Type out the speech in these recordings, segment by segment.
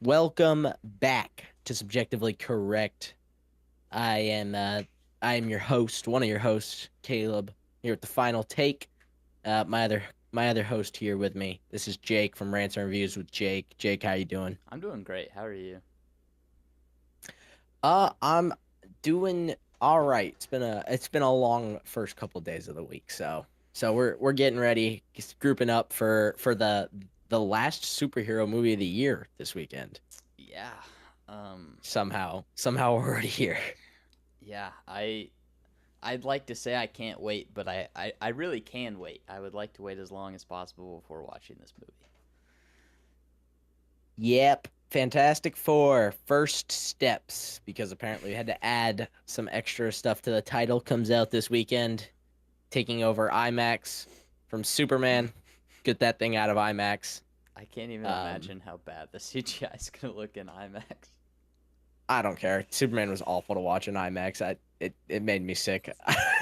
Welcome back to Subjectively Correct. I am I am your host, one of your hosts, Caleb, here at the final take. My other host here with me. This is Jake from Rants and Reviews with Jake. Jake, how you doing? I'm doing great. How are you? I'm doing all right. It's been a long first couple days of the week, so we're getting ready, just grouping up for the last superhero movie of the year this weekend. Yeah. Um Somehow we're already here. yeah, I'd like to say I can't wait, but I really can wait. I would like to wait as long as possible before watching this movie. Yep. Fantastic Four first steps because apparently we had to add some extra stuff to the title. Comes out this weekend, taking over IMAX from Superman. Get that thing out of IMAX. I can't even Um, imagine how bad the CGI is going to look in IMAX. I don't care. Superman was awful to watch in IMAX. It made me sick.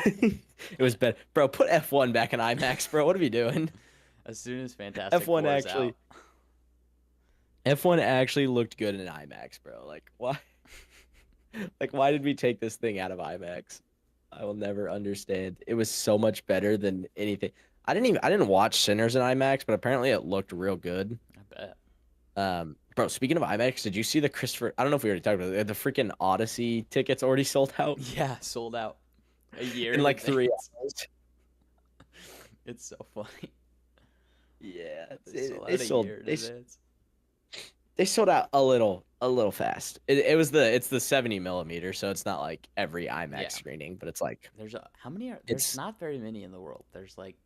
It was bad, bro. Put F1 back in IMAX, bro. What are we doing? As soon as Fantastic F1 Four is actually out. F1 actually looked good in IMAX, bro. Like why? Like why did we take this thing out of IMAX? I will never understand. It was so much better than anything. I didn't watch Sinners in IMAX, but apparently it looked real good. I bet. Bro, speaking of IMAX, did you see the Christopher? I don't know if we already talked about it. The freaking Odyssey tickets already sold out Yeah, sold out a year in in like three advance. hours. It's so funny. Yeah, They sold they out a sold year in advance. they sold out a little fast. It's the 70 millimeter, so it's not like every IMAX Yeah. screening, but it's like How many are there's it's not very many in the world. There's like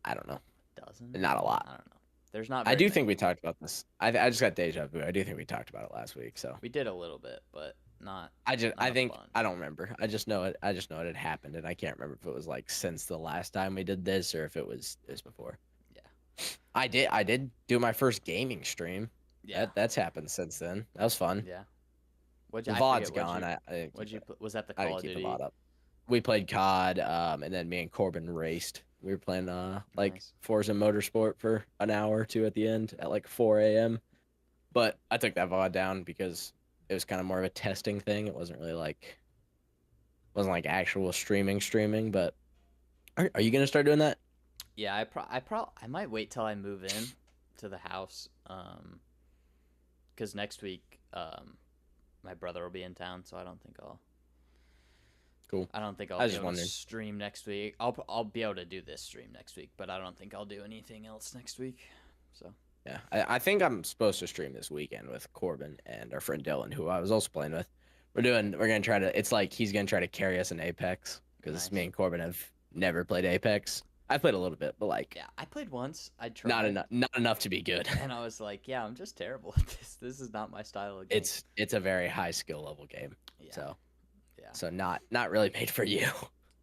I don't know, a dozen, not a maybe. lot. I don't know. There's not I very do think many. we talked about this. I just got deja vu. I do think we talked about it last week. So We did a little bit, but not I not a think I bunch. don't remember. I just know it had happened, and I can't remember if it was like since the last time we did this or if it was this before. Yeah. I did do my first gaming stream. Yeah. That's happened since then. That was fun. Yeah. What The I VOD's forget gone. I didn't keep it. was that the I Call didn't of keep the Duty? VOD up. We played COD, and then me and Corbin raced. We were playing like Nice. Forza Motorsport for an hour or two at the end at like 4 a.m. But I took that VOD down because it was kind of more of a testing thing. It wasn't like actual streaming. But are you gonna start doing that? Yeah, I might wait till I move in to the house cuz next week my brother will be in town, so Cool. I don't think I'll I was be just able to wondering. stream next week. I'll be able to do this stream next week, but I don't think I'll do anything else next week. So, Yeah, I think I'm supposed to stream this weekend with Corbin and our friend Dylan, who I was also playing with. We're gonna try to. It's like he's gonna try to carry us in Apex because me nice. and Corbin have never played Apex. I played a little bit, but like Yeah, I played once. I not tried, enough, not enough to be good. and I was like, yeah, I'm just terrible at this. This is not my style of game. It's a very high skill level game, Yeah, so yeah, not really made for you.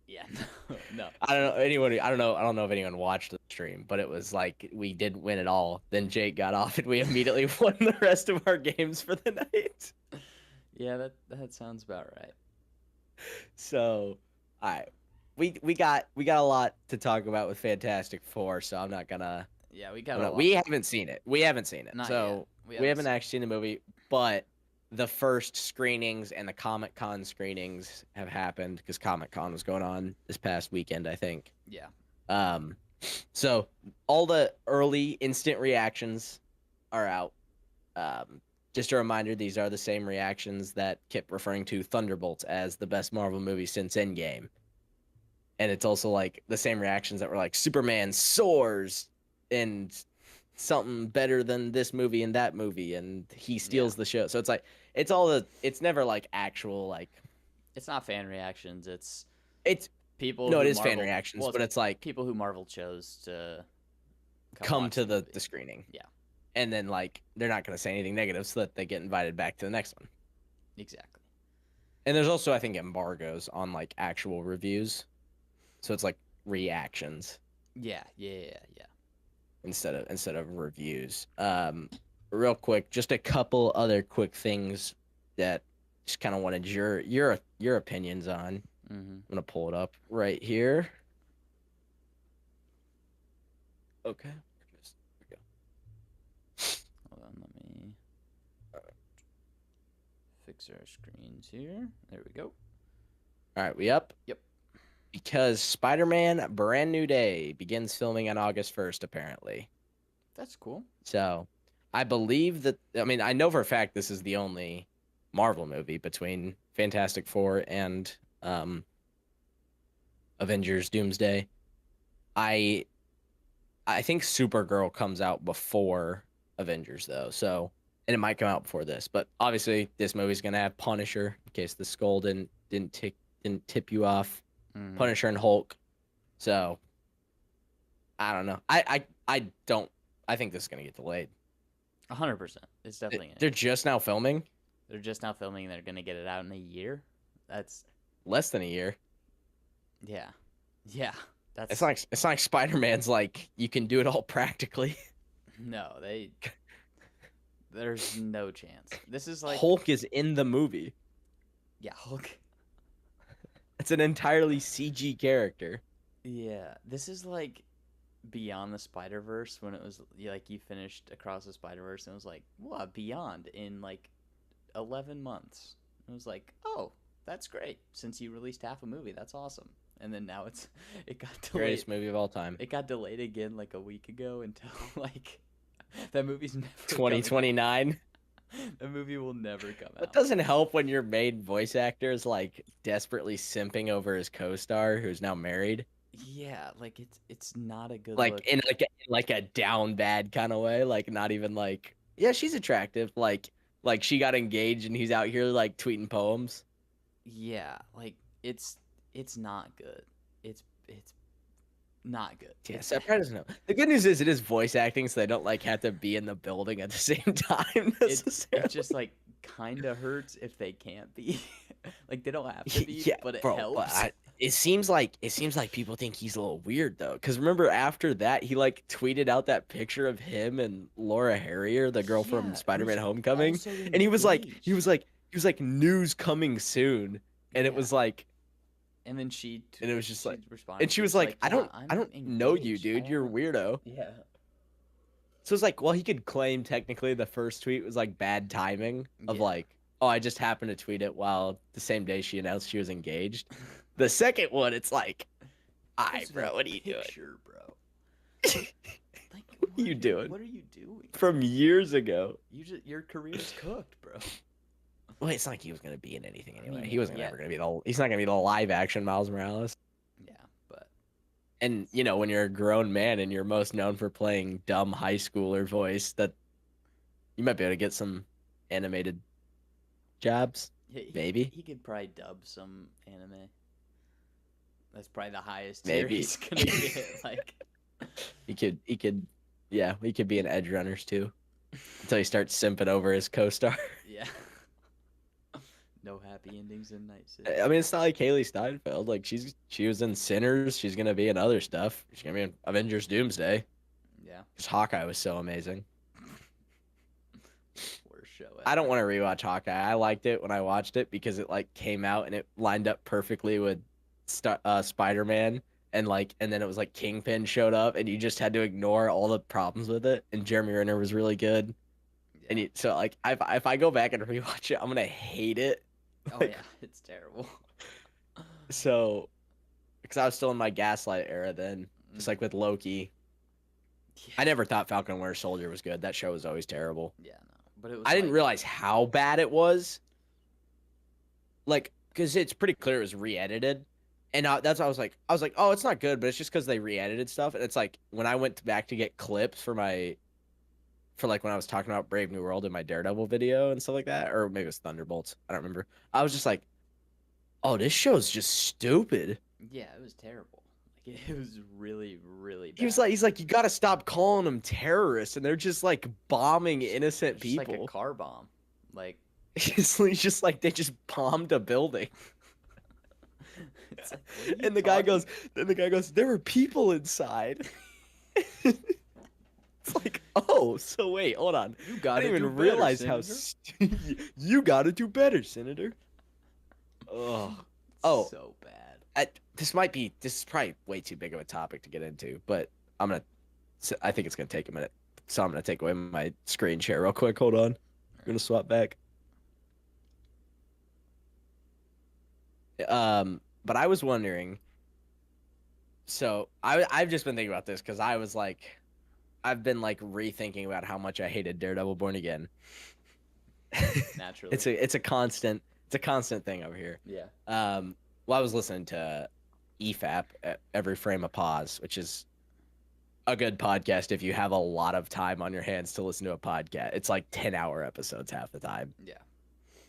yeah. No, no. I don't know anyone. I don't know if anyone watched the stream, but it was like we did win it all. Then Jake got off, and we immediately won the rest of our games for the night. Yeah, that sounds about right. So, all right, we got a lot to talk about with Fantastic Four. So I'm not gonna. Yeah, we got a lot. We haven't seen it. We haven't seen it. Not yet. So We we haven't haven't seen it. actually seen the movie, but the first screenings and the Comic Con screenings have happened because Comic Con was going on this past weekend, I think. Yeah, Um, so all the early instant reactions are out. Just a reminder, these are the same reactions that kept referring to Thunderbolts as the best Marvel movie since Endgame. And it's also like the same reactions that were like Superman soars and something better than this movie and that movie and he yeah. steals the show. So it's never like actual like It's not fan reactions. It's it's people no, it who is fan Marvel. reactions, Well, but it's it's like people who Marvel chose to come come watch to the the movie. screening. Yeah, And then like they're not going to say anything negative so that they get invited back to the next one. exactly. And there's also I think embargoes on like actual reviews. So it's like reactions Yeah, yeah, yeah, yeah. instead of reviews. Real quick, just a couple other quick things that just kind of wanted your opinions on. Mm-hmm. I'm gonna pull it up right here. Okay. There we Hold on, let me. fix our screens here. There we go. All right, we up? Yep. Because Spider-Man: Brand New Day begins filming on August 1st, apparently. That's cool. So, I believe that. I mean, I know for a fact this is the only Marvel movie between Fantastic Four and Avengers: Doomsday. I think Supergirl comes out before Avengers though, so and it might come out before this. But obviously, this movie's gonna have Punisher in case the skull didn't tip you off. Mhm. Punisher and Hulk. So I don't know. I don't. I think this is gonna get delayed. 100%. It's definitely gonna. They're just now filming. They're just now filming and they're gonna get it out in a year. That's Less than a year. yeah. Yeah. That's It's not like Spider-Man's like you can do it all practically. no, there's no chance. This is like Hulk is in the movie. yeah, Hulk. It's an entirely CG character. Yeah, this is like Beyond the Spider-Verse when it was like you finished Across the Spider-Verse and it was like, what, Beyond in like 11 months. It was like, oh, that's great. Since you released half a movie, that's awesome. And then now it got delayed. Greatest movie of all time. It got delayed again like a week ago until like that movie's never 2029. The movie will never come It out. doesn't help when your main voice actor is like desperately simping over his co-star who's now married. Yeah, like it's not a good Like look. in like a down bad kind of way. Like not even like yeah, she's attractive. Like she got engaged and he's out here like tweeting poems. Yeah, like it's not good. It's not good. Yeah, It's Seth probably doesn't know. The good news is it is voice acting, so they don't like have to be in the building at the same time necessarily. it just like kind of hurts if they can't be. Like they don't have to be, Yeah, but it bro, helps. it seems like people think he's a little weird though. Because remember after that, he like tweeted out that picture of him and Laura Harrier, the girl Yeah, from who's Spider-Man: Homecoming, also and he was engaged. like news coming soon, and it Yeah. was like, And then and it was just like, responded. and she was She's like, "Yeah, I don't I'm know you, engaged. dude. You're a weirdo. Yeah. So it's like, well, he could claim technically the first tweet was like bad timing of Yeah. like, oh, I just happened to tweet it while the same day she announced she was engaged. The second one, it's like, "Aye, Post bro, that what are you doing?" picture, bro. Like, What are you doing? What are you doing? From years ago. Your career's cooked, bro. Well, it's not like he was gonna be in anything I anyway. mean, He wasn't yeah. ever gonna be he's not gonna be the live action Miles Morales. Yeah, but And you know, when you're a grown man and you're most known for playing dumb high schooler voice, that you might be able to get some animated jobs. Maybe. he could probably dub some anime. That's probably the highest tier Maybe. he's gonna get. Like, He could yeah, he could be an Edge Runners too. Until he starts simping over his co-star. yeah. No happy endings in Night City. I mean, it's not like Haley Steinfeld. Like she was in Sinners. She's gonna be in other stuff. She's gonna be in Avengers: Doomsday. Yeah. Because Hawkeye was so amazing. Worst show ever. I don't want to rewatch Hawkeye. I liked it when I watched it because it like came out and it lined up perfectly with Spider-Man and then it was like Kingpin showed up and you just had to ignore all the problems with it. And Jeremy Renner was really good. Yeah. And so like if I go back and rewatch it, I'm gonna hate it. Oh like- yeah, it's terrible. So because I was still in my Gaslight era then, just like with Loki. Yeah. I never thought Falcon and Winter Soldier was good. That show was always terrible. Yeah, no. But it was I didn't like- realize how bad it was. Like, because it's pretty clear it was re-edited, and that's why I was like, oh, it's not good, but it's just because they re-edited stuff. And it's like when I went back to get clips for like when I was talking about Brave New World in my Daredevil video and stuff like that, or maybe it was Thunderbolts. I don't remember. I was just like, oh, this show's just stupid. Yeah, it was terrible. Like it was really, really bad. He's like, you got to stop calling them terrorists, and they're just like bombing innocent It's just like a people. car bomb. Like He's just like they just bombed a building. it's like, what are you And the guy talking- goes, there were people inside. It's like, oh, so wait, hold on. You I gotta didn't do even better, realize how Senator." you got to do better, Senator. Oh, Oh. So bad. this is probably way too big of a topic to get into, but I think it's gonna take a minute, so I'm gonna take away my screen share real quick. Hold on, I'm gonna swap back. But I was wondering. So I've just been thinking about this because I was like, I've been like rethinking about how much I hated Daredevil Born Again. Naturally. It's a constant thing over here. Yeah. Well, I was listening to EFAP, Every Frame a Pause, which is a good podcast if you have a lot of time on your hands to listen to a podcast. It's like 10-hour episodes half the time. Yeah.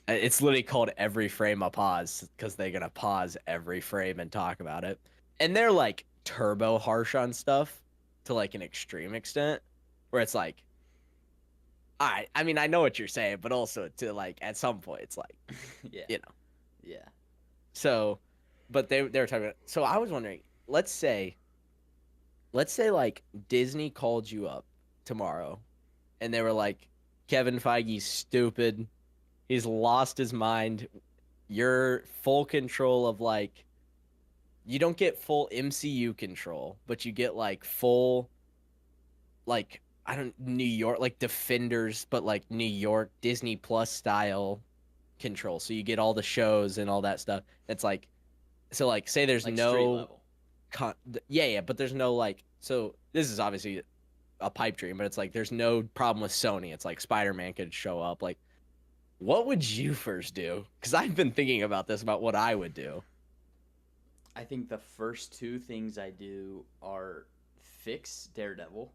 It's literally called Every Frame a Pause because they're gonna pause every frame and talk about it. And they're like turbo harsh on stuff to like an extreme extent, where it's like, I mean, I know what you're saying, but also to like at some point it's like, Yeah. you know. Yeah. So, but they were talking about. So I was wondering, let's say like Disney called you up tomorrow, and they were like, Kevin Feige's stupid. He's lost his mind. You're full control of like, you don't get full MCU control, but you get like full, like, I don't, New York, like Defenders, but like New York Disney Plus style control. So you get all the shows and all that stuff. It's like, so like, say there's Like street no, level. yeah, but there's no like, so this is obviously a pipe dream, but it's like, there's no problem with Sony. It's like Spider-Man could show up. Like, what would you first do? Because I've been thinking about this, about what I would do. I think the first two things I do are fix Daredevil.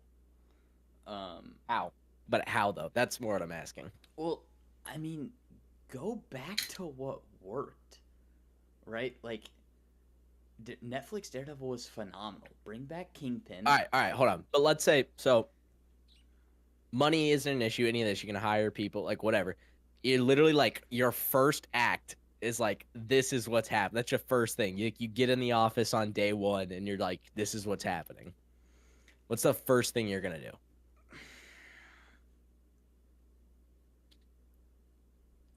How? But how though? That's more what I'm asking. Well, I mean, go back to what worked, right? Like, Netflix Daredevil was phenomenal. Bring back Kingpin. All right, hold on. But let's say, so money isn't an issue, any of this. You can hire people, like whatever. You literally like your first act is like, this is what's happening. That's your first thing. You get in the office on day one and you're like, this is what's happening. What's the first thing you're gonna do?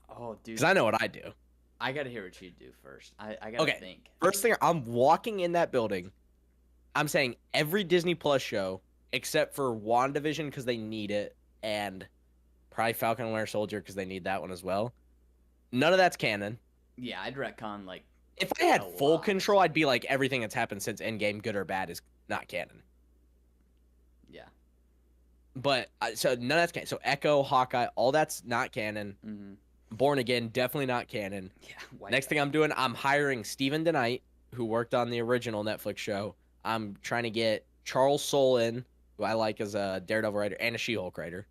Oh, dude. Because I know what I do. I gotta hear what you do first. I gotta Okay. think. First thing, I'm walking in that building. I'm saying every Disney Plus show except for WandaVision because they need it, and probably Falcon and Winter Soldier because they need that one as well. None of that's canon. Yeah, I'd retcon like If I had a full lot. control, I'd be like, everything that's happened since Endgame, good or bad, is not canon. yeah. But so none of that's canon. So Echo, Hawkeye, all that's not canon. Mm-hmm. Born Again, definitely not canon. Yeah. Next thing I'm doing, I'm hiring Steven DeKnight, who worked on the original Netflix show. I'm trying to get Charles Soule in, who I like as a Daredevil writer and a She-Hulk writer.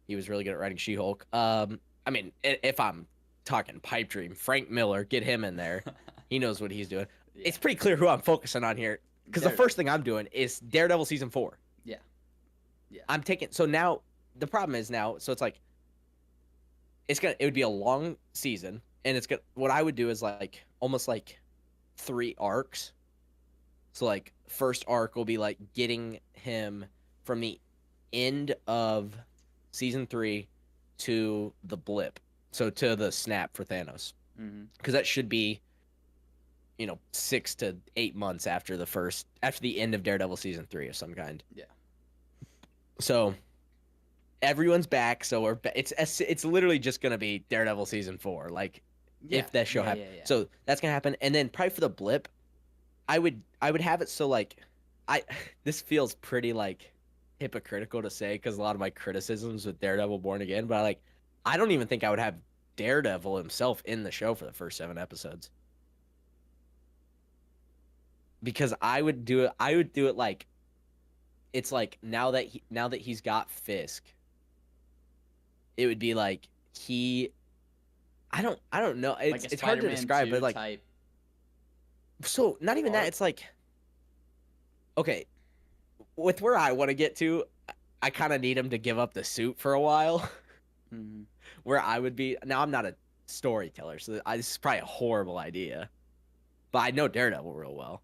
He was really good at writing She-Hulk. I mean, if I'm talking pipe dream, Frank Miller, get him in there. He knows what he's doing. Yeah. It's pretty clear who I'm focusing on here, because the first thing I'm doing is Daredevil season 4. Yeah. Yeah. I'm taking, so now the problem is now, so it's like, it would be a long season, and it's gonna, what I would do is like almost like 3 arcs. So like first arc will be like getting him from the end of season 3 to the blip, so to the snap for Thanos, Mm-hmm. because that should be, 6 to 8 months after the end of Daredevil season 3 of some kind. Yeah. So everyone's back, so it's literally just gonna be Daredevil season 4, like, if that show happens. Yeah. So that's gonna happen, and then probably for the blip, I would have it so like, this feels pretty like hypocritical to say because a lot of my criticisms with Daredevil Born Again, but I don't even think I would have Daredevil himself in the show for the first 7 episodes, because I would do it like, it's like now that he's got Fisk, it would be like I don't know. Like a It's hard to Spider-Man describe, 2 but like, type. so not even that. arc. It's like, okay, with where I want to get to, I kind of need him to give up the suit for a while. Mm-hmm. Where I would be now, I'm not a storyteller, so this is probably a horrible idea, but I know Daredevil real well.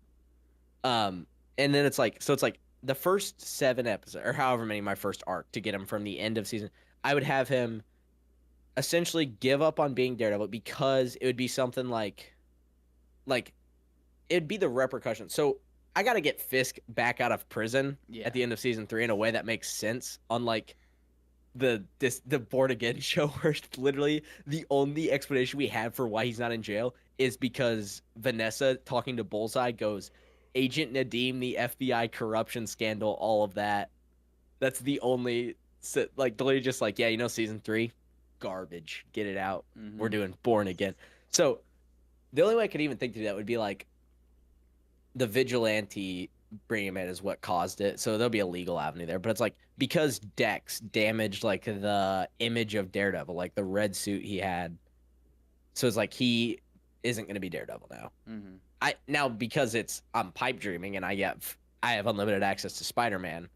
And then it's like, so it's like the first 7 episodes, or however many, my first arc to get him from the end of season, I would have him essentially give up on being Daredevil, because it would be something like it'd be the repercussion. So I got to get Fisk back out of prison Yeah. at the end of season 3 in a way that makes sense. Unlike the Born Again show, where literally the only explanation we have for why he's not in jail is because Vanessa talking to Bullseye goes, Agent Nadim, the FBI corruption scandal, all of that. That's the only like literally just like, yeah, season 3, garbage. Get it out. We're Mm-hmm. doing Born Again. So the only way I could even think to do that would be like the vigilante bringing him in is what caused it. So there'll be a legal avenue there. But it's like because Dex damaged like the image of Daredevil, like the red suit he had. So it's like he isn't going to be Daredevil now. Mm-hmm. I now because I'm pipe dreaming and I have unlimited access to Spider-Man.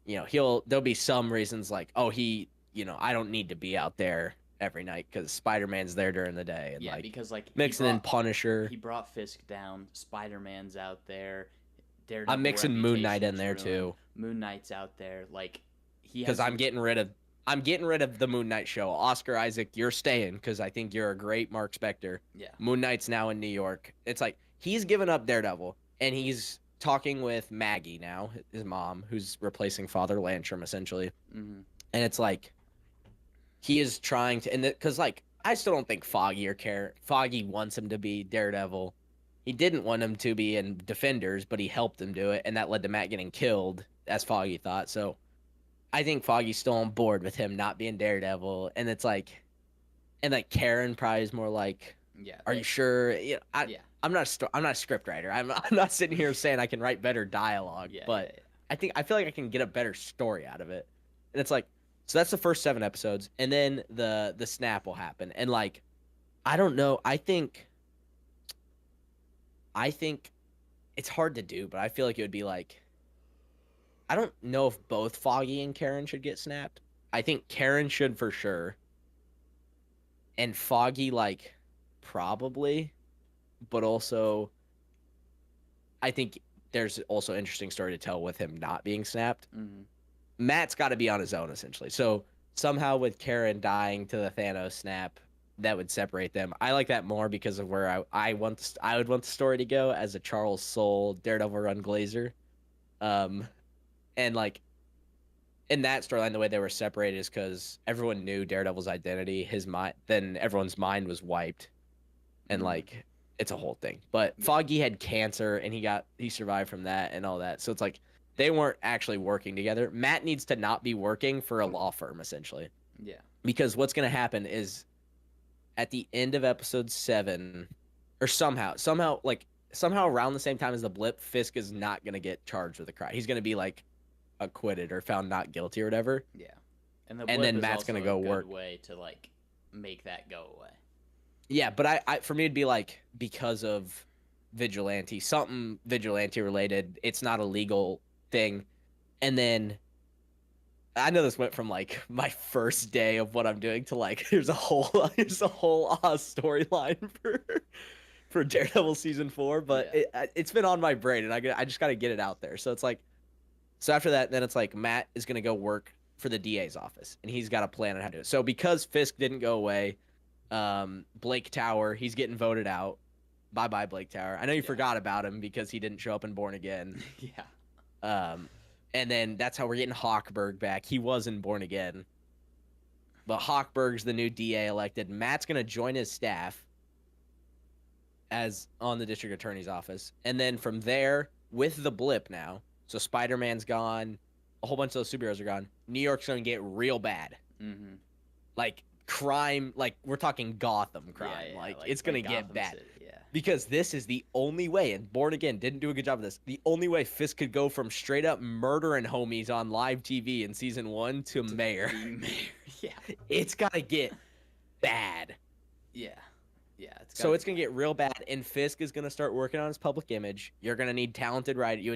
There'll be some reasons like, oh, I don't need to be out there every night because Spider-Man's there during the day and Yeah, like because like mixing in Punisher. he brought Fisk down. Spider-Man's out there. I'm Daredevil mixing Moon Knight reputation in is there ruined. too Moon Knight's out there. Like he because has. I'm getting rid of the Moon Knight show. Oscar Isaac, you're staying because I think you're a great Mark Spector. Yeah. Moon Knight's now in New York. It's like he's given up Daredevil and he's talking with Maggie now, his mom, who's replacing Father Lantrum essentially. Mm-hmm. And it's like he is trying to, and because like I still don't think Foggy wants him to be Daredevil. He didn't want him to be in Defenders, but he helped him do it, and that led to Matt getting killed, as Foggy thought. So I think Foggy's still on board with him not being Daredevil, and it's like, and like Karen probably is more like, Yeah. "Are you sure?" Yeah. I'm not I'm not a script writer. I'm not sitting here saying I can write better dialogue, Yeah. but Yeah. I feel like I can get a better story out of it. And it's like, so that's the first 7 episodes, and then the snap will happen, and like, I don't know. I think it's hard to do, but I feel like it would be like, I don't know if both Foggy and Karen should get snapped. I think Karen should for sure, and Foggy like probably, but also I think there's also an interesting story to tell with him not being snapped. Mm-hmm. Matt's got to be on his own essentially. So somehow with Karen dying to the Thanos snap, that would separate them. I like that more because of where I would want the story to go as a Charles Soule Daredevil run Glazer, and like in that storyline the way they were separated is because everyone knew Daredevil's identity. His mind, then everyone's mind was wiped, and like it's a whole thing. But Foggy had cancer and he survived from that and all that. So it's like they weren't actually working together. Matt needs to not be working for a law firm essentially. Yeah. Because what's going to happen is at the end of episode 7 or somehow around the same time as the blip, Fisk is not going to get charged with a crime. He's going to be like acquitted or found not guilty or whatever. Yeah. And then Matt's going to go work. Way to like make that go away. Yeah, but I for me it'd be like because of vigilante, something vigilante related. It's not a legal thing. And then I know this went from like my first day of what I'm doing to like there's a whole storyline for Daredevil season 4, but it's been on my brain and I just got to get it out there. So it's like, so after that, then it's like Matt is gonna go work for the DA's office and he's got a plan on how to do it. So because Fisk didn't go away, Blake Tower, he's getting voted out. Bye Blake Tower. I know you forgot about him because he didn't show up in Born Again. Yeah. And then that's how we're getting Hawkberg back. He was in Born Again. But Hawkberg's the new DA elected. Matt's going to join his staff as on the district attorney's office. And then from there, with the blip now, so Spider-Man's gone, a whole bunch of those superheroes are gone, New York's going to get real bad. Mm-hmm. Like crime, like we're talking Gotham crime. Yeah, like it's going to get bad. City, yeah. Because this is the only way, and Born Again didn't do a good job of this, the only way Fisk could go from straight up murdering homies on live TV in season 1 to mayor. Yeah. It's got to get bad. Yeah. Yeah. It's going to get real bad, and Fisk is going to start working on his public image. You're going to need talented writers. You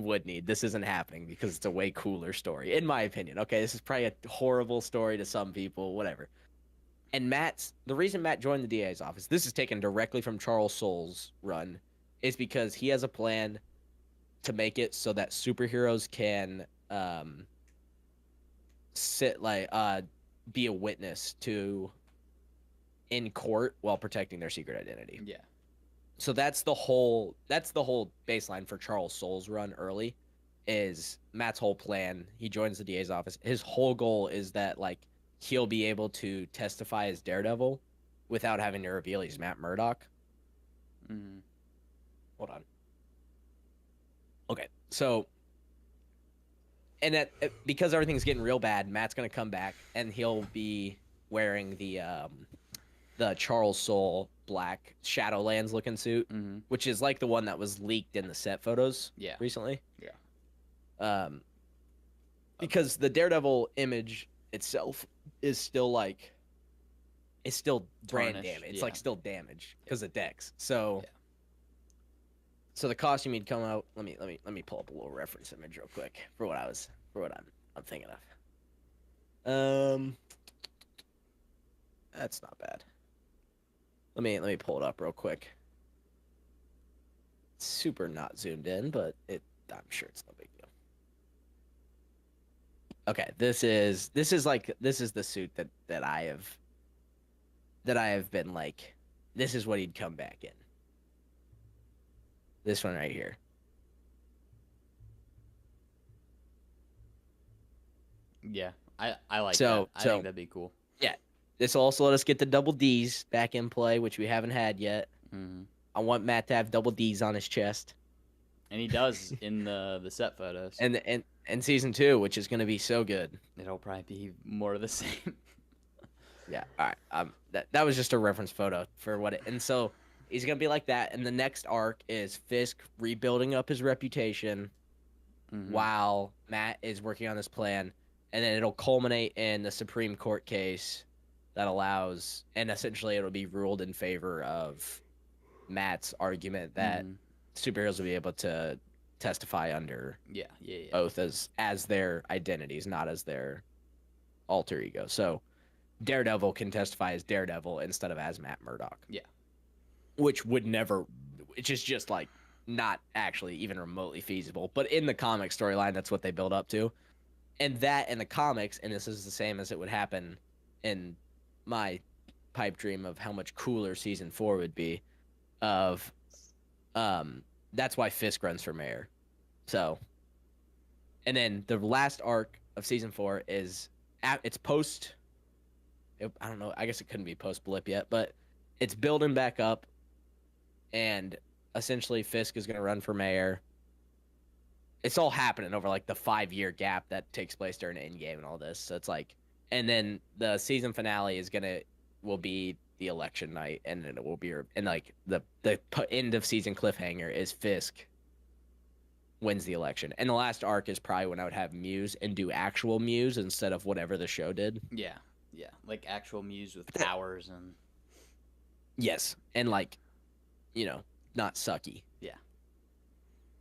would need. This isn't happening because it's a way cooler story, in my opinion. Okay, this is probably a horrible story to some people, whatever. And the reason Matt joined the DA's office, this is taken directly from Charles Soule's run, is because he has a plan to make it so that superheroes can be a witness in court while protecting their secret identity. Yeah. So that's the whole baseline for Charles Soule's run early. is Matt's whole plan. He joins the DA's office. His whole goal is that like he'll be able to testify as Daredevil without having to reveal he's Matt Murdock. Mm-hmm. Hold on. Okay, so and because everything's getting real bad, Matt's gonna come back and he'll be wearing the Charles Soule black Shadowlands looking suit, Mm-hmm. which is like the one that was leaked in the set photos Yeah. recently. Yeah. Because the Daredevil image itself is still like it's still brand Tarnished, damage. It's yeah. like still damaged because of Dex. So Yeah. so the costume he'd come out. Let me pull up a little reference image real quick for what I'm thinking of. That's not bad. Let me pull it up real quick. It's super not zoomed in, but I'm sure it's no big deal. Okay, this is the suit that I have been like, this is what he'd come back in. This one right here. Yeah. I like So- that. I so- think that'd be cool. This will also let us get the double D's back in play, which we haven't had yet. Mm-hmm. I want Matt to have double D's on his chest. And he does in the set photos. And season 2, which is going to be so good. It'll probably be more of the same. Yeah. All right. That was just a reference photo for what it. And so he's going to be like that. And the next arc is Fisk rebuilding up his reputation Mhm. while Matt is working on this plan. And then it'll culminate in the Supreme Court case that allows, and essentially it'll be ruled in favor of Matt's argument that Mhm. superheroes will be able to testify under Yeah. oath as their identities, not as their alter ego. So Daredevil can testify as Daredevil instead of as Matt Murdock. Yeah. Which would never, which is just like not actually even remotely feasible. But in the comic storyline, that's what they build up to. And that in the comics, and this is the same as it would happen in my pipe dream of how much cooler season 4 would be, of that's why Fisk runs for mayor. So, and then the last arc of season 4 is it's post. I don't know. I guess it couldn't be post blip yet, but it's building back up, and essentially Fisk is going to run for mayor. It's all happening over like the 5-year gap that takes place during Endgame and all this. So it's like, and then the season finale will be the election night, and then it will be, and like the end of season cliffhanger is Fisk wins the election, and the last arc is probably when I would have Muse and do actual Muse instead of whatever the show did. Yeah. Like actual Muse with powers and. Yes, and like, not sucky. Yeah.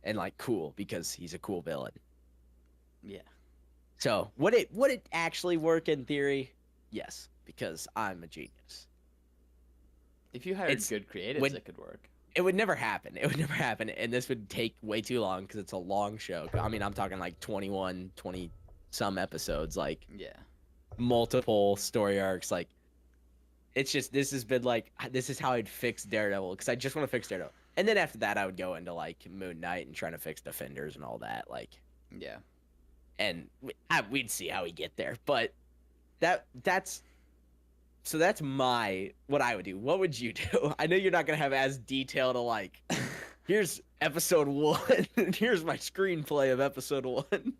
And like cool because he's a cool villain. Yeah. So would it actually work in theory? Yes, because I'm a genius. If you hired It's- good creatives, when- it could work. It would never happen. It would never happen, and this would take way too long because it's a long show. I mean, I'm talking like 20 some episodes, like Yeah. multiple story arcs. Like, it's just this is how I'd fix Daredevil because I just want to fix Daredevil, and then after that I would go into like Moon Knight and trying to fix Defenders and all that. Like, Yeah. and we'd see how we get there, but that's what I would do. What would you do? I know you're not gonna have as detailed a like, here's episode 1 and here's my screenplay of episode 1.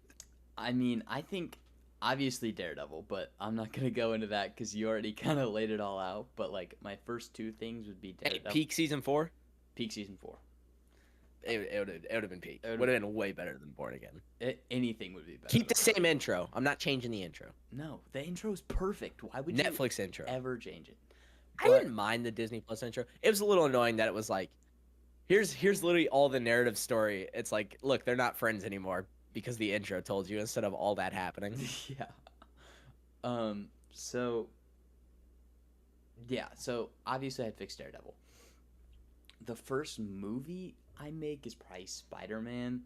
I mean, I think obviously Daredevil, but I'm not gonna go into that because you already kind of laid it all out. But like my first two things would be Hey, Daredevil. peak season 4, Peak season 4. it would have been peak. It Would have been way better than Born Again. Anything would be better. Keep the than same intro. I'm not changing the intro. No, the intro is perfect. Why would you Netflix intro. ever change it? I didn't mind the Disney Plus intro. It was a little annoying that it was like, here's literally all the narrative story. It's like, look, they're not friends anymore because the intro told you instead of all that happening. Yeah. So. Yeah. So obviously I'd fix Daredevil. The first movie I make is probably Spider-Man,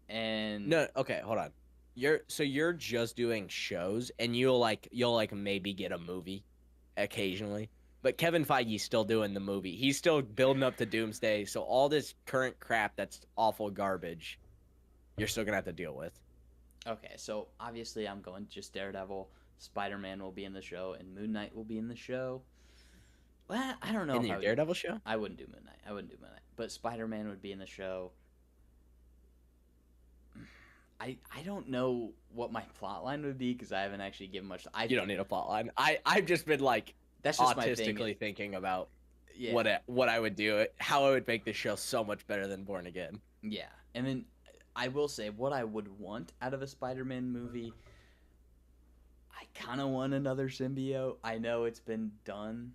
and No, okay, hold on. You're just doing shows, and you'll maybe get a movie occasionally. But Kevin Feige's still doing the movie. He's still building up to Doomsday. So all this current crap that's awful garbage, you're still gonna have to deal with. Okay, so obviously I'm going just Daredevil. Spider-Man will be in the show, and Moon Knight will be in the show. Well, I don't know In if I your would. Daredevil show? I wouldn't do Moon Knight. I wouldn't do Moon Knight. But Spider-Man would be in the show. I don't know what my plot line would be because I haven't actually given much. You don't need a plot line. I've just been like That's just my thing. autistically thinking about Yeah. what I would do, how I would make this show so much better than Born Again. Yeah, and then I will say what I would want out of a Spider-Man movie. I kind of want another symbiote. I know it's been done.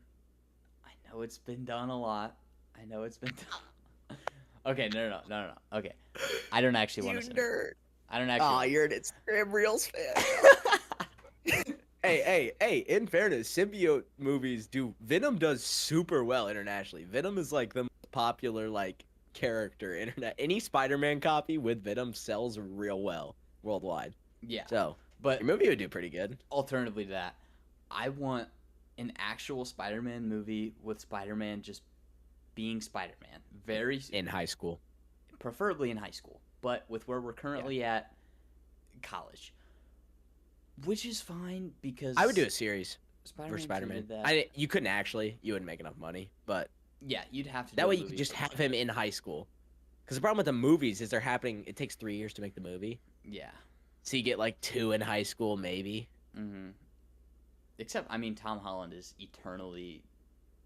I know it's been done a lot. I know it's been done. Okay, no. Okay, I don't actually want to. nerd. I don't actually. You're an Instagram Reels fan. Hey! In fairness, symbiote movies do. Venom does super well internationally. Venom is like the most popular like character internet. Any Spider-Man copy with Venom sells real well worldwide. Yeah, So but your movie would do pretty good. alternatively to that, I want an actual Spider-Man movie with Spider-Man just being Spider-Man. Very In high school. preferably in high school, but with where we're currently at, college, which is fine because I would do a series Spider-Man for 2 Spider-Man. did that. You couldn't actually. You wouldn't make enough money, but Yeah, you'd have to. Do that a way you movie could just for have Spider-Man. him in high school. Because the problem with the movies is they're happening. It takes 3 years to make the movie, Yeah. so you get like 2 in high school, maybe. Mm-hmm. Except, I mean, Tom Holland is eternally.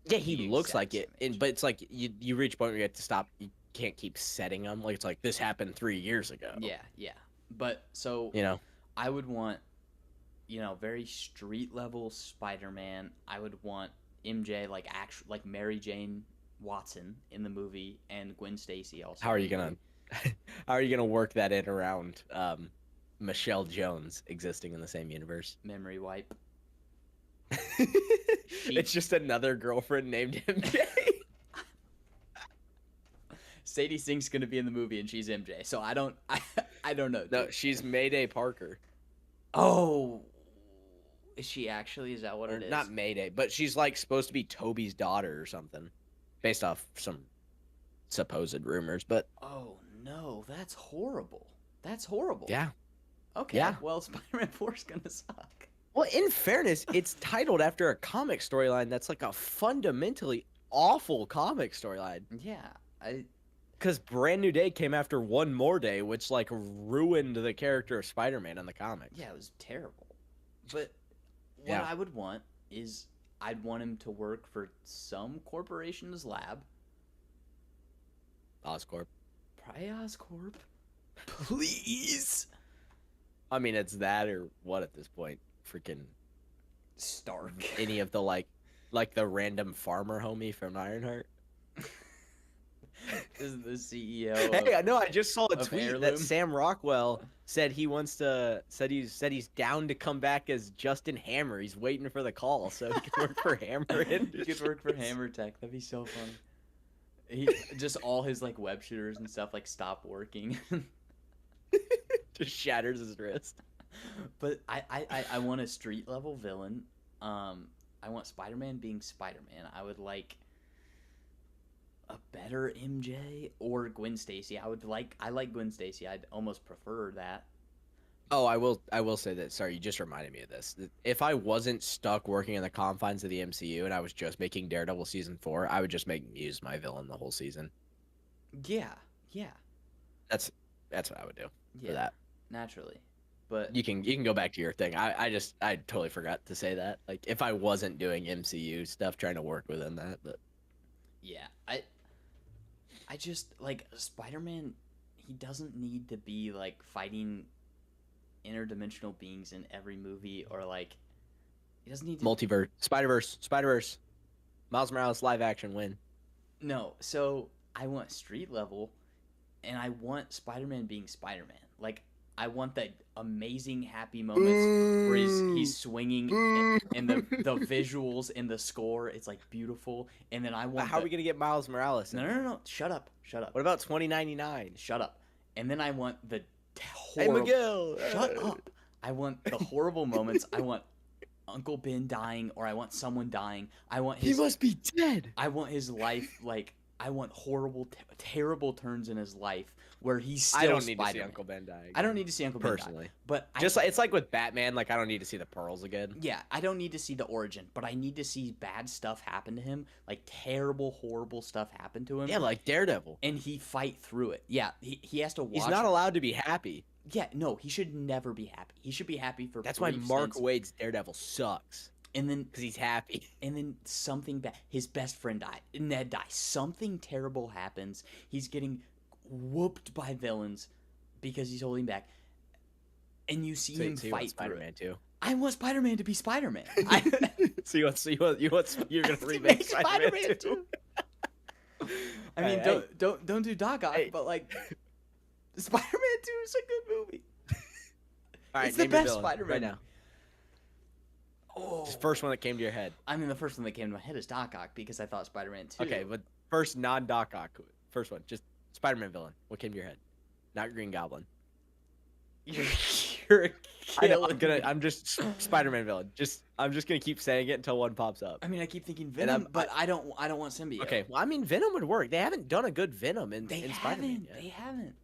Yeah, he the looks exact like it, same age. but it's like you reach a point where you have to stop. You can't keep setting them. Like it's like this happened 3 years ago. Yeah. But so You know, I would want, very street level Spider-Man. I would want MJ like Mary Jane Watson in the movie and Gwen Stacy also. how are you gonna work that in around Michelle Jones existing in the same universe? Memory wipe? It's just another girlfriend named MJ. Sadie Sink's gonna be in the movie and she's MJ. So I don't know. No, dude. she's Mayday Parker. Oh, is she actually? Is that what Or it is? not Mayday, but she's like supposed to be Toby's daughter or something, based off some supposed rumors. But Oh no, that's horrible. That's horrible. yeah. Okay. Yeah. Well, Spider-Man 4 is gonna suck. Well, in fairness, it's titled after a comic storyline that's like a fundamentally awful comic storyline. Yeah. Because Brand New Day came after One More Day, which like ruined the character of Spider-Man in the comics. Yeah, it was terrible. But what Yeah. I would want is I'd want him to work for some corporation's lab. Oscorp. Probably Oscorp. Please. I mean, it's that or what at this point? Freaking Stark. any of the like the random farmer homie from Ironheart. This is the CEO. Hey, I know. I just saw a of tweet Heirloom? that Sam Rockwell said he's down to come back as Justin Hammer. He's waiting for the call so he can work for Hammer. He could work for Hammer Tech. That'd be so funny. He just all his like web shooters and stuff like stop working. Just shatters his wrist. But I want a street level villain. I want Spider-Man being Spider-Man. I would like a better MJ or Gwen Stacy. I like Gwen Stacy. I'd almost prefer that. Oh, I will say that. Sorry, you just reminded me of this. If I wasn't stuck working in the confines of the MCU and I was just making Daredevil season 4, I would just make Muse my villain the whole season. Yeah. That's what I would do Yeah. for that. Naturally. But You can go back to your thing. I totally forgot to say that. Like if I wasn't doing MCU stuff, trying to work within that, but yeah, I just like Spider-Man. He doesn't need to be like fighting interdimensional beings in every movie, or like he doesn't need to. multiverse, Spider-Verse, Miles Morales live action win. No, so I want street level, and I want Spider-Man being Spider-Man. Like I want that amazing happy moments where he's swinging and the visuals and the score. It's like beautiful, and then I want. How are we gonna get Miles Morales? No! Shut up! What about 2099? Shut up! And then I want the Hey horrible. Miguel, Shut up! I want the horrible moments. I want Uncle Ben dying, or I want someone dying. I want He his. must be dead. I want his life like I want horrible, terrible turns in his life where he's still I don't need to see Spider-Man. Uncle Ben die. I don't again, need to see Uncle Ben die, personally. but Just like it's like with Batman, like I don't need to see the pearls again. yeah, I don't need to see the origin, but I need to see bad stuff happen to him, like terrible, horrible stuff happen to him. Yeah, like Daredevil. And he fight through it. Yeah, he has to watch. He's not allowed to be happy. Yeah, no, he should never be happy. He should be happy for. That's why brief Mark stints, Wade's Daredevil sucks. and then Because he's happy. and then something bad. His best friend died. Ned dies. Something terrible happens. He's getting whooped by villains because he's holding back, and you see him So you want fight through Spider-Man it. too. I want Spider-Man to be Spider-Man. So you're gonna to remake make Spider-Man too? I mean, Hey, don't do Doc Ock, Hey. but like, Spider-Man 2 is a good movie. All right, It's the name your best villain Spider-Man. right now. Oh, Just first one that came to your head. I mean, the first one that came to my head is Doc Ock because I thought Spider-Man 2. Okay, but first non-Doc Ock. First one, just Spider-Man villain. What came to your head? Not Green Goblin. you're I know, killing me. I'm just Spider-Man villain. I'm just gonna keep saying it until one pops up. I mean, I keep thinking And Venom, but I don't want symbiote. Okay, well, I mean, Venom would work. They haven't done a good Venom in They Spider-Man haven't. yet. They haven't.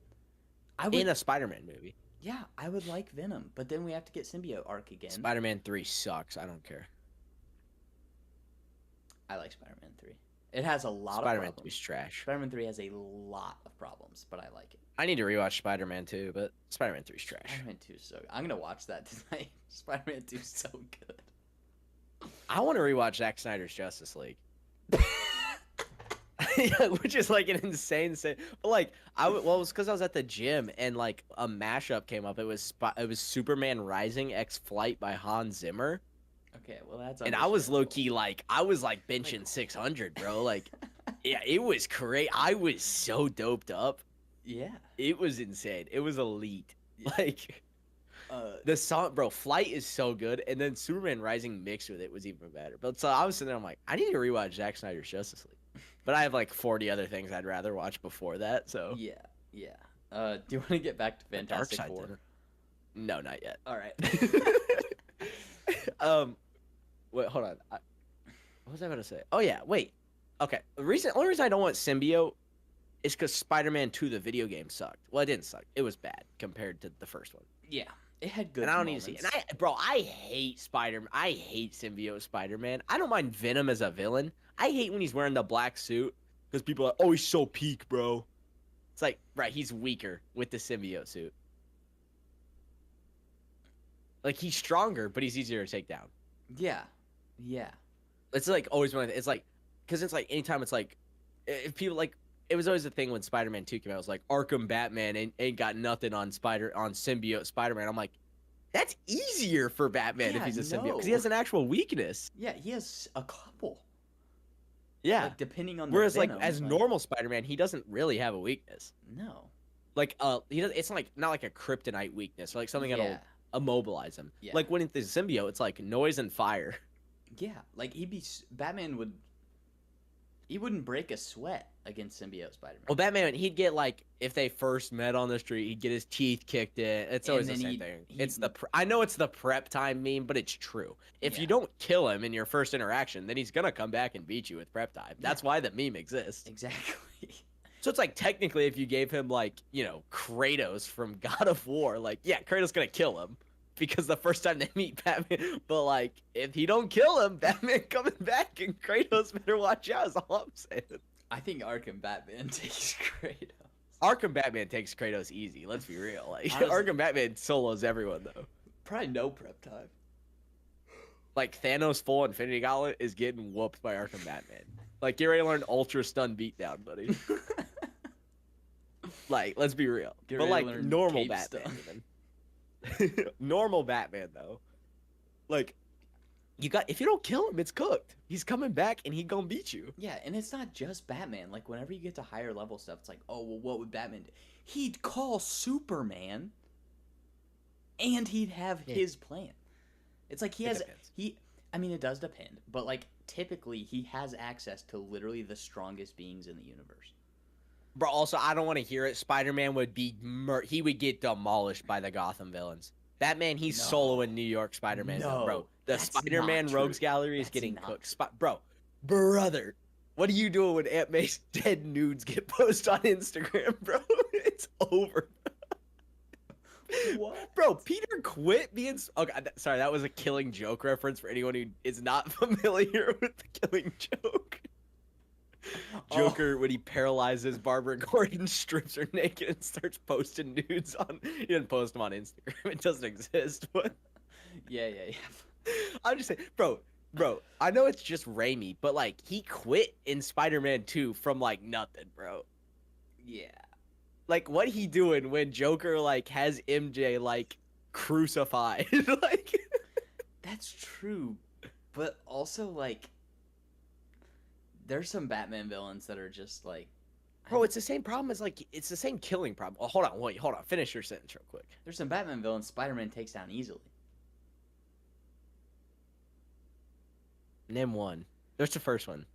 I would. In a Spider-Man movie. Yeah, I would like Venom, but then we have to get symbiote arc again. Spider-Man 3 sucks. I don't care. I like Spider-Man 3. It has a lot Spider-Man of 3 problems. is trash. Spider-Man 3 has a lot of problems, but I like it. I need to rewatch Spider-Man 2, but Spider-Man 3 is trash. Spider-Man 2 is so good. I'm gonna watch that tonight. Spider-Man 2 is so good. I want to rewatch Zack Snyder's Justice League. Which is like an insane but like it was because I was at the gym and like a mashup came up. It was Superman Rising X Flight by Hans Zimmer, Okay, well that's. and I was low understandable. key like I was like benching 600, bro. Like, yeah, it was crazy. I was so doped up. Yeah. It was insane. It was elite. Yeah. Like Uh, the song, bro. Flight is so good, and then Superman Rising mixed with it was even better. But so I was sitting there, I'm like, I need to rewatch Zack Snyder's Justice League. But I have like 40 other things I'd rather watch before that. So yeah, yeah. Do you want to get back to Fantastic Darkseid Four? didn't. No, not yet. All right. Wait, hold on. What was I about to say? Oh yeah, wait. Okay, only reason I don't want symbiote is because Spider-Man 2, the video game, sucked. Well, it didn't suck. It was bad compared to the first one. Yeah, it had good. And I don't need to see it. moments. And I hate I hate symbiote Spider-Man. I don't mind Venom as a villain. I hate when he's wearing the black suit because people are, oh, he's so peak, bro. It's like, right, he's weaker with the symbiote suit. Like, he's stronger, but he's easier to take down. Yeah, yeah. It's like always when it's like, because it's like anytime it's like, if people like, it was always the thing when Spider-Man 2 came out. It was like Arkham Batman ain't got nothing on symbiote Spider-Man. I'm like, that's easier for Batman if Yeah, he's a symbiote no. because he has an actual weakness. Yeah, he has a couple. Yeah. Like, depending on the Whereas Venom, like as normal Spider-Man, he doesn't really have a weakness. No. Like he does. It's like not like a kryptonite weakness or like something Yeah. that'll immobilize him. Yeah. Like when it's the symbiote, it's like noise and fire. Yeah, like Batman would. He wouldn't break a sweat against symbiote Spider-Man. Well, Batman, he'd get like if they first met on the street, he'd get his teeth kicked in. It's And always the then same he'd- thing. he'd- It's I know it's the prep time meme, but it's true. If Yeah. you don't kill him in your first interaction, then he's gonna come back and beat you with prep time. That's why the meme exists. Exactly. So it's like technically, if you gave him like Kratos from God of War, like yeah, Kratos gonna kill him because the first time they meet Batman. But like if he don't kill him, Batman coming back and Kratos better watch out. Is all I'm saying. I think Arkham Batman takes Kratos. Arkham Batman takes Kratos easy. Let's be real. Like Honestly- Arkham Batman solos everyone though. Probably no prep time. Like Thanos full Infinity Gauntlet is getting whooped by Arkham Batman. Like get ready to learn Ultra Stun Beatdown, buddy. Like let's be real. Get But ready to like learn normal Cape Batman Stun. even. Normal Batman though. Like if you don't kill him, it's cooked. He's coming back and he gonna beat you. Yeah, and it's not just Batman. Like whenever you get to higher level stuff, it's like, oh well, what would Batman do? He'd call Superman, and he'd have Yeah. his plan. It's like It depends. I mean, it does depend, but like typically he has access to literally the strongest beings in the universe. Bro, also I don't want to hear it. Spider-Man would be he would get demolished by the Gotham villains. Batman, he's No. soloing New York Spider-Man, though, bro. No, The that's Spider-Man not Rogues true. Gallery is That's getting not cooked. Brother, what are you doing when Aunt May's dead nudes get posted on Instagram, bro? It's over. What? Bro, Peter quit being. Okay, sorry, that was a Killing Joke reference for anyone who is not familiar with the Killing Joke. Joker, when he paralyzes Barbara Gordon, strips her naked and starts posting nudes on. He didn't post them on Instagram. It doesn't exist. But Yeah. I'm just saying, bro. I know it's just Raimi, but like he quit in Spider-Man 2 from like nothing, bro. Yeah. Like what he doing when Joker like has MJ like crucified? Like That's true, but also like, there's some Batman villains that are just like, bro, it's the same problem as like it's the same killing problem. Oh, hold on. Finish your sentence real quick. there's some Batman villains Spider-Man takes down easily. Name one. There's the first one.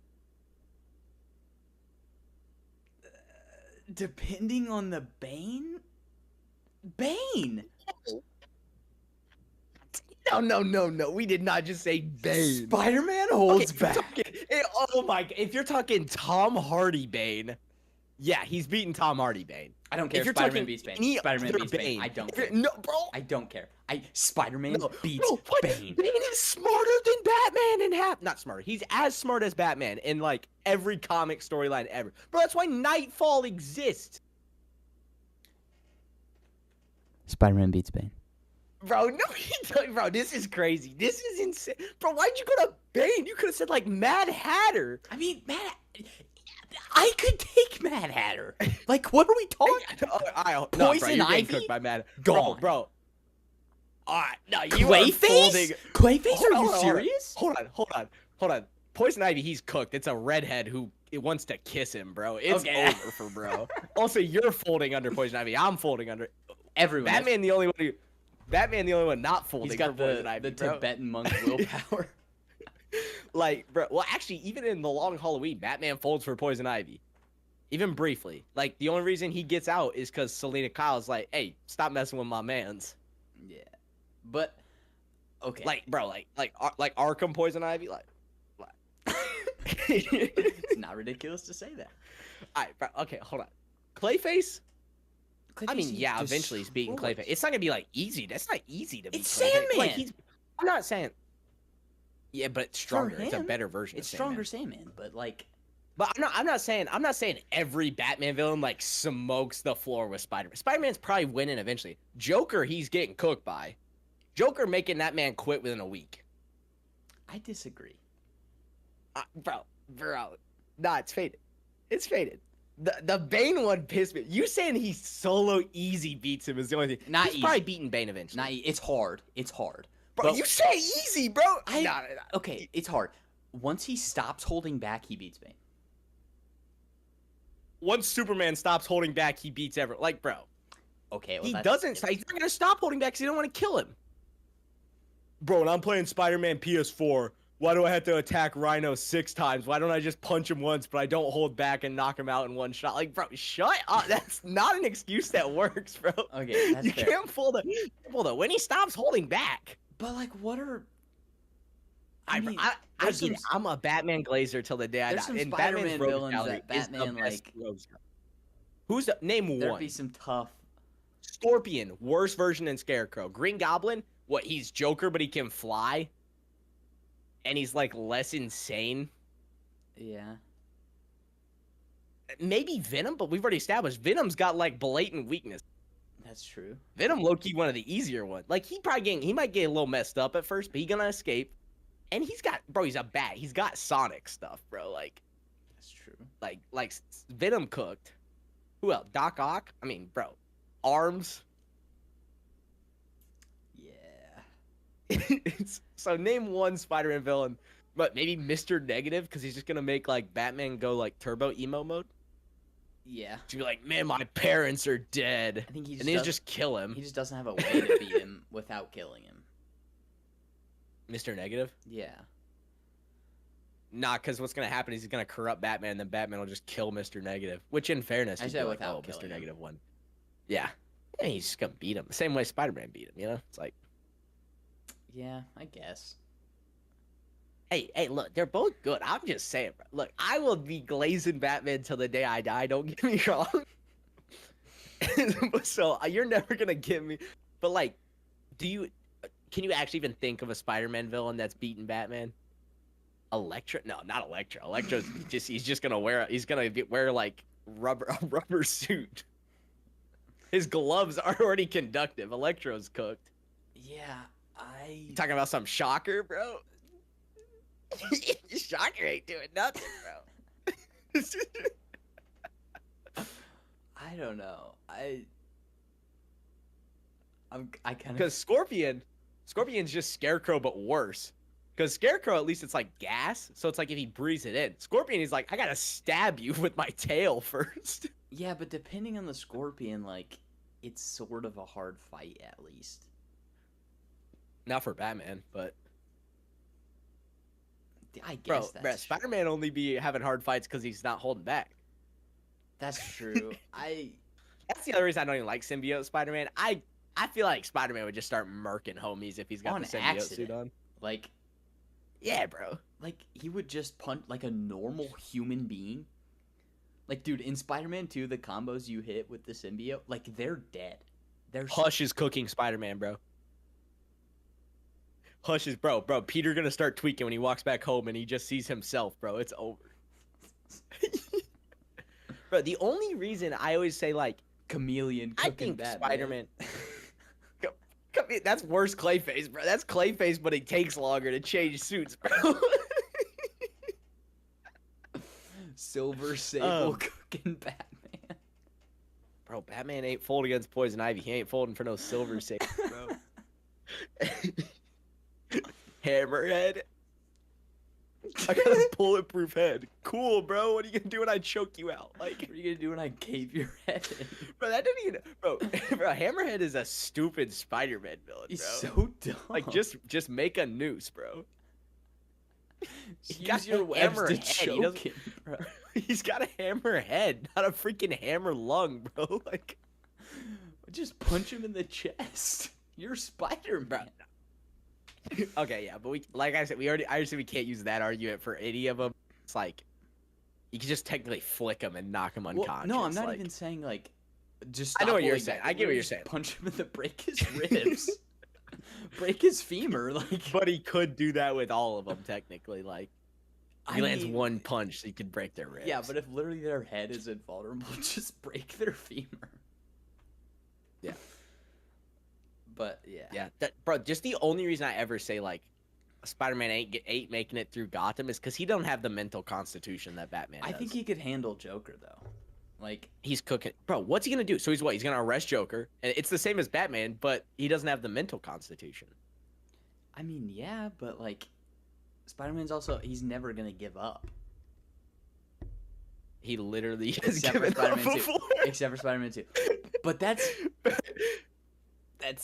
Depending on the Bane? Bane! No. We did not just say Bane. Spider-Man Okay, holds if you're back. oh my! If you're talking Tom Hardy Bane, yeah, he's beating Tom Hardy Bane. I don't care If if you're Spider-Man talking beats Bane. any Spider-Man other beats Bane. I don't if you're- care. No, bro. I don't care. Spider-Man beats Bro, what? Bane. Bane is smarter than Batman and not smarter. He's as smart as Batman in like every comic storyline ever. Bro, that's why Nightfall exists. Spider-Man beats Bane. Bro, no, bro, this is crazy. This is insane. Bro, why'd you go to Bane? You could have said like Mad Hatter. I mean, I could take Mad Hatter. Like, what are we talking? Poison you're getting Ivy? cooked by Mad. Gone. Bro. All right, no, you are folding. Clayface? Clayface? Hold Are on, you hold on. serious? Hold on. Poison Ivy, he's cooked. It's a redhead who it wants to kiss him, bro. It's Okay. over for bro. Also, you're folding under Poison Ivy. I'm folding under. Everyone. Batman, the only one not folding. He's got for Poison the Ivy, bro. Tibetan monk willpower. Like, bro. Well, actually, even in the Long Halloween, Batman folds for Poison Ivy, even briefly. Like, the only reason he gets out is because Selena Kyle's like, "Hey, stop messing with my man's." Yeah, but okay. Like, bro, like Arkham Poison Ivy, like. It's not ridiculous to say that. All right, bro. Okay, hold on. Clayface. I Clayface mean, yeah, eventually he's beating destroys. Clayface. It's not gonna be like easy. That's not easy to beat. It's Clayface. Like, Sandman! I'm not saying. Yeah, but it's stronger. It's a him, better version. It's of Sandman. stronger Sandman, but like, But I'm not saying every Batman villain like smokes the floor with Spider-Man. Spider-Man's probably winning eventually. Joker, he's getting cooked by. Joker making that man quit within a week. I disagree. Bro. Nah, it's faded. It's faded. The Bane one pissed me. You saying he solo easy beats him is the only thing. Not he's easy. probably beating Bane eventually. Not it's hard. It's hard. Bro, But- you say easy, bro. Nah. Okay, it's hard. Once he stops holding back, he beats Bane. Once Superman stops holding back, he beats everyone. Like, bro, Okay, well, he that's doesn't. He's not gonna stop holding back because he don't want to kill him. Bro, when I'm playing Spider-Man PS4, why do I have to attack Rhino 6 times? Why don't I just punch him once, but I don't hold back and knock him out in one shot? Like, bro, shut up. That's not an excuse that works, bro. Okay, that's you fair. can't fool the when he stops holding back. But like, what are? I mean, get there's it. some- I'm a Batman glazer till the day I die. There's some And Spider-Man Batman's Rogues villains Gallery that is the Batman, best like- Rogues Gallery. Who's the name There'd one? be some tough. Scorpion, worst version than Scarecrow. Green Goblin, what? He's Joker, but he can fly, and he's like less insane. Yeah. Maybe Venom, but we've already established Venom's got like blatant weakness. That's true. Venom, low-key, one of the easier ones. Like he might get a little messed up at first, but he's gonna escape. And he's a bat. He's got Sonic stuff, bro. Like That's true. Venom cooked. Who else? Doc Ock. I mean, bro, Arms. Yeah. So name one Spider-Man villain, but maybe Mr. Negative because he's just gonna make like Batman go like turbo emo mode. Yeah. To be like, man, my parents are dead, I think he just and then does, just kill him. he just doesn't have a way to beat him without killing him. Mr. Negative. Yeah. Nah, because what's gonna happen is he's gonna corrupt Batman, and then Batman will just kill Mr. Negative. Which, in fairness, I he'd said be like, without oh, killing Mr. him. Negative won. Yeah, and he's just gonna beat him the same way Spider-Man beat him. You know, it's like, Yeah, I guess. Hey, look, they're both good. I'm just saying, bro. Look, I will be glazing Batman till the day I die. Don't get me wrong. So you're never gonna get me. But like, do you? Can you actually even think of a Spider-Man villain that's beaten Batman? Electro? No, not Electro. Electro's just he's just gonna wear wear like a rubber suit. His gloves are already conductive. Electro's cooked. Yeah, You talking about some shocker, bro? Shocker ain't doing nothing, bro. I don't know. I kind of Because Scorpion's just Scarecrow but worse. Because Scarecrow, at least it's like gas, so it's like if he breathes it in. Scorpion, he's like, I gotta stab you with my tail first. yeah, but depending on the Scorpion, like it's sort of a hard fight at least. Not for Batman, but I guess bro, that's true. Spider-Man only be having hard fights because he's not holding back. That's true. That's the other reason I don't even like symbiote Spider-Man. I feel like Spider-Man would just start murking homies if he's got On the symbiote accident. suit on. like Yeah, bro. like he would just punch like a normal human being. Like, dude, in Spider-Man 2, the combos you hit with the symbiote, like they're dead. They're Hush is cooking Spider-Man, bro. Hush is bro. Peter gonna start tweaking when he walks back home and he just sees himself, bro. It's over. Bro, the only reason I always say like chameleon I cooking think Batman. Spider-Man. That's worse Clayface, bro. That's Clayface, but it takes longer to change suits, bro. Silver Sable cooking Batman. Bro, Batman ain't folding against Poison Ivy. He ain't folding for no Silver Sable, bro. Hammerhead. I got a bulletproof head. Cool, bro. What are you gonna do when I choke you out? Like, What are you gonna do when I cave your head in? bro, that didn't even, bro. Hammerhead is a stupid Spider-Man villain, bro. He's so dumb. Like, just make a noose, bro. use your webs to He choke doesn't- him, bro. He's got a hammer head, not a freaking hammer lung, bro. Like, Just punch him in the chest. You're Spider-Man. okay, yeah, but like I said, we can't use that argument for any of them. It's like, you can just technically flick him and knock him Well, unconscious. no, I'm not like, even saying like. Just I know stop what you're holding saying. back. I get what Literally you're just saying. Punch him in the break his ribs, break his femur. Like, But he could do that with all of them, technically. Like, if he I lands mean, one punch, he could break their ribs. yeah, but if literally their head is invulnerable, just break their femur. Yeah. But yeah. Yeah, bro, just the only reason I ever say, like, Spider-Man ain't making it through Gotham is because he don't have the mental constitution that Batman I does. think he could handle Joker though. Like, He's cooking. Bro, what's he going to do? So he's what? He's going to arrest Joker. And it's the same as Batman, but he doesn't have the mental constitution. I mean, yeah, but like, Spider-Man's also he's never gonna give up. He literally has Except for given up Spider-Man 2. before. Except for Spider-Man 2. But that's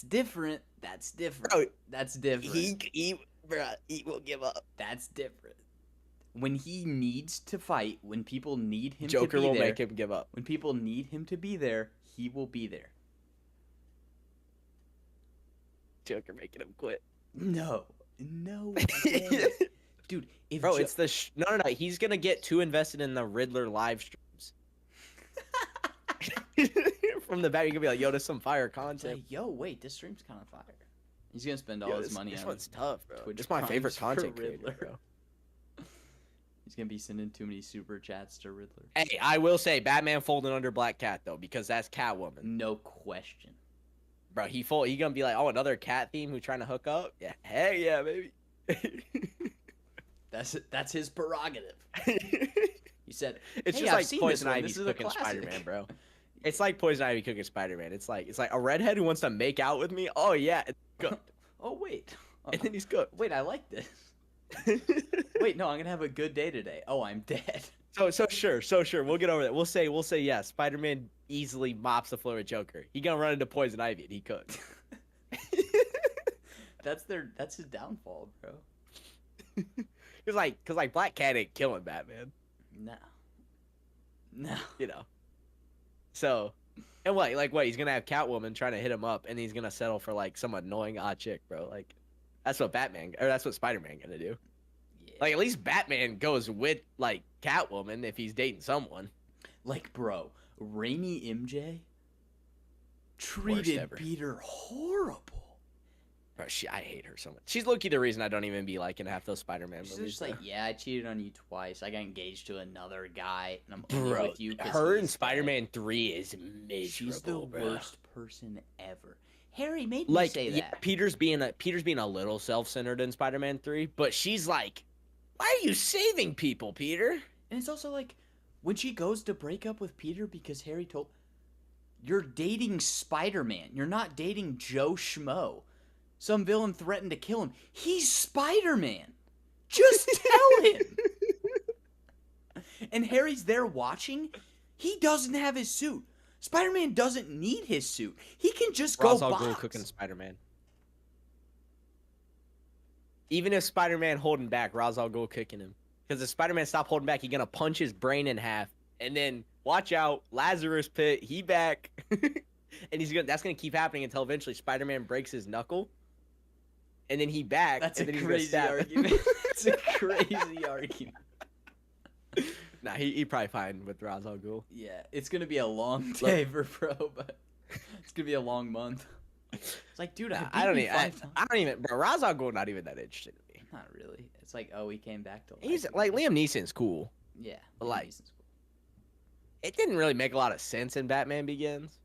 different. That's different. Bro, That's different. he will give up. That's different. When he needs to fight, when people need him Joker to be will there, make him give up. when people need him to be there, he will be there. Joker making him quit. No way. Dude. If Bro, it's the no. He's gonna get too invested in the Riddler live streams. From the back, you could be like, "Yo, there's some fire It's content." like, yo, wait, this stream's kind of fire. He's gonna spend all Yo, his this, money this on one's tough, bro. Twitch It's my favorite Primes for content creator, Riddler. bro. He's gonna be sending too many super chats to Riddler. Hey, I will say, Batman folding under Black Cat though, because that's Catwoman, No question. bro. He gonna be like, "Oh, another cat theme who's trying to hook up." Yeah, hell yeah, baby. That's his prerogative. He said, It's "Hey, just I've like seen Poison this one. Ivy's This is a cooking classic." Spider-Man, bro. It's like Poison Ivy cooking Spider-Man. It's like a redhead who wants to make out with me. Oh yeah, it's cooked. Oh wait, And then he's cooked. wait, I like this. Wait, no, I'm gonna have a good day today. Oh, I'm dead. So sure. We'll get over that. We'll say yeah. Spider-Man easily mops the floor with Joker. He gonna run into Poison Ivy and he cooked. That's his downfall, bro. Cause Black Cat ain't killing Batman, No. you know. So, and what? He's gonna have Catwoman trying to hit him up, and he's gonna settle for like some annoying odd chick, bro. Like, that's what Spider-Man gonna do. Like, at least Batman goes with, like, Catwoman if he's dating someone. Like, bro, Raimi MJ treated ever. Peter horrible. Bro, I hate her so much. She's low-key the reason I don't even be liking half those Spider-Man She's movies. just like, though. yeah, I cheated on you twice. I got engaged to another guy, and I'm only Bro, with you 'cause her in he's Spider-Man 3 is miserable, She's the bro. worst person ever. Harry made me Like, say yeah, that. Peter's being a little self-centered in Spider-Man 3, but she's like, why are you saving people, Peter? And it's also like, when she goes to break up with Peter because Harry told... You're dating Spider-Man. You're not dating Joe Schmo. Some villain threatened to kill him. He's Spider-Man. Just tell him. And Harry's there watching. He doesn't have his suit. Spider-Man doesn't need his suit. He can just go Ra's al Ghul box. cooking Spider-Man. Even if Spider-Man holding back, Ra's al Ghul kicking him. Because if Spider-Man stop holding back, he's gonna punch his brain in half. And then watch out, Lazarus Pit, he back. And that's gonna keep happening until eventually Spider-Man breaks his knuckle. And then he back. That's and a then crazy argument. That's a crazy argument. Nah, he probably fine with Ra's al Ghul. Yeah, it's gonna be a long day for Pro, but it's gonna be a long month. It's like, dude, I don't even. five times. I don't even. Bro, Ra's al Ghul not even that interested in me. Not really. It's like, oh, he came back to life. He's again. like Liam Neeson's cool. Yeah, but, Liam like, Neeson's cool. It didn't really make a lot of sense in Batman Begins.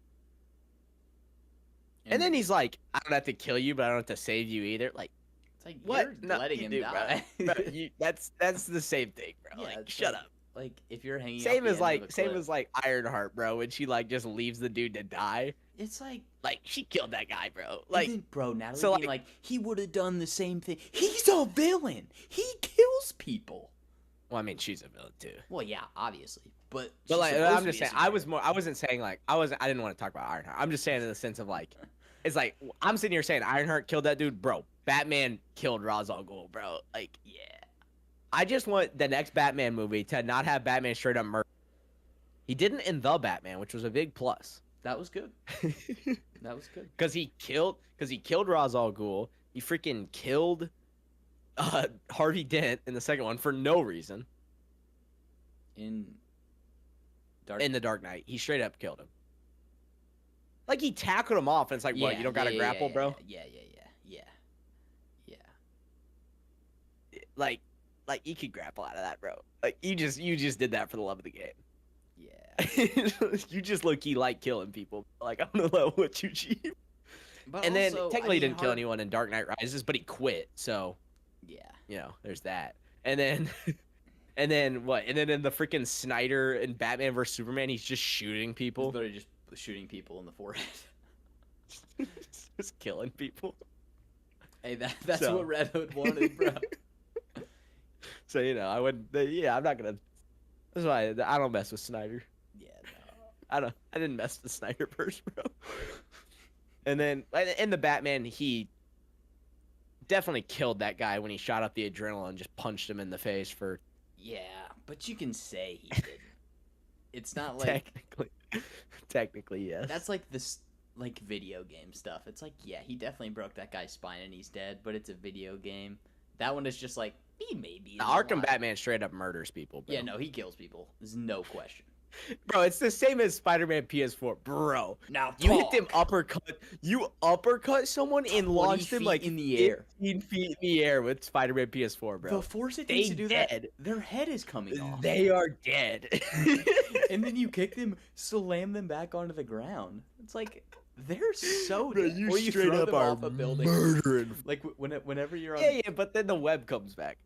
And then Mm. he's like, I don't have to kill you, but I don't have to save you either. Like, It's like, what? you're No, letting you him do, die. Bro, that's the same thing, bro. Yeah, like, it's shut like- up. Like, if you're hanging Same off as the end of like, a same cliff, as like Ironheart, bro. When she like just leaves the dude to die. it's like, Like, she killed that guy, bro. like, Like, then, bro, Natalie so, being like, he would have done the same thing. He's a villain. He kills people. well, I mean, she's a villain too. Well, yeah, obviously, but But she's like, supposed I'm to just be a saying, I superhero. wasn't saying like, I didn't want to talk about Ironheart. I'm just saying in the sense of like, it's like I'm sitting here saying Ironheart killed that dude, bro. Batman killed Ra's al Ghul, bro. Like, yeah. I just want the next Batman movie to not have Batman straight up murder. He didn't in the Batman, which was a big plus. That was good. That was good. Because he killed Ra's al Ghul. He freaking killed Harvey Dent in the second one for no reason. In Dark In the Dark Knight, he straight up killed him. Like, he tackled him off, and it's like, what? You don't got to grapple, bro? Yeah. Like you could grapple out of that, bro. Like, you just did that for the love of the game. Yeah. You just low key like killing people. Like, I'm gonna let what you cheat. But And then also, technically I he mean, didn't kill anyone in Dark Knight Rises, but he quit. So, Yeah. you know, there's that. And then and then what? And then in the freaking Snyder and Batman vs Superman, he's just shooting He's people. literally just shooting people in the forehead. Just killing people. Hey, that's So. what Red Hood wanted, bro. So, you know, I wouldn't yeah, I'm not gonna that's why I don't mess with Snyder. Yeah, no. I didn't mess with Snyder first, bro. And then in the Batman, he definitely killed that guy when he shot up the adrenaline and just punched him in the face for Yeah, but you can say he didn't. It's not like technically yes. that's like this like video game stuff. It's like, yeah, he definitely broke that guy's spine and he's dead, but it's a video game. That one is just like, he maybe The is Arkham alive. Batman straight up murders people, bro. Yeah, no, he kills people. There's no question. Bro, it's the same as Spider-Man PS4, bro. Now You hit them uppercut. You uppercut someone and 20 launched them feet like in the air. 15 feet in the air with Spider-Man PS4, bro. The force it They takes to do that, dead. their head is coming off. They are dead. And then you kick them, slam them back onto the ground. It's like they're so Bro, dead. you Or you straight throw up them are off a building. murdering. Like whenever you're on. Yeah, but then the web comes back.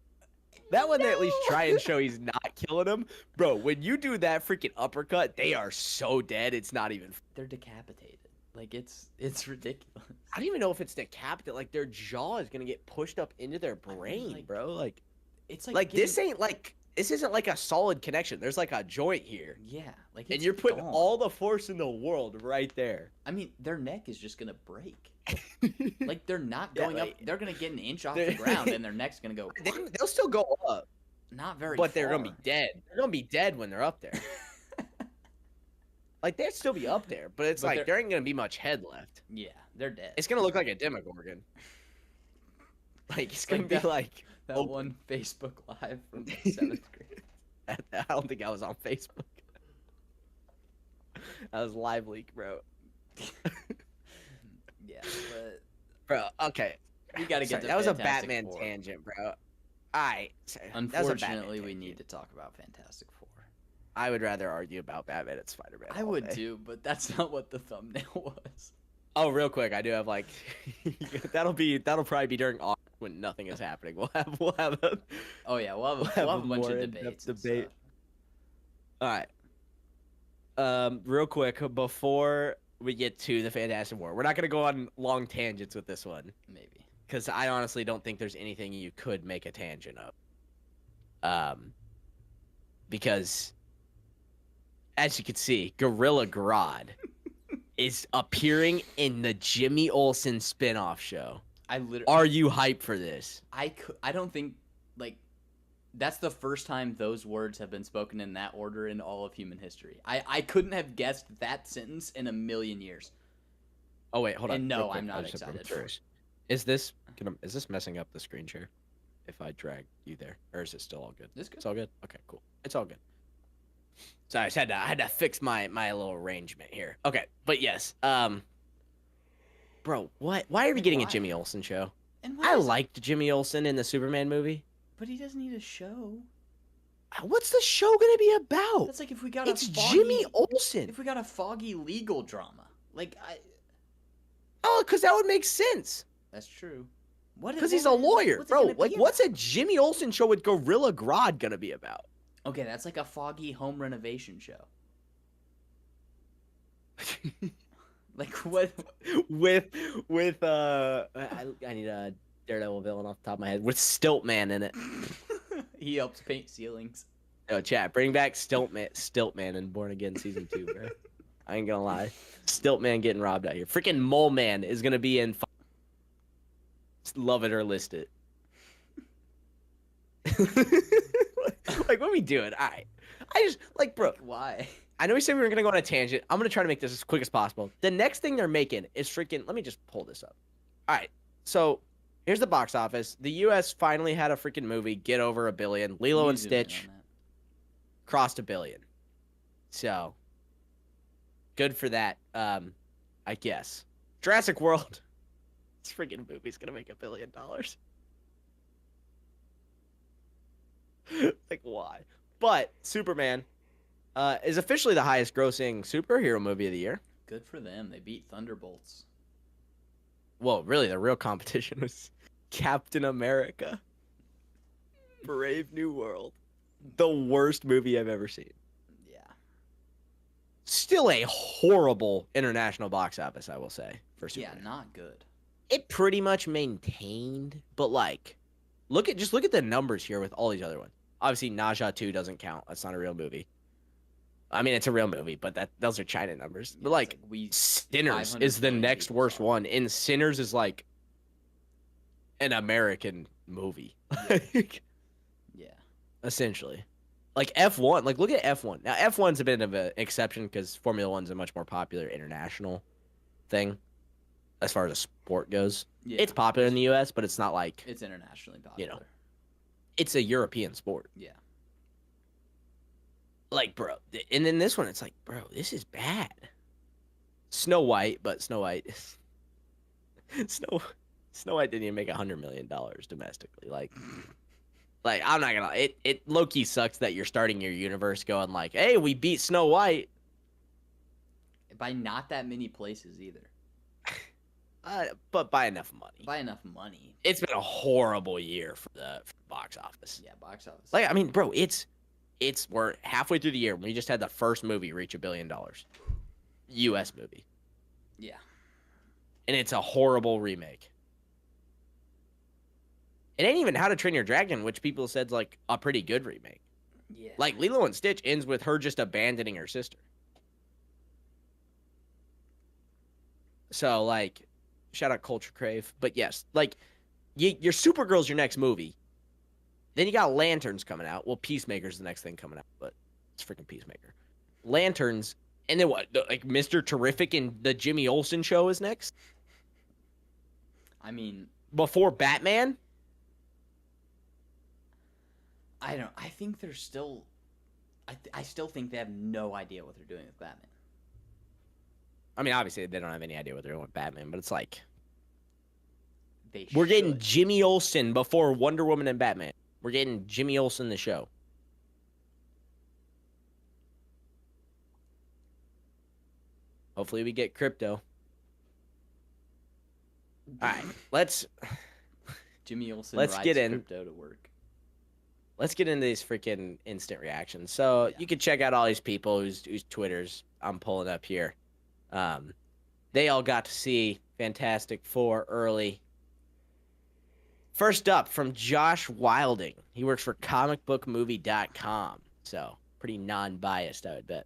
That one they at least try and show he's not killing him. Bro, when you do that freaking uppercut, they are so dead, it's not even... They're decapitated. Like it's ridiculous. I don't even know if it's decapitated. Like, their jaw is going to get pushed up into their brain, like, bro. Like It's like this ain't like... This isn't like a solid connection. There's like a joint here. Yeah, like And it's you're putting gone. all the force in the world right there. I mean, their neck is just gonna break. Like they're not Yeah, going up. like- They're gonna get an inch off They're- the ground, and their neck's gonna go. They'll still go up, Not very. but they're going to far. be dead. They're going to be dead when they're up there. Like, they'd still be up there, but it's But like they're- there ain't going to be much head left. Yeah, they're dead. It's going to look like a Demogorgon. Like, it's going to be that- like... That Open. one Facebook Live from 7th grade. I don't think I was on Facebook. That was live leak, bro. Yeah, but Bro, okay. we got to Sorry, get to that was a Fantastic Batman Four. tangent, bro. Alright. Unfortunately, we need to talk about Fantastic Four. I would rather argue about Batman and Spider-Man. I all would day. too, but that's not what the thumbnail was. Oh, real quick, I do have like that'll probably be during August when nothing is happening. We'll have a Oh yeah, we'll have have a a bunch more of in-depth debates. And debate. stuff. all right. Real quick before we get to the Fantastic Four, we're not gonna go on long tangents with this one Maybe. because I honestly don't think there's anything you could make a tangent of. Because as you can see, Gorilla Grodd is appearing in the Jimmy Olsen spin-off show. I literally. Are you hyped for this? I don't think like that's the first time those words have been spoken in that order in all of human history. I couldn't have guessed that sentence in a million years. Oh wait, hold on. And no, real quick. I'm not I just have to excited. be curious. Is this messing up the screen share? If I drag you there, or is it still all good? This good? It's all good. Okay, cool. It's all good. So I had to fix my little arrangement here. Okay, but yes, bro, what? Why are we getting a Why? Jimmy Olsen show? And I liked Jimmy Olsen in the Superman movie. but he doesn't need a show. What's the show gonna be about? That's like if we got It's a foggy, Jimmy Olsen. If we got a foggy legal drama, like Oh, because that would make sense. that's true. What? Because he's a lawyer, bro. Like, what's a Jimmy Olsen show with Gorilla Grodd gonna be about? Okay, that's like a foggy home renovation show. Like what? with I need a Daredevil villain off the top of my head with Stiltman in it. He helps paint ceilings. Oh, chat, bring back Stiltman in Born Again season 2, bro. I ain't gonna lie, Stiltman getting robbed out here. Freaking Mole Man is gonna be in. Love it or list it. Like, what are we doing? All right, I just like, bro. Why? I know we said we were gonna go on a tangent. I'm gonna try to make this as quick as possible. The next thing they're making is freaking. Let me just pull this up. All right, so here's the box office. The U.S. finally had a freaking movie get over $1 billion. Lilo and You zoom in Stitch on that. crossed $1 billion. So good for that. I guess Jurassic World. This freaking movie's gonna make $1 billion. Like, why? But Superman is officially the highest grossing superhero movie of the year. Good for them. They beat Thunderbolts. Well, really, the real competition was Captain America. Brave New World. The worst movie I've ever seen. Yeah. Still a horrible international box office, I will say, for Yeah, Superman. not good. It pretty much maintained, but like, look at the numbers here with all these other ones. Obviously, Naja 2 doesn't count. That's not a real movie. I mean, it's a real movie, but those are China numbers. But Yeah, like, we Sinners 500 is the million next people worst saw it. one, and Sinners is like an American movie, yeah. essentially. Like F1, like look at F1. Now F1's a bit of an exception because Formula One's a much more popular international thing as far as a sport goes. Yeah. It's popular in the U.S., but it's not like It's internationally popular. it's a European sport. Yeah. Like, bro, and then this one, it's like, bro, this is bad. Snow White, but Snow White, Snow White didn't even make $100 million domestically. Like I'm not gonna. It low key sucks that you're starting your universe going like, hey, we beat Snow White, By not that many places either. but by enough money. By enough money. It's been a horrible year for the box office. Yeah, box office. Like, I mean, bro, we're halfway through the year. We just had the first movie reach $1 billion, U.S. movie, yeah. and it's a horrible remake. It ain't even How to Train Your Dragon, which people said's like a pretty good remake. Yeah. Like Lilo and Stitch ends with her just abandoning her sister. So like, shout out Culture Crave, but yes, like, your Supergirl's your next movie. Then you got Lanterns coming out. Well, Peacemaker's the next thing coming out, but it's freaking Peacemaker. Lanterns, and then what? Like Mr. Terrific and the Jimmy Olsen show is next I mean, before Batman. I don't. I think they're still. I still think they have no idea what they're doing with Batman. I mean, obviously they don't have any idea what they're doing with Batman, but it's like They we're getting should. Jimmy Olsen before Wonder Woman and Batman. We're getting Jimmy Olsen the show. Hopefully we get Crypto. All right, let's Jimmy Olsen let's rides get in. Crypto to work. Let's get into these freaking instant reactions. So Yeah. you can check out all these people whose Twitters I'm pulling up here. They all got to see Fantastic Four early. First up from Josh Wilding. He works for comicbookmovie.com. So pretty non-biased, I would bet.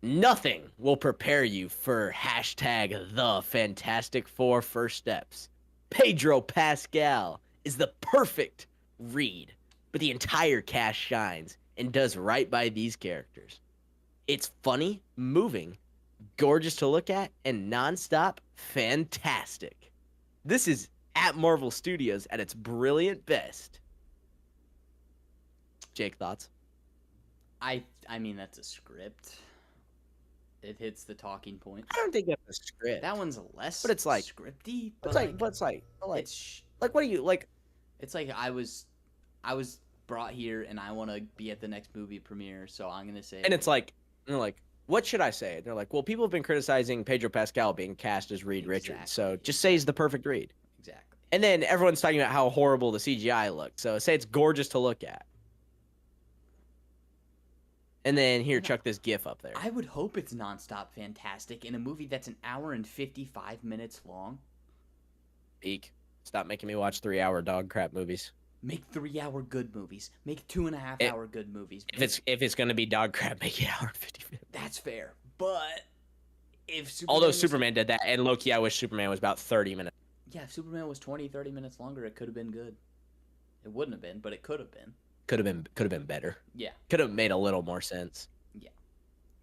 Nothing will prepare you for hashtag the Fantastic Four first steps. Pedro Pascal is the perfect read, but the entire cast shines and does right by these characters. It's funny, moving, gorgeous to look at, and nonstop fantastic. This is at Marvel Studios at its brilliant best. Jake, thoughts? I mean that's a script. It hits the talking points. I don't think that's a script. That one's less But it's like- scripty. But it's like, it's what do you like? it's like I was brought here and I want to be at the next movie premiere, so I'm gonna say. And it's like, and they're like, what should I say? And they're like, well, people have been criticizing Pedro Pascal being cast as Reed Richards, so Exactly. just say he's the perfect Reed. exactly. And then everyone's talking about how horrible the CGI looked, so say it's gorgeous to look at. And then here, chuck this GIF up there. I would hope it's nonstop fantastic in a movie that's an hour and 55 minutes long. Peak. Stop making me watch 3-hour dog crap movies. Make 3-hour good movies. Make 2.5-hour good movies. If it's gonna be dog crap, make it an hour and 50 minutes. That's fair. But if Superman Although was- Superman did that, and Loki, I wish Superman was about 30 minutes. Yeah, if Superman was 20, 30 minutes longer, it could have been good. It wouldn't have been, but it could have been. Could have been better. Yeah. Could have made a little more sense.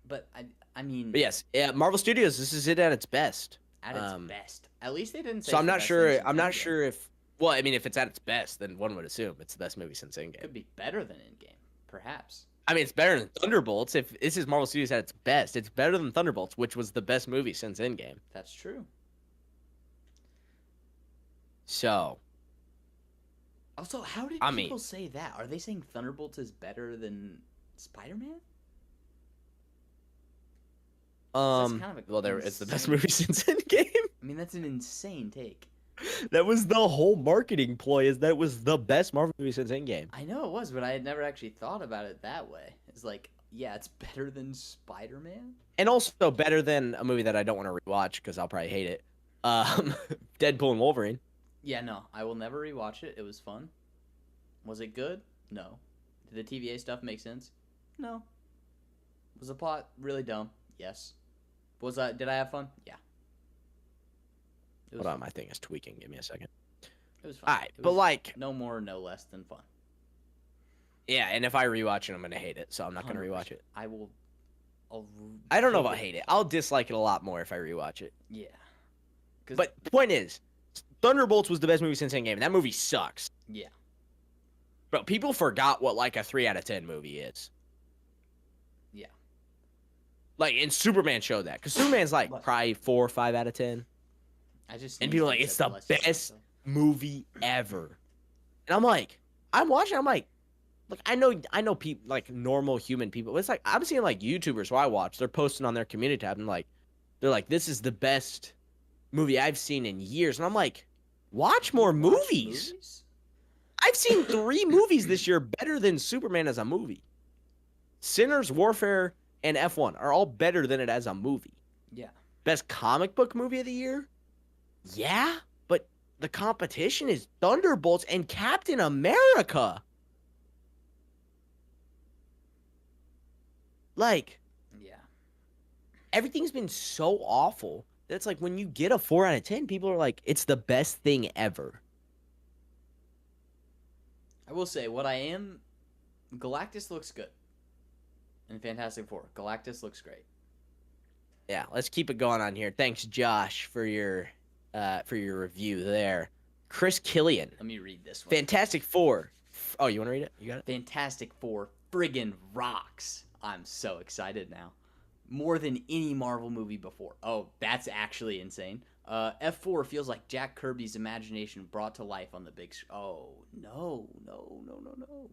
But I mean, But yes, yeah, Marvel Studios, this is it at its best. at its best. At least they didn't say. So I'm it's the not best sure. thing I'm not since Endgame. sure if. Well, I mean, if it's at its best, then one would assume it's the best movie since It Endgame. could be better than Endgame, perhaps. I mean, it's better than Thunderbolts. If this is Marvel Studios at its best, it's better than Thunderbolts, which was the best movie since Endgame. That's true. So, Also, how did I mean- people say that? Are they saying Thunderbolts is better than Spider-Man? kind of a well, it's the best insane- movie since Endgame. I mean, that's an insane take. That was the whole marketing ploy. Is that it was the best Marvel movie since Endgame. I know it was, but I had never actually thought about it that way. It's like, yeah, it's better than Spider-Man. And also better than a movie that I don't want to rewatch because I'll probably hate it. Deadpool and Wolverine. Yeah, no, I will never rewatch it. It was fun. Was it good? No. Did the TVA stuff make sense? No. Was the plot really dumb? Yes. Did I have fun? Yeah. It was Hold on, my thing is tweaking. Give me a second. It was fun. All right, It but was like, no more, no less than fun. yeah, and if I rewatch it, I'm gonna hate it, so I'm not gonna 100%. rewatch it. I will. I don't know if take I'll hate it. I'll dislike it a lot more if I rewatch it. Yeah. 'Cause- But the point is, Thunderbolts was the best movie since Endgame, and that movie sucks. yeah, But people forgot what like a 3 out of 10 movie is. Yeah. Like, and Superman showed that because Superman's like But- probably 4 or 5 out of 10 I just And sneezed people are like, said it's the bless you, best- so- movie ever. And I'm like, I'm watching. I'm like, look, I know people like normal human people. But it's like I'm seeing like YouTubers who I watch. They're posting on their community tab and like, they're like, this is the best movie I've seen in years. And I'm like, watch more Watch movies. I've seen 3 movies this year better than Superman as a movie. Sinners, Warfare, and F1 are all better than it as a movie. Yeah. Best comic book movie of the year? Yeah, but the competition is Thunderbolts and Captain America. Like, Yeah. everything's been so awful that it's like when you get a 4 out of 10, people are like, it's the best thing ever. I will say what I am. Galactus looks good. In Fantastic Four, Galactus looks great. Yeah, let's keep it going on here. Thanks, Josh, for your review there. Chris Killian. Let me read this one. Fantastic Four Oh, you want to read it? You got it? Fantastic Four friggin' rocks. I'm so excited now. More than any Marvel movie before. Oh, that's actually insane. F4 feels like Jack Kirby's imagination brought to life on the big screen. Oh, no, no, no, no, no.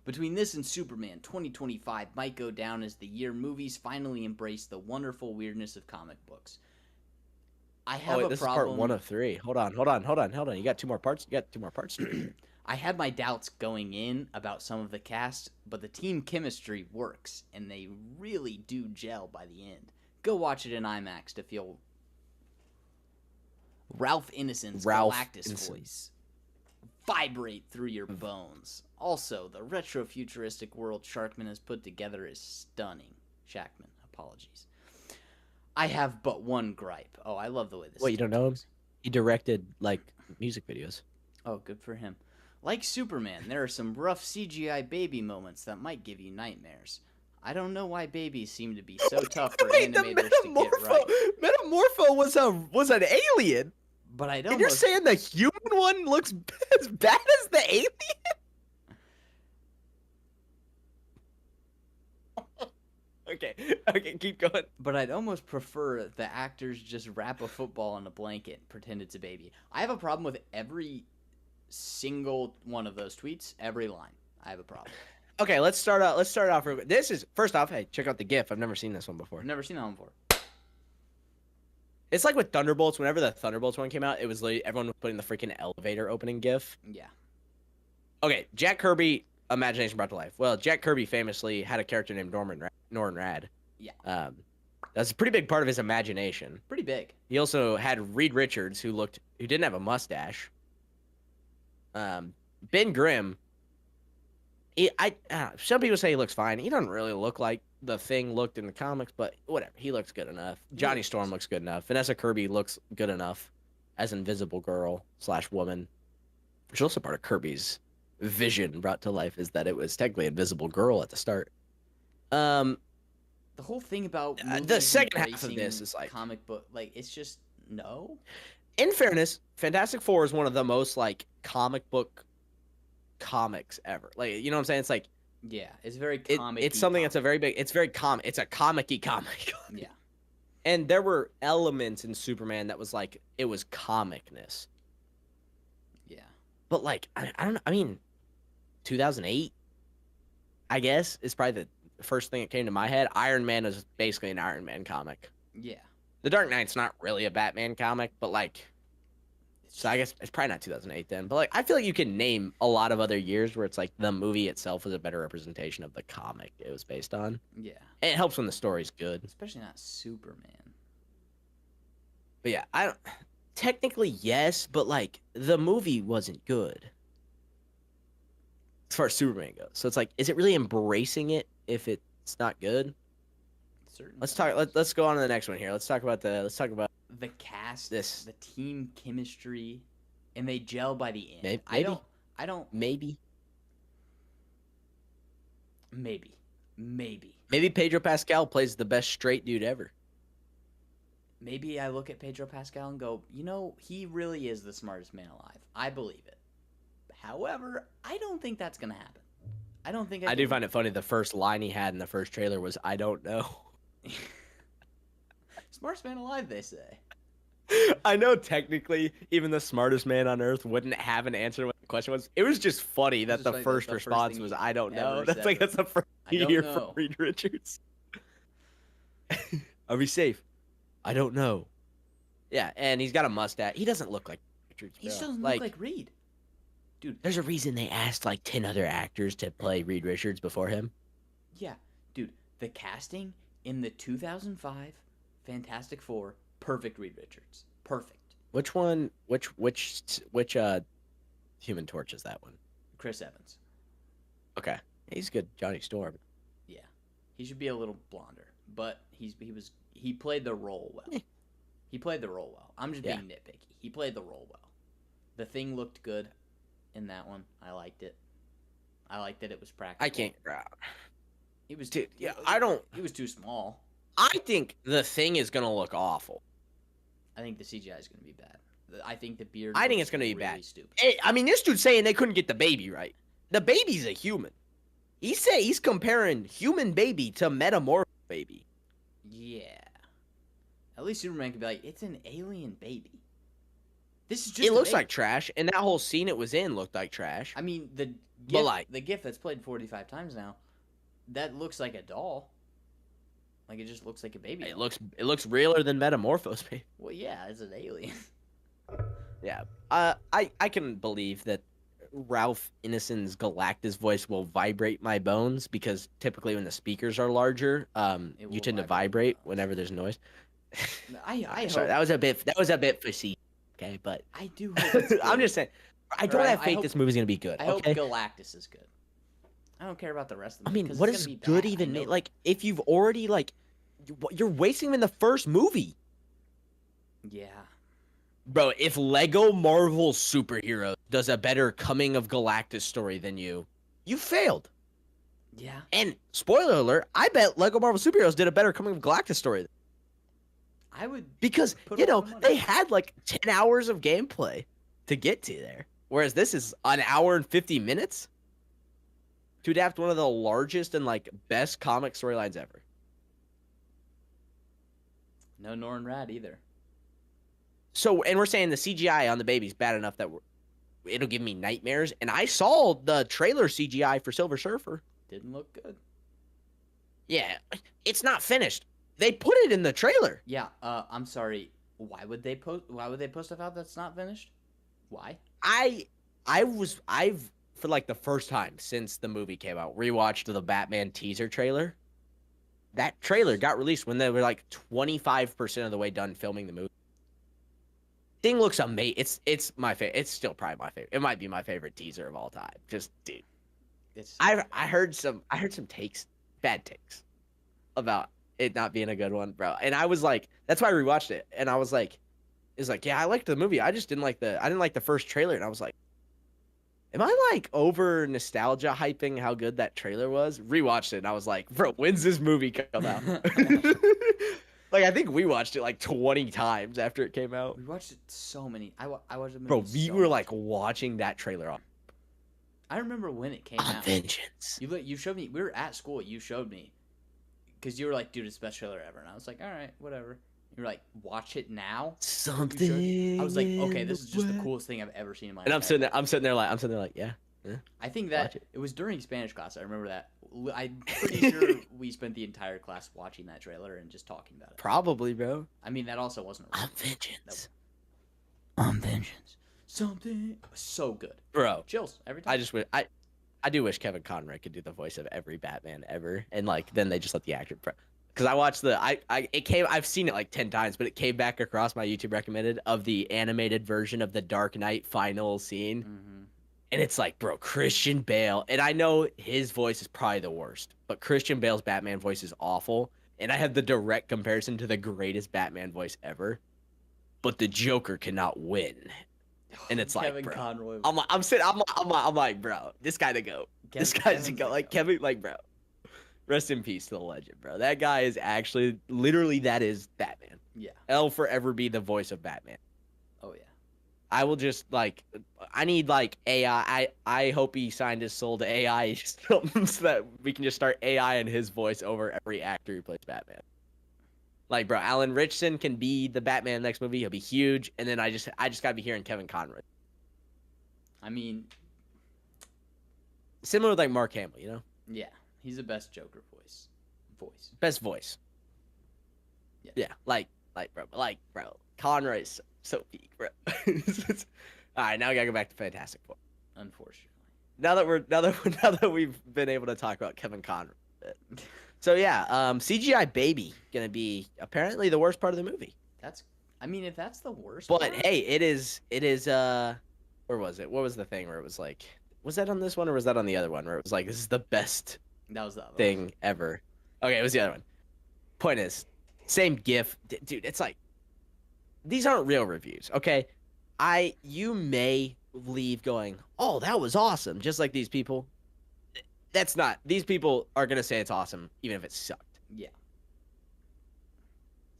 Between this and Superman, 2025 might go down as the year movies finally embrace the wonderful weirdness of comic books. I have wait, a this problem. is part 1 of 3. Hold on. You got 2 more parts. You got 2 more parts to read. I had my doubts going in about some of the cast, but the team chemistry works, and they really do gel by the end. Go watch it in IMAX to feel Ralph Ineson's Galactus voice vibrate through your bones. Also, the retro-futuristic world Sharkman has put together is stunning. Shackman, apologies. I have but one gripe. Oh, I love the way this. Wait, you don't know him? He directed like music videos. Oh, good for him. Like Superman, there are some rough CGI baby moments that might give you nightmares. I don't know why babies seem to be so tough for animators to get right. Metamorpho was an alien. But I don't. And you're saying the human one looks as bad as the alien? Okay, keep going. But I'd almost prefer the actors just wrap a football in a blanket and pretend it's a baby. I have a problem with every single one of those tweets, every line. I have a problem. Okay, let's start off real quick. This is first off, hey, check out the GIF. I've never seen this one before. I've never seen that one before. It's like with Thunderbolts. Whenever the Thunderbolts one came out, it was like everyone was putting the freaking elevator opening GIF. Yeah. Okay, Jack Kirby, imagination brought to life. Well, Jack Kirby famously had a character named Norman Rad. Yeah. That's a pretty big part of his imagination. Pretty big. He also had Reed Richards, who didn't have a mustache. Ben Grimm. Some people say he looks fine. He doesn't really look like the Thing looked in the comics, but whatever. He looks good enough. Johnny Storm looks good enough. Vanessa Kirby looks good enough as Invisible Girl / woman, which is also part of Kirby's vision brought to life, is that it was technically Invisible Girl at the start. The whole thing about the second half of this is like comic book, like it's just no. In fairness, Fantastic Four is one of the most like comic book comics ever. Like, you know what I'm saying? It's like, yeah, it's very comic. It's something that's a very big. It's very it's a comic-y comic. Yeah. And there were elements in Superman that was like it was comicness. Yeah. But like I don't know. I mean, 2008, I guess, is probably the first thing that came to my head. Iron Man is basically an Iron Man comic. Yeah. The Dark Knight's not really a Batman comic, but like, so I guess it's probably not 2008 then. But like, I feel like you can name a lot of other years where it's like the movie itself was a better representation of the comic it was based on. Yeah. And it helps when the story's good. Especially not Superman. But yeah, I don't. Technically, yes, but like the movie wasn't good as far as Superman goes. So it's like, is it really embracing it if it's not good? Certain Let's talk. Let's go on to the next one here. Let's talk about the cast, the team chemistry, and they gel by the end. Maybe. I don't. Maybe Pedro Pascal plays the best straight dude ever. Maybe I look at Pedro Pascal and go, you know, he really is the smartest man alive. I believe it. However, I don't think that's gonna happen. I don't think. I do find it funny. The first line he had in the first trailer was, "I don't know." Smartest man alive, they say. I know technically even the smartest man on earth wouldn't have an answer to what the question was. It was just funny that the first response was, "I don't know." That's the first you hear from Reed Richards. Are we safe? I don't know. Yeah, and he's got a mustache. He doesn't look like Richards. He still doesn't look like Reed. Dude, there's a reason they asked like 10 other actors to play Reed Richards before him. Yeah, dude, the casting in the 2005 Fantastic Four, perfect Reed Richards. Perfect. Which one? Which Human Torch is that one? Chris Evans. Okay, he's good. Johnny Storm. Yeah, he should be a little blonder, but he played the role well. He played the role well. I'm just being nitpicky. He played the role well. The Thing looked good in that one. I liked it. I liked that it was practical. I can't. It was. Dude, yeah, I don't. It was too small. I think the Thing is gonna look awful. I think the CGI is gonna be bad. I think the beard. I think it's gonna be really bad. Stupid. Hey, I mean, this dude's saying they couldn't get the baby right. The baby's a human. He's comparing human baby to metamorph baby. Yeah. At least Superman could be like, it's an alien baby. This is just. It looks baby. like trash, and that whole scene it was in looked like trash. I mean, the GIF that's played 45 times now, that looks like a doll. Like it just looks like a baby. It looks realer than Metamorphos, baby. Well, yeah, it's an alien. Yeah. I can believe that Ralph Ineson's Galactus voice will vibrate my bones because typically when the speakers are larger, you tend to vibrate whenever there's noise. I Sorry, hope, that was a bit facetious. Okay, but I do hope it's good. I'm just saying, I don't have faith this movie's gonna be good. I hope Okay. Galactus is good. I don't care about the rest of them. I mean, what does good even mean? Like, if you've already you're wasting him in the first movie. Yeah. Bro, if Lego Marvel Superheroes does a better coming of Galactus story than you failed. Yeah. And spoiler alert, I bet Lego Marvel Superheroes did a better coming of Galactus story. I would Because, they had like 10 hours of gameplay to get to there. Whereas this is an hour and 50 minutes to adapt one of the largest and best comic storylines ever. No Norrin Rad either. So, and we're saying the CGI on the baby's bad enough that it'll give me nightmares. And I saw the trailer CGI for Silver Surfer. Didn't look good. Yeah, it's not finished. They put it in the trailer. Yeah, I'm sorry. Why would they post stuff out that's not finished? Why? I've for the first time since the movie came out, rewatched the Batman teaser trailer. That trailer got released when they were 25% of the way done filming the movie. Thing looks amazing. It's my favorite. It's still probably my favorite. It might be my favorite teaser of all time. Just dude. I heard some takes, bad takes, about it not being a good one, bro. And I was like, that's why I rewatched it. And I was like, yeah, I liked the movie. I just didn't like the first trailer. And I was like, am I over nostalgia hyping how good that trailer was? Rewatched it and I was like, bro, when's this movie come out? I think we watched it 20 times after it came out. We watched it so many. I watched the movie. Bro, we were watching that trailer on. I remember when it came out. Vengeance. You showed me. We were at school. You showed me. Because you were like, dude, it's the best trailer ever. And I was like, all right, whatever. You were like, watch it now. Something. I was like, okay, this is just the coolest thing I've ever seen in my life. And I'm sitting there like, yeah. I think that it was during Spanish class. I remember that. I'm pretty sure we spent the entire class watching that trailer and just talking about it. Probably, bro. I mean, that also wasn't. I'm Vengeance. I'm Vengeance. Something so good, bro. Chills every time. I do wish Kevin Conroy could do the voice of every Batman ever, and then they just let the actor. Because I watched I've seen it 10 times, but it came back across my YouTube recommended of the animated version of the Dark Knight final scene. Mm-hmm. And it's bro, Christian Bale. And I know his voice is probably the worst, but Christian Bale's Batman voice is awful. And I have the direct comparison to the greatest Batman voice ever. But the Joker cannot win. And it's Kevin bro. Conroy. I'm like, bro, this guy to go. This guy's to go. Kevin, bro. Rest in peace to the legend, bro. That guy is actually, literally, that is Batman. Yeah. I'll forever be the voice of Batman. Oh, yeah. I will just, I need, AI. I hope he signed his soul to AI so that we can just start AI in his voice over every actor who plays Batman. Bro, Alan Ritchson can be the Batman next movie. He'll be huge. And then I just got to be hearing Kevin Conroy. I mean. Similar with, Mark Hamill, you know? Yeah. He's the best Joker voice. Best voice. Yeah. Bro, Conroy's so peak, bro. All right, now we gotta go back to Fantastic Four. Unfortunately. Now that we've been able to talk about Kevin Conroy a bit. So yeah, CGI baby gonna be apparently the worst part of the movie. If that's the worst. But part, hey, it is. Where was it? What was the thing where it was was that on this one or was that on the other one where it was this is the best that was the other thing one. ever? Okay, it was the other one. Point is, same GIF, dude. It's these aren't real reviews, okay? You may leave going, oh, that was awesome, just like these people. That's not. These people are gonna say it's awesome, even if it sucked. Yeah.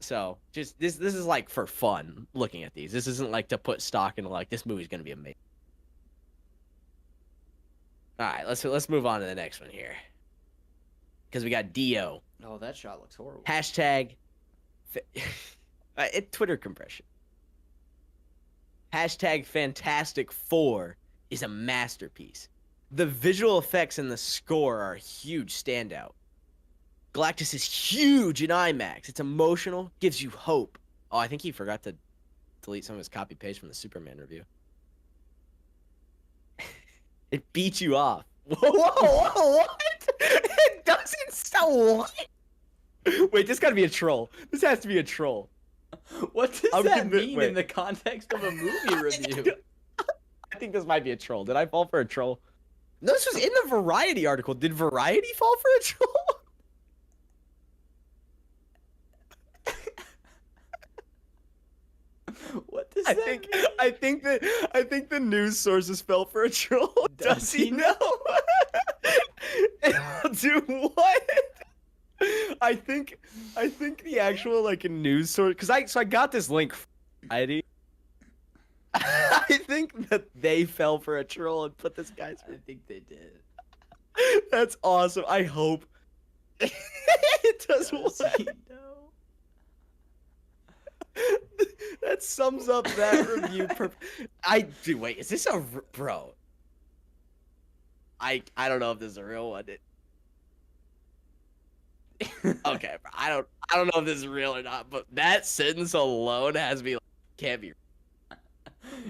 So just this is for fun looking at these. This isn't to put stock into this movie's gonna be amazing. All right, let's move on to the next one here, because we got Dio Oh, that shot looks horrible. hashtag Twitter compression. Hashtag Fantastic Four is a masterpiece. The visual effects and the score are a huge standout. Galactus is huge in IMAX. It's emotional, gives you hope. Oh, I think he forgot to delete some of his copy paste from the Superman review. It beats you off. Whoa, what? It doesn't so what? Wait, this gotta be a troll. This has to be a troll. What does I'm that convinced- mean wait. in the context of a movie review? I think this might be a troll. Did I fall for a troll? No, this was in the Variety article. Did Variety fall for a troll? What does I that think mean? I think the news sources fell for a troll. Does he know? Do what? I think the actual like news source, because I got this link from Variety. I think that they fell for a troll and put this guy's. I think they did. That's awesome. I hope it does Does what? he know? That sums up that review. Dude, wait, is this bro? I don't know if this is a real one. Okay, bro, I don't know if this is real or not, but that sentence alone has me like, can't be.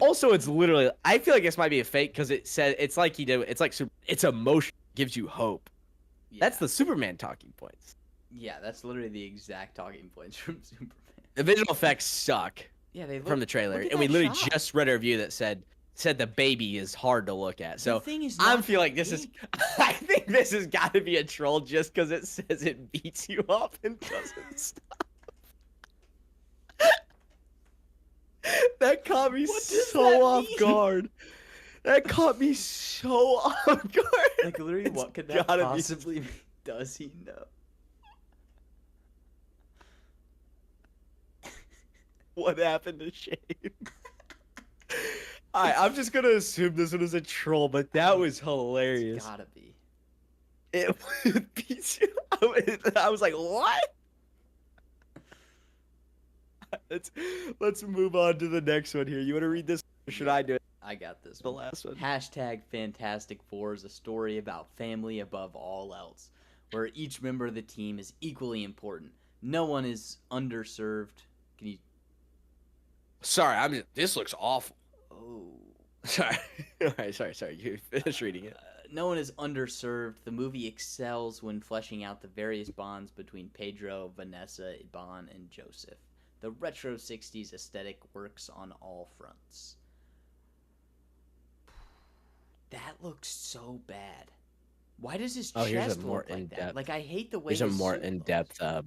Also, it's literally. I feel like this might be a fake because it said it's like he did. It's like it's emotion gives you hope. That's the Superman talking points. Yeah, that's literally the exact talking points from Superman. The visual effects suck Yeah, they look from the trailer, look at and we that literally shot. just read a review that said the baby is hard to look at. So the thing is I'm not feel that like this is. big. I think this has got to be a troll just because it says it beats you up and doesn't stop. That caught me What does so that off mean? guard. That caught me so off guard. Like literally, It's what could that gotta be- possibly mean? Does he know? What happened to Shane? Alright, I'm just gonna assume this one was a troll, but that was hilarious. It's gotta be. It beats you. I was like, what? Let's move on to the next one here. You want to read this, or should I do it? I got this. The one. last one. Hashtag Fantastic Four is a story about family above all else, where each member of the team is equally important. No one is underserved. Can you? Sorry, this looks awful. Oh. Sorry. All right, sorry. You finish reading it. No one is underserved. The movie excels when fleshing out the various bonds between Pedro, Vanessa, Iban, and Joseph. The retro 60s aesthetic works on all fronts. That looks so bad. Why does his Oh, here's a chest more look like in-depth- that? Like, I hate the way Here's a his more suit in-depth. looks.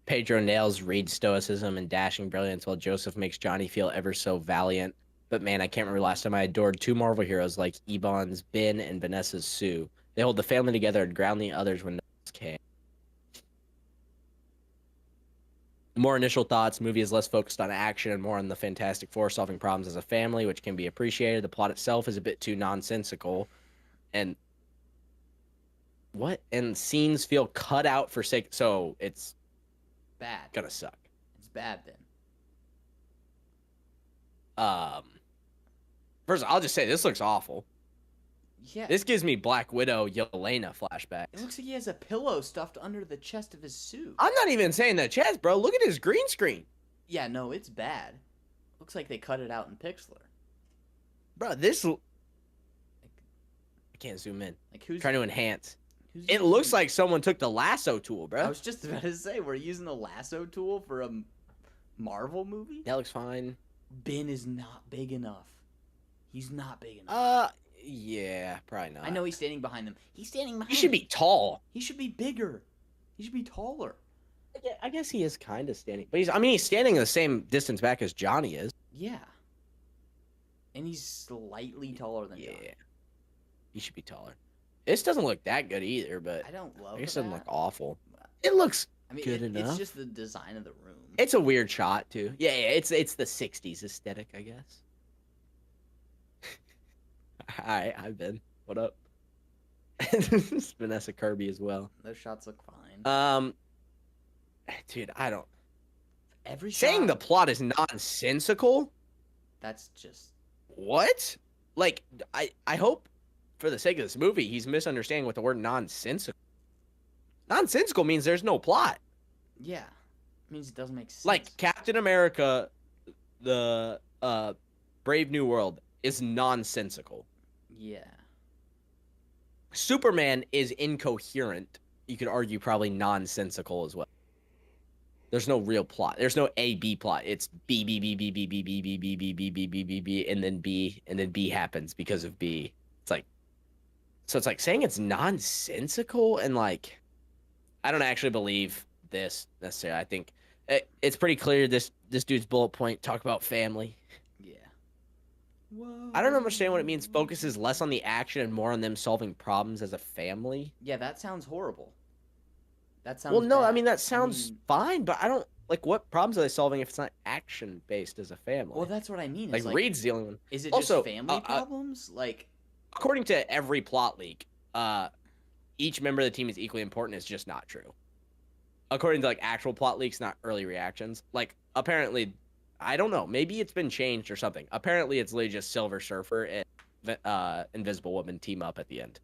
Pedro nails Reed's stoicism and dashing brilliance, while Joseph makes Johnny feel ever so valiant. But man, I can't remember last time I adored two Marvel heroes like Ebon's Ben and Vanessa's Sue. They hold the family together and ground the others when no one else can. More initial thoughts. Movie is less focused on action and more on the Fantastic Four solving problems as a family, which can be appreciated. The plot itself is a bit too nonsensical, and scenes feel cut out for sake. So it's Bad. gonna suck. It's bad then. First, I'll just say this looks awful. Yeah. This gives me Black Widow Yelena flashbacks. It looks like he has a pillow stuffed under the chest of his suit. I'm not even saying the chest, bro. Look at his green screen, Yeah, no, it's bad. Looks like they cut it out in Pixlr. bro. This I can't zoom in. Like who's Trying to enhance. who's It using- looks like someone took the lasso tool, I bro. was just about to say we're using the lasso tool for a Marvel movie. That looks fine. Ben is not big enough. He's not big enough. Yeah, probably not. I know he's standing behind them. He's standing behind. He should them. be tall. He should be bigger. He should be taller. I guess he is kind of standing, but he's standing the same distance back as Johnny is. Yeah. And he's slightly taller than Johnny. Yeah, he should be taller. This doesn't look that good either, but I don't love I guess it that. doesn't look awful. It looks. I mean, good it's enough. just the design of the room. It's a weird shot too. Yeah, it's the '60s aesthetic, I guess. All right, I've been. What up? Vanessa Kirby as well. Those shots look fine. Dude, I don't. Every Saying shot, the plot is nonsensical. that's just What? Like, I hope, for the sake of this movie, he's misunderstanding what the word nonsensical. Nonsensical means there's no plot. yeah. Means it doesn't make sense. Like Captain America, the Brave New World is nonsensical. yeah. Superman is incoherent. You could argue probably nonsensical as well. There's no real plot. There's no A B plot. It's B B B B B B B B B B B B B B B and then B happens because of B. It's like so it's like saying it's nonsensical and like I don't actually believe this necessarily. I think it's pretty clear this dude's bullet point talk about family. Yeah. Whoa. I don't understand what it means. Focuses less on the action and more on them solving problems as a family. Yeah, that sounds horrible. That sounds Well, no, I bad. mean that sounds mean- fine, but I don't like what problems are they solving if it's not action based as a family. Well, that's what I mean. like It's like, Reed's the only one. is it also, just family problems? Like, According to every plot leak, each member of the team is equally important. Is just not true. According to like actual plot leaks, not early reactions. Like apparently, I don't know. Maybe it's been changed or something. Apparently, it's literally just Silver Surfer and Invisible Woman team up at the end,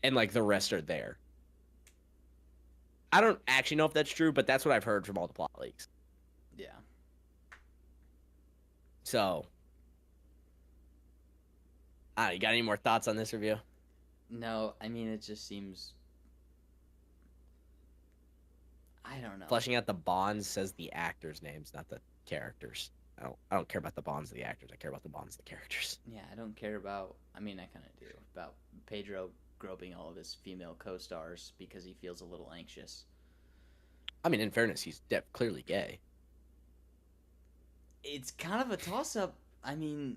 and like the rest are there. I don't actually know if that's true, but that's what I've heard from all the plot leaks. yeah. So, you got any more thoughts on this review? No, I mean it just seems. I don't know. Fleshing out the bonds says the actors' names, not the characters. I don't care about the bonds of the actors. I care about the bonds of the characters. Yeah, I don't care about. I mean, I kind of do about Pedro groping all of his female co-stars because he feels a little anxious. I mean, in fairness, he's clearly gay. It's kind of a toss-up. I mean,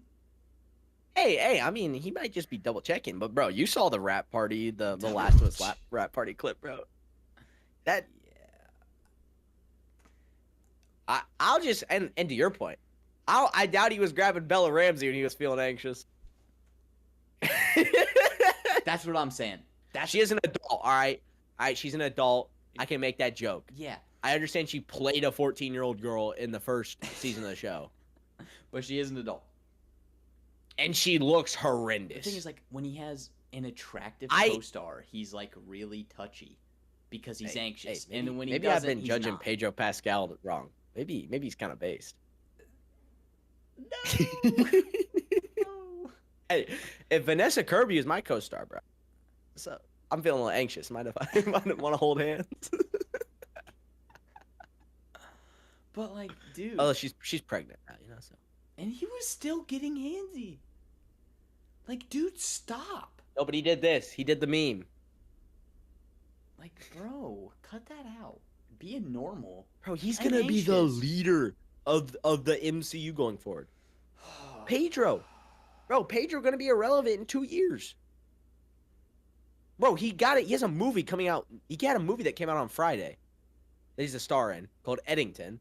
Hey, I mean, he might just be double checking, but bro, you saw the rap party, the Last of Us rap party clip, bro. That yeah. I'll just and to your point, I doubt he was grabbing Bella Ramsey when he was feeling anxious. That's what I'm saying. She is an adult, all right. She's an adult. I can make that joke. Yeah, I understand she played a 14-year-old girl in the first season of the show, but she is an adult. and she looks The horrendous. thing is, like, when he has an attractive I- co-star, he's like really touchy because he's anxious, Maybe, and then when he maybe doesn't, I've been he's judging not. Pedro Pascal wrong. Maybe he's kind of based. No. Hey, if Vanessa Kirby is my co-star, bro, so I'm feeling a little anxious. Mind if I want to hold hands? But like, dude, Oh, she's pregnant now, you know. So and he was still getting handsy. Like, dude, stop. no, but he did this. He did the meme, Like, bro, cut that out. Be a normal. bro. He's I'm gonna be the anxious. leader of the MCU going forward. Pedro, bro, Pedro gonna be irrelevant in 2 years. Bro, he got it. He has a movie coming out. He got a movie that came out on Friday that he's a star in called Eddington.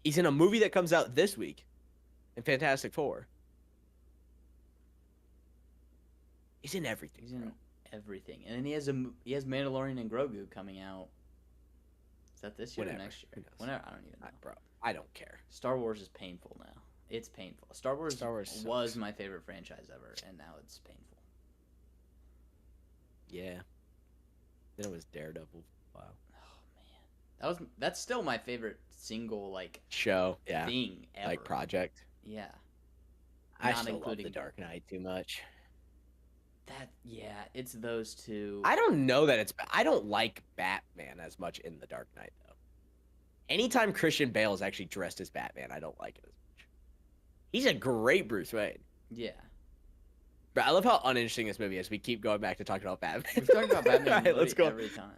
He's in a movie that comes out this week in Fantastic Four. He's in everything. He's bro. in everything, and then he has Mandalorian and Grogu coming out. Is that this year Whenever. or next year? Who knows? Whenever, I don't even know. Bro, I don't care. Star Wars is painful now. It's painful. Star Wars sucks. was my favorite franchise ever, and now it's painful. Yeah. Then it was Daredevil. Wow. Oh man, that's still my favorite single like Show. Yeah. thing ever. Like project. Yeah, I Not still love including The Dark Knight too much. it's those two. I don't know that it's. I don't like Batman as much in The Dark Knight though. Anytime Christian Bale is actually dressed as Batman, I don't like it as much. He's a great Bruce Wayne. Yeah, But I love how uninteresting this movie is. We keep going back to talking about Batman. we've talked about Batman All right, let's go. every time.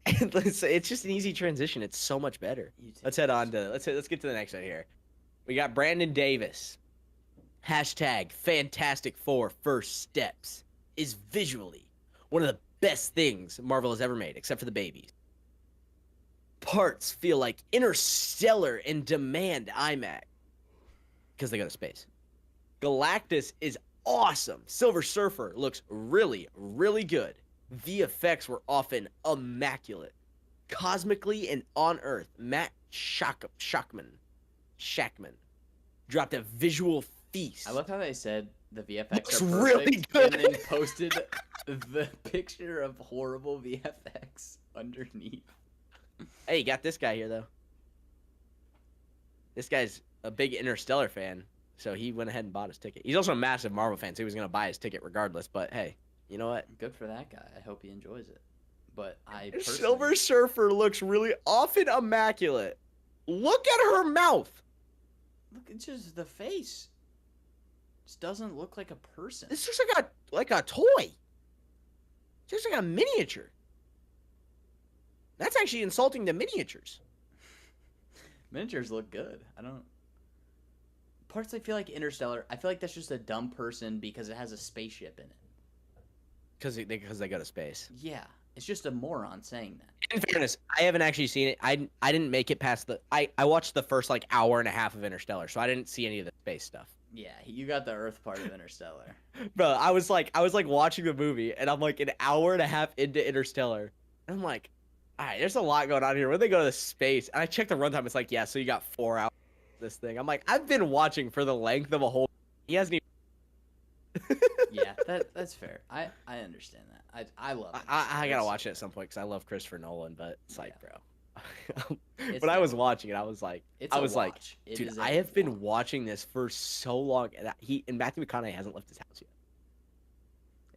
It's just an easy transition. It's so much better. You take Let's head this. on to let's get to the next one here. We got Brandon Davis. Hashtag Fantastic Four First Steps is visually one of the best things Marvel has ever made, except for the babies. Parts feel like Interstellar and demand IMAX because they go to space. Galactus is awesome. Silver Surfer looks really, really good. VFX were often immaculate. Cosmically and on Earth, Matt Shackman dropped a visual feast. I love how they said the VFX Looks are really perfect, good. and then posted the picture of horrible VFX underneath. Hey, you got this guy here though. This guy's a big Interstellar fan, so he went ahead and bought his ticket. He's also a massive Marvel fan, so he was gonna buy his ticket regardless. But hey, you know what? Good for that guy. I hope he enjoys it. But I Silver personally, Surfer looks really often immaculate. Look at her mouth. look, it's just the face. Just doesn't look like a person. This looks like a toy. Just like a miniature. That's actually insulting the miniatures. Miniatures look good. I don't. Parts I feel like Interstellar. I feel like that's just a dumb person because it has a spaceship in it. Because they go to space. Yeah, it's just a moron saying that. In fairness, I haven't actually seen it. I didn't make it past the. I watched the first like hour and a half of Interstellar, so I didn't see any of the space stuff. Yeah, you got the Earth part of Interstellar. Bro, I was like watching the movie, and I'm like an hour and a half into Interstellar, and I'm like, all right, there's a lot going on here. When they go to space, and I checked the runtime, it's like, yeah, so you got 4 hours of this thing. I'm like, I've been watching for the length of a whole. He hasn't even. Yeah, that's fair. I understand that. I love it. I gotta watch it at some point because I love Christopher Nolan, but it's like, Yeah. bro. It's When I not- was watching it, I was like, It's I a was like, watch. It dude, is I a have been watch. watching this for so long, and Matthew McConaughey hasn't left his house yet.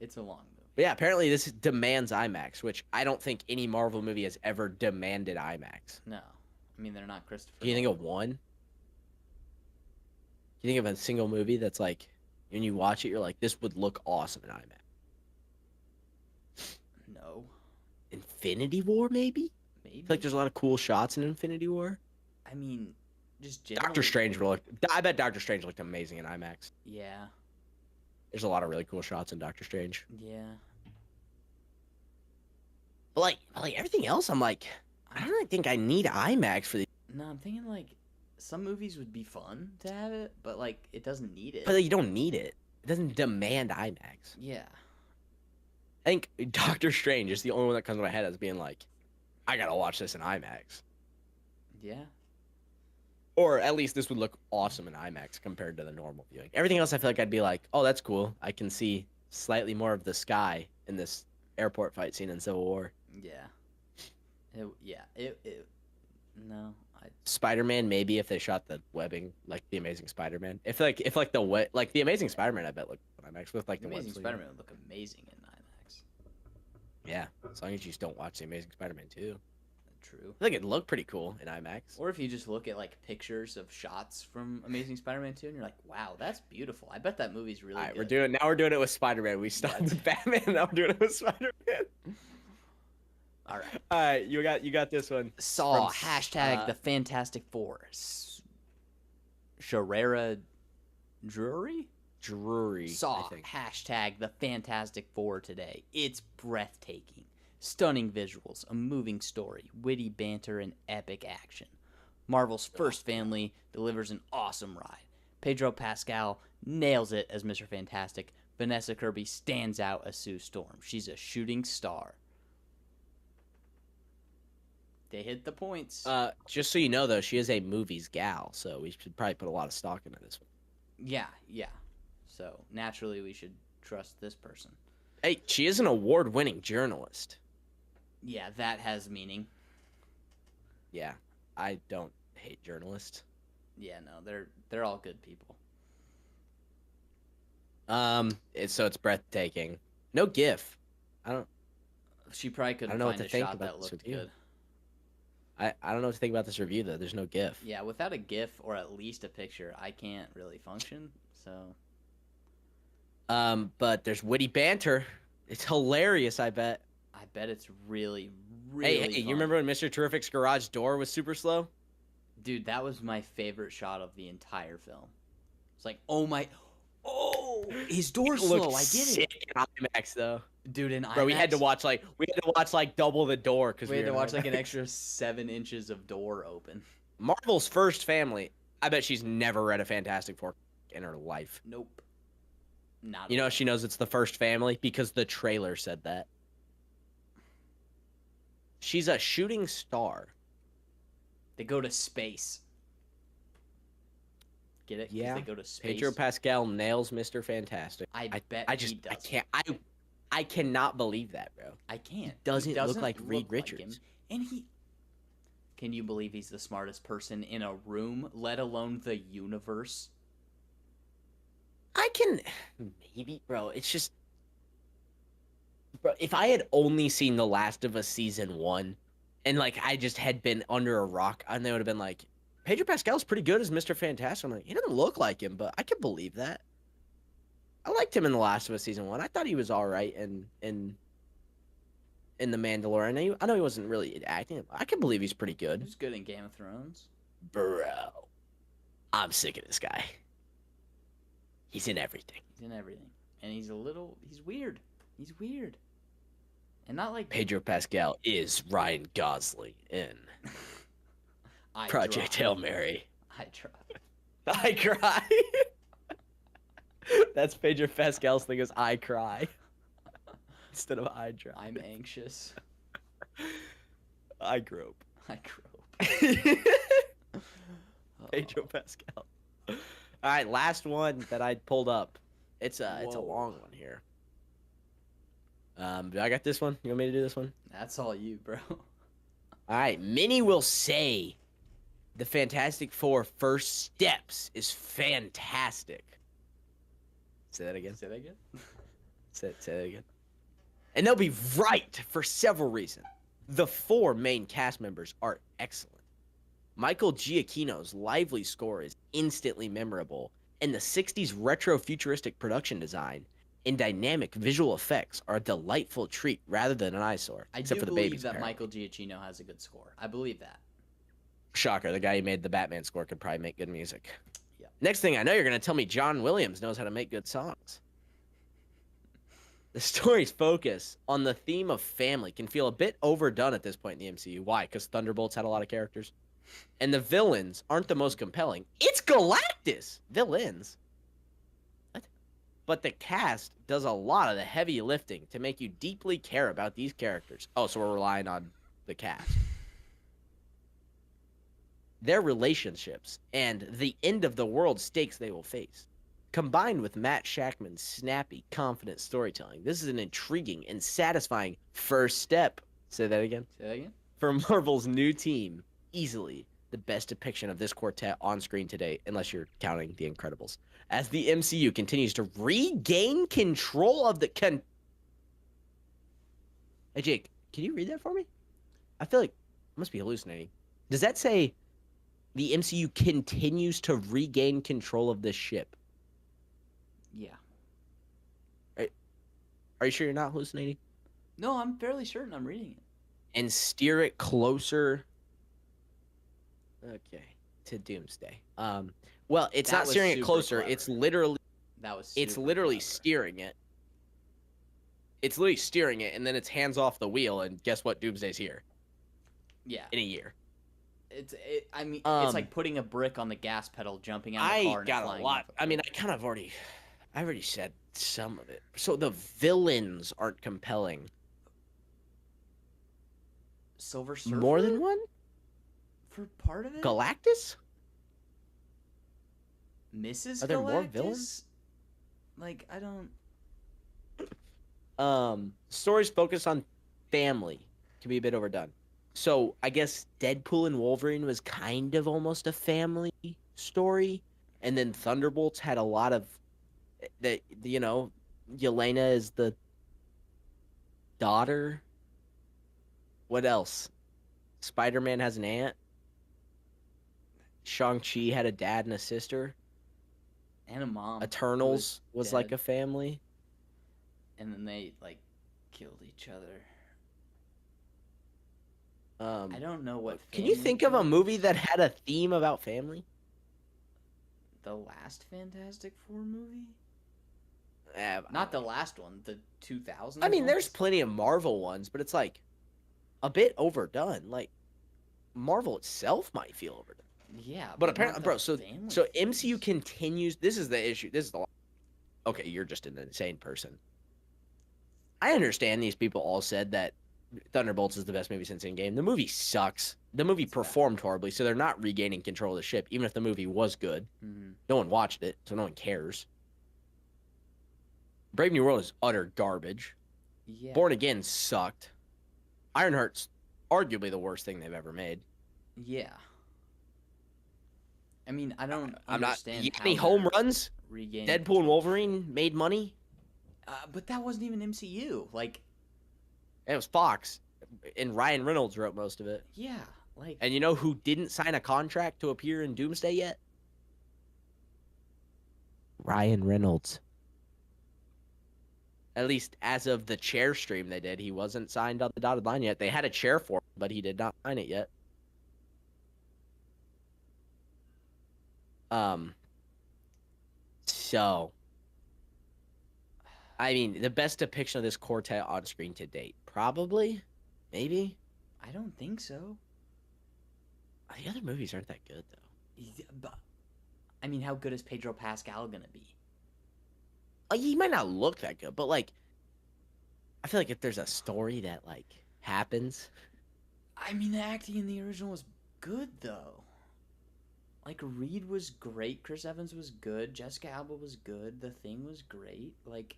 It's a long movie. But yeah, apparently this demands IMAX, which I don't think any Marvel movie has ever demanded IMAX. No, I mean they're not Christopher. Can you think of one? Can you think of a single movie that's like, when you watch it, you're like, this would look awesome in IMAX? No, Infinity War, maybe? I maybe. feel like there's a lot of cool shots in Infinity War. I mean, just generally. Doctor Strange will look. I bet Doctor Strange looked amazing in IMAX. Yeah, There's a lot of really cool shots in Doctor Strange. yeah. But like everything else, I'm like, I don't really think I need IMAX for these. No, I'm thinking like some movies would be fun to have it, but like it doesn't need it. But you don't need it. It doesn't demand IMAX. Yeah, I think Doctor Strange is the only one that comes to my head as being like, I gotta watch this in IMAX. yeah. Or at least this would look awesome in IMAX compared to the normal viewing. Everything else, I feel like I'd be like, oh, that's cool. I can see slightly more of the sky in this airport fight scene in Civil War. Yeah. No, Spider-Man, maybe if they shot the webbing like the Amazing Spider-Man. If the Amazing Spider-Man, I bet looked on IMAX with like the Amazing web sleeve. Spider-Man would look amazing in IMAX. Yeah, as long as you just don't watch the Amazing Spider-Man 2. True. I think it'd look pretty cool in IMAX. Or if you just look at like pictures of shots from Amazing Spider-Man 2 and you're like, wow, that's beautiful. I bet that movie's really All right, good. we're doing it with Spider-Man. We stopped with Batman, now we're doing it with Spider-Man. All right. All right, you got this one. Saw From, hashtag the Fantastic Four. Sharera Drury? Drury. Saw I think. hashtag the Fantastic Four today. It's breathtaking. Stunning visuals, a moving story, witty banter, and epic action. Marvel's first family delivers an awesome ride. Pedro Pascal nails it as Mr. Fantastic. Vanessa Kirby stands out as Sue Storm. She's a shooting star. They hit the points. Just so you know, though, she is a movies gal, so we should probably put a lot of stock into this one. Yeah. So naturally, we should trust this person. Hey, she is an award-winning journalist. Yeah, that has meaning. Yeah, I don't hate journalists. Yeah, no, they're all good people. So it's breathtaking. No GIF. She probably I couldn't don't know what find to a think shot about that this looked review. good. I don't know what to think about this review though. There's no GIF. Yeah, without a GIF or at least a picture, I can't really function. So But there's witty banter. It's hilarious, I bet. I bet it's really, really. Hey, you fun. remember when Mr. Terrific's garage door was super slow? Dude, that was my favorite shot of the entire film. It's like, oh, his door's It looked slow. I get it, sick in IMAX though. dude. In Bro, we IMAX, had to watch like double the door because we had to watch like an extra 7 inches of door open. Marvel's first family. I bet she's never read a Fantastic Four in her life. Nope. Not You at know, all. she knows it's the first family because the trailer said that. She's a shooting star. They go to space. Get it? 'Cause Yeah. they go to space. Pedro Pascal nails Mr. Fantastic. I bet I he just does. I can't I cannot believe that, bro. I can't. Doesn't look like Reed Richards. him. And he. Can you believe he's the smartest person in a room, let alone the universe? I can maybe, bro. It's just, bro. If I had only seen The Last of Us season 1, and like I just had been under a rock, and they would have been like, Pedro Pascal's pretty good as Mr. Fantastic. I'm like, he doesn't look like him, but I can believe that. I liked him in The Last of Us season 1. I thought he was all right in The Mandalorian. I know he wasn't really acting. I can believe he's pretty good. Who's good in Game of Thrones? Bro, I'm sick of this guy. He's in everything. He's in everything. And he's weird. He's weird. And not like Pedro Pascal is Ryan Gosling in I Project try. Hail Mary. I try. I cry. That's Pedro Pascal's thing is I cry instead of I try. I'm anxious. I grope. I grope. Pedro Pascal. All right, last one that I pulled up. It's a Whoa. long one here. I got this one. You want me to do this one? That's all you, bro. All right, many will say the Fantastic Four First Steps is fantastic. Say that again. Say that again? Say that again. And they'll be right for several reasons. The 4 main cast members are excellent. Michael Giacchino's lively score is instantly memorable, and the 60s retro futuristic production design and dynamic visual effects are a delightful treat rather than an eyesore. I except do for the believe babies. that apparently. Michael Giacchino has a good score. I believe that. Shocker, the guy who made the Batman score could probably make good music. Yep. Next thing I know, you're going to tell me John Williams knows how to make good songs. The story's focus on the theme of family can feel a bit overdone at this point in the MCU. Why? Because Thunderbolts had a lot of characters. And the villains aren't the most compelling. It's Galactus! Villains. What? But the cast does a lot of the heavy lifting to make you deeply care about these characters. Oh, so we're relying on the cast. Their relationships, and the end of the world stakes they will face. Combined with Matt Shackman's snappy, confident storytelling, this is an intriguing and satisfying first step. Say that again. Say that again? For Marvel's new team, easily the best depiction of this quartet on screen today, unless you're counting The Incredibles. As the MCU continues to regain control of the Hey Jake, can you read that for me? I feel like I must be hallucinating. Does that say the MCU continues to regain control of this ship? Yeah. Are you sure you're not hallucinating? No, I'm fairly certain I'm reading it. And steer it closer. Okay, to Doomsday. Well, it's That not was steering it super close,er clever. It's literally That was it's super literally clever. steering it. It's literally steering it, and then it's hands off the wheel, and guess what? Doomsday's here Yeah. in a year. It's it's Um, like putting a brick on the gas pedal, jumping out of the I car and got a flying lot. off I mean, I already said some of it. So the villains aren't compelling. Silver Surfer? More than one? For part of it? Galactus? Mrs. Are there Galactus? more villains? Like, I don't... Stories focused on family can be a bit overdone. So I guess Deadpool and Wolverine was kind of almost a family story, and then Thunderbolts had a lot of that. You know, Yelena is the daughter. What else? Spider-Man has an aunt. Shang-Chi had a dad and a sister. And a mom. Eternals who was like dead, a family. And then they, like, killed each other. I don't know what... Can you family think of a film- movie that had a theme about family? The last Fantastic Four movie? Eh, Not the last one, the 2000s I mean, there's ones? plenty of Marvel ones, but it's like a bit overdone. Like Marvel itself might feel overdone. Yeah, But not apparently, the bro, so family MCU films. continues. This is the issue. This is the okay, you're just an insane person. I understand these people all said that Thunderbolts is the best movie since Endgame. The movie sucks. The movie It's bad. performed horribly, so they're not regaining control of the ship. Even if the movie was good, Mm-hmm. no one watched it, so no one cares. Brave New World is utter garbage. Yeah. Born Again sucked. Ironheart's arguably the worst thing they've ever made. Yeah. I mean, I don't I'm not. understand Any how home they're runs? regaining Deadpool and control. Wolverine made money. But that wasn't even MCU. Like, It was Fox, and Ryan Reynolds wrote most of it. yeah, like, And you know who didn't sign a contract to appear in Doomsday yet? Ryan Reynolds. At least as of the chair stream they did, he wasn't signed on the dotted line yet. They had a chair for him, but he did not sign it yet. So I mean, the best depiction of this quartet on screen to date, probably, maybe. I don't think so. The other movies aren't that good though. But I mean, how good is Pedro Pascal gonna be? Like, he might not look that good, but like, I feel like if there's a story that like happens, I mean, the acting in the original was good though. Like, Reed was great, Chris Evans was good, Jessica Alba was good, The Thing was great. Like,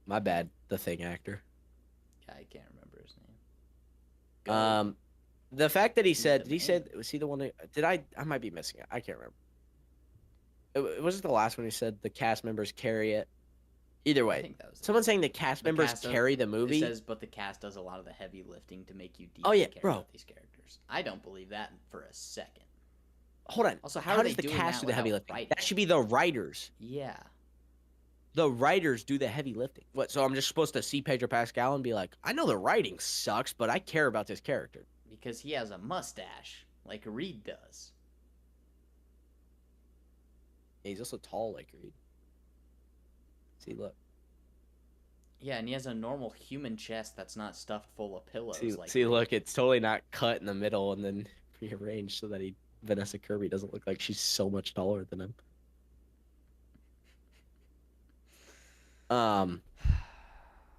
my bad, the Thing actor. yeah, I can't remember his name. Go. The fact that he He's said, the did he man. said, was he the one that, did I might be missing it. I can't remember. It was the last one who said the cast members carry it. Either I way, think that was someone saying the cast The members cast does- carry the It movie. says, but the cast does a lot of the heavy lifting to make you deeply Oh, yeah, care bro. about these characters. I don't believe that for a second. Hold on. Also, How are does they the doing cast that do the heavy without lifting? writing That it? should be the writers. Yeah. The writers do the heavy lifting. What? So I'm just supposed to see Pedro Pascal and be like, I know the writing sucks, but I care about this character. Because he has a mustache, like Reed does. He's also tall like Reed. See, look. Yeah, and he has a normal human chest that's not stuffed full of pillows. like See, Reed. look. It's totally not cut in the middle and then rearranged so that Vanessa Kirby doesn't look like she's so much taller than him.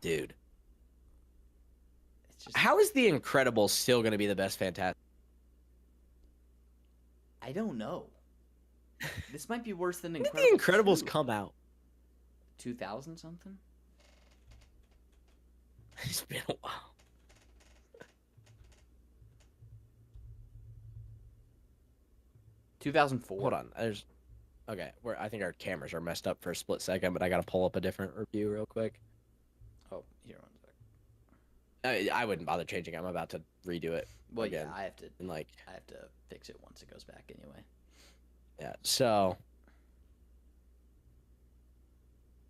Dude, It's just, how is The Incredibles still going to be the best Fantastic? I don't know. This might be worse than When did Incredibles. The Incredibles 2. come out? 2000 something? It's been a while. $2004. Hold on. Okay. I think our cameras are messed up for a split second, but I gotta pull up a different review real quick. Oh, here, 1 sec. I wouldn't bother changing it. I'm about to redo it Well, again. yeah, I have to And like, fix it once it goes back anyway. yeah. So,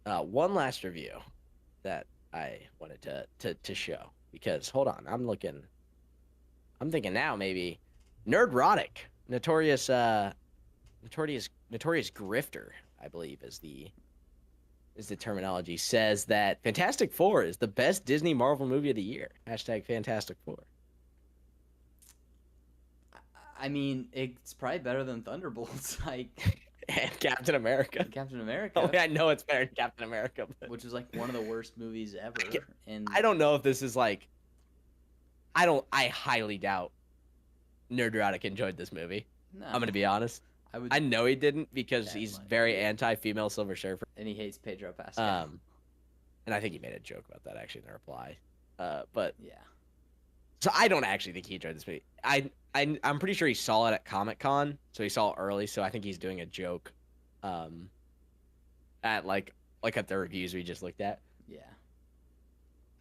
one last review that I wanted to show because hold on, I'm thinking now maybe Nerdrotic, notorious grifter, I believe is the terminology, says that Fantastic Four is the best Disney Marvel movie of the year. Hashtag Fantastic Four. I mean, it's probably better than Thunderbolts, like And Captain America. Captain America, Oh, yeah, I know it's better than Captain America, but which is like one of the worst movies ever. And I don't know if this is like. I highly doubt Nerdrotic enjoyed this movie. no, I'm gonna be honest. I would, I know he didn't because That he's might very be it. anti-female Silver Surfer. and he hates Pedro Pascal. And I think he made a joke about that actually in the reply. But Yeah, so I don't actually think he enjoyed this movie. I'm pretty sure he saw it at Comic-Con, so he saw it early. So I think he's doing a joke, at like at the reviews we just looked at. yeah.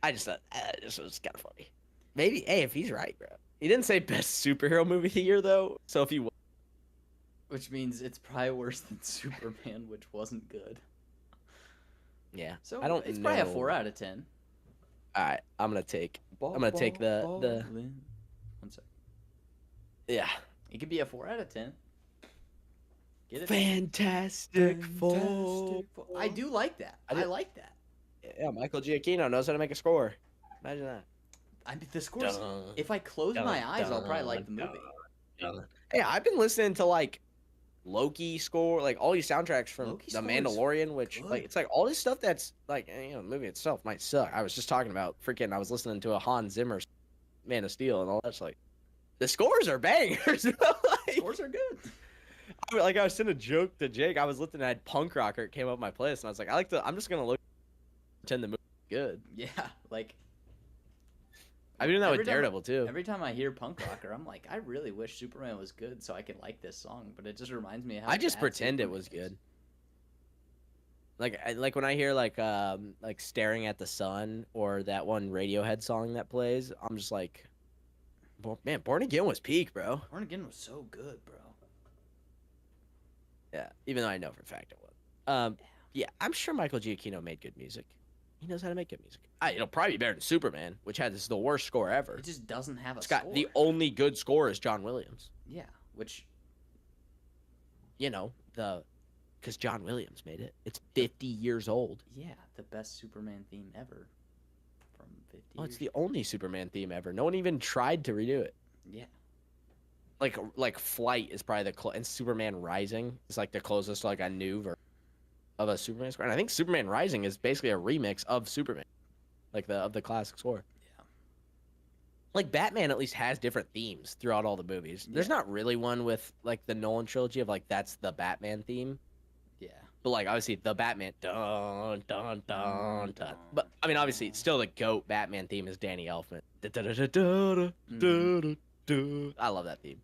I just thought this was kind of funny. Maybe, hey, if he's right, bro. He didn't say best superhero movie of the year though. So if he was, Which means it's probably worse than Superman, which wasn't good. yeah. So I don't It's probably a know. 4 out of 10. All right, I'm gonna take the Ballin'. 1 sec. yeah. It could be a 4 out of 10. Get it? Fantastic Four. Fantastic Four. I do like that. I I, did- like that. Yeah, Michael Giacchino knows how to make a score. Imagine that. I mean, the scores. Dun, If I close dun, my eyes, I'll probably like the dun, movie. dun. Hey, I've been listening to like Loki score, like all these soundtracks from Loki The score is Mandalorian, which like good. it's like all this stuff that's like the movie itself might suck. I was just talking about freaking. I was listening to a Hans Zimmer Man of Steel and all that's like the scores are bangers. Like, Scores are good. I was sending a joke to Jake. I was looking at Punk Rocker. It came up my playlist, and I was like, I'm just gonna look pretend the movie's good. Yeah, like I've been doing that with every time Daredevil too. every time I hear punk rocker, I'm like, I really wish Superman was good so I could like this song, but it just reminds me of how I just bad pretend it Superman was is. good. Like when I hear like Staring at the Sun or that one Radiohead song that plays, I'm just like, man, Born Again was peak, bro. Born Again was so good, bro. Yeah, even though I know for a fact it was. Yeah, I'm sure Michael Giacchino made good music. He knows how to make good music. It'll probably be better than Superman, which has the worst score ever. It just doesn't have a It's got score. the only good score is John Williams. Yeah, which You know because John Williams made it. It's 50 years old. yeah, the best Superman theme ever from 50 Oh, it's years. the only Superman theme ever. No one even tried to redo it. Yeah. Like Flight is probably and Superman Rising is like the closest to like a new version of a Superman score. And I think Superman Rising is basically a remix of Superman, like of the classic score. Yeah. Like Batman at least has different themes throughout all the movies. There's Yeah. not really one with like the Nolan trilogy of like that's the Batman theme. Yeah. But like obviously the Batman dun dun dun dun. But I mean obviously still the GOAT Batman theme is Danny Elfman. I love that theme.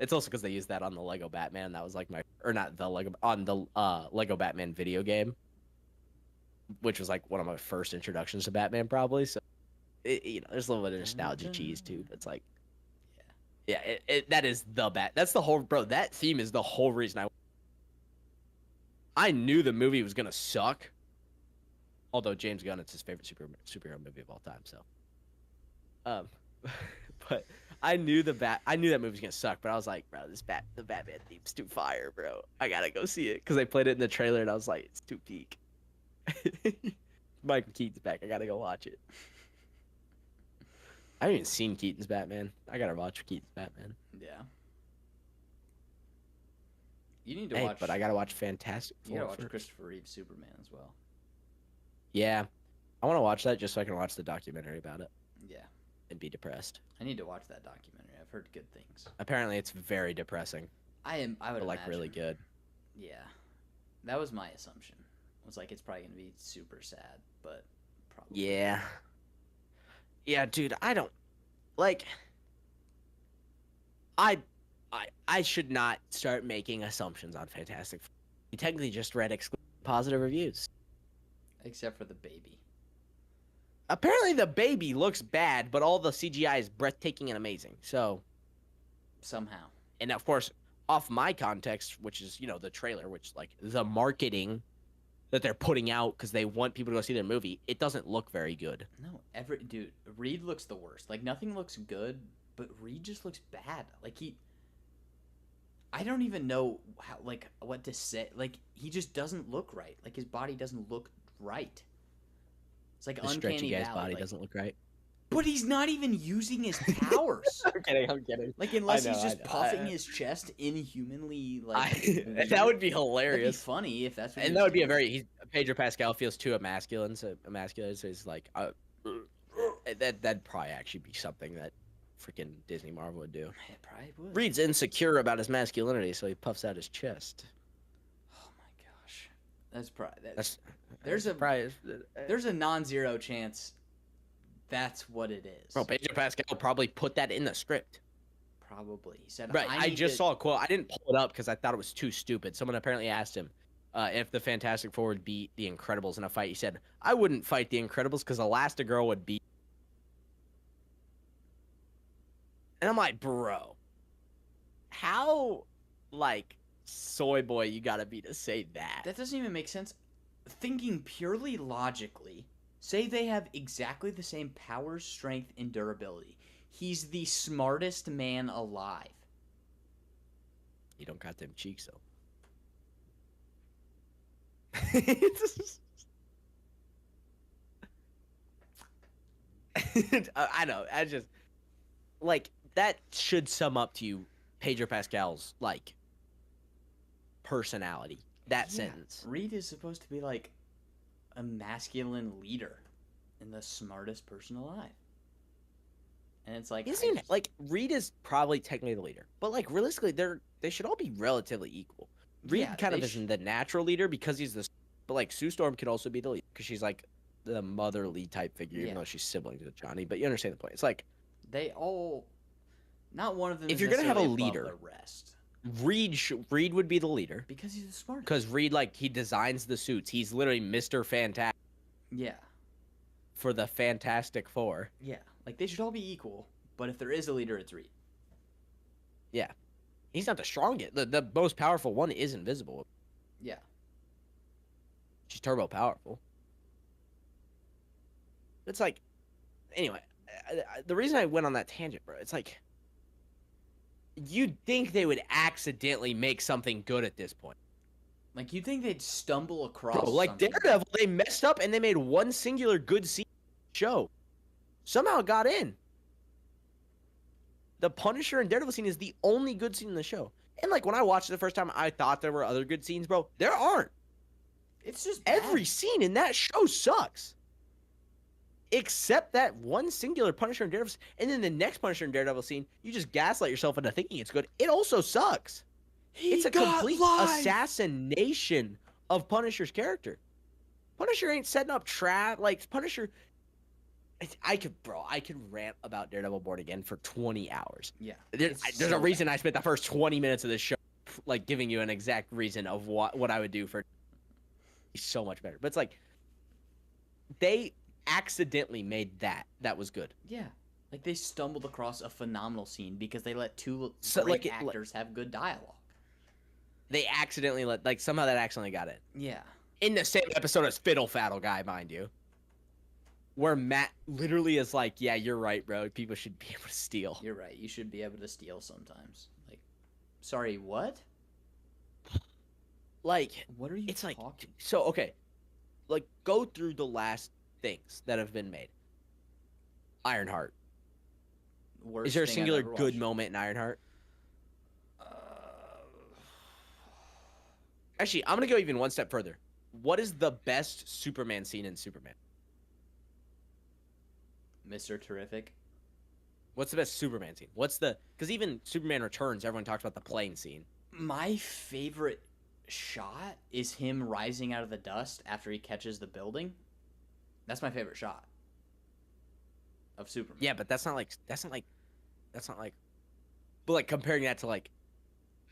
It's also because they used that on the Lego Batman. That was like not the Lego on the Lego Batman video game, which was like one of my first introductions to Batman probably. So there's a little bit of nostalgia cheese too. But it's like, yeah, that is the That's the whole bro. That theme is the whole reason I knew the movie was gonna suck. Although James Gunn, it's his favorite superhero movie of all time. So, but I knew that movie was gonna suck. But I was like, bro, the Batman theme's too fire, bro. I gotta go see it because they played it in the trailer, and I was like, it's too peak. Michael Keaton's back. I gotta go watch it. I haven't even seen Keaton's Batman. I gotta watch Keaton's Batman. Yeah. You need to watch. But I gotta watch Fantastic You gotta Four watch first. Christopher Reeve Superman as well. Yeah, I want to watch that just so I can watch the documentary about it Yeah. and be depressed. I need to watch that documentary. I've heard good things. Apparently, it's very depressing, I would but like imagine. really good. Yeah. That was my assumption. It was like it's probably gonna be super sad, but probably. Yeah. Yeah, dude, I don't like I should not start making assumptions on Fantastic Four. You technically just read positive reviews. Except for the baby. Apparently the baby looks bad, but all the CGI is breathtaking and amazing. So, Somehow. and of course, off my context, which is, the trailer, which like the marketing that they're putting out because they want people to go see their movie, it doesn't look very good. No, dude, Reed looks the worst. Like nothing looks good, but Reed just looks bad. Like I don't even know how what to say. Like he just doesn't look right. Like his body doesn't look right. It's like The uncanny stretchy guy's valley. body Like, doesn't look right. but he's not even using his powers. I'm kidding. Like unless I know, he's just I know. puffing his chest inhumanly. Like That would be That'd be hilarious. funny if that's what. And that would be Pedro Pascal feels too emasculine, so he's like, that'd probably actually be something that freaking Disney Marvel would do. It probably would. Reed's insecure about his masculinity, so he puffs out his chest. Oh my gosh, that's probably That's There's a- probably, There's a non-zero chance that's what it is. bro. Pedro Pascal probably put that in the script. Probably. He said, Right. I need just to- saw a quote. I didn't pull it up because I thought it was too stupid. Someone apparently asked him if the Fantastic Four would beat the Incredibles in a fight. He said, "I wouldn't fight the Incredibles because Elastigirl would beat." And I'm like, bro, how soy boy you gotta be to say that? That doesn't even make sense. Thinking purely logically, say they have exactly the same power, strength, and durability. He's the smartest man alive. You don't got them cheeks though. I know. I just that should sum up to you Pedro Pascal's personality. That Yeah, sentence. Reed is supposed to be like a masculine leader and the smartest person alive. And it's like He doesn't even, like, Reed is probably technically the leader, but like realistically, they should all be relatively equal. Reed yeah, kind they of isn't the natural leader because he's the, but like Sue Storm could also be the leader because she's like the motherly type figure, even Yeah. though she's siblings with Johnny. But you understand the point. It's like they all, not one of them if is you're gonna have a necessarily above leader, the rest Reed would be the leader because he's the smartest. because Reed, like, he designs the suits. He's literally Mr. Fantastic Yeah, for the Fantastic Four. yeah, like they should all be equal. But if there is a leader, it's Reed. He's not the strongest. The most powerful one is Invisible. Yeah, She's turbo powerful. It's like, anyway, the reason I went on that tangent, bro, it's like, you'd think they would accidentally make something good at this point. like you'd think they'd stumble across. Bro, like something. Daredevil, they messed up and they made one singular good scene show. Somehow it got in. The Punisher and Daredevil scene is the only good scene in the show. And like when I watched it the first time, I thought there were other good scenes, bro. There aren't. It's just Every bad. scene in that show sucks. Except that one singular Punisher and Daredevil. And then the next Punisher and Daredevil scene, you just gaslight yourself into thinking it's good. It also sucks. It's a complete assassination of Punisher's character. Punisher ain't setting up trap. Like, Punisher... I could rant about Daredevil Born Again for 20 hours. Yeah, There's a reason I spent the first 20 minutes of this show, like, giving you an exact reason of what I would do for... He's so much better. But it's like, they accidentally made that was good. Yeah, like they stumbled across a phenomenal scene because they let two So, great like, actors have good dialogue. They accidentally somehow that accidentally got in. Yeah, In the same episode as Fiddle Faddle Guy, mind you. Where Matt literally is like, yeah, you're right, bro. People should be able to steal. you're right. You should be able to steal sometimes. Like, sorry, what? Like, What are you it's like, talking? so, okay. Like, go through the last things that have been made. Ironheart. Worst Is there a thing I've singular ever good watched. moment in Ironheart? Uh, Actually, I'm going to go even one step further. What is the best Superman scene in Superman? Mr. Terrific. What's the best Superman scene? Because even Superman Returns, everyone talks about the plane scene. My favorite shot is him rising out of the dust after he catches the building. That's my favorite shot of Superman. Yeah, but that's not like, but like comparing that to like,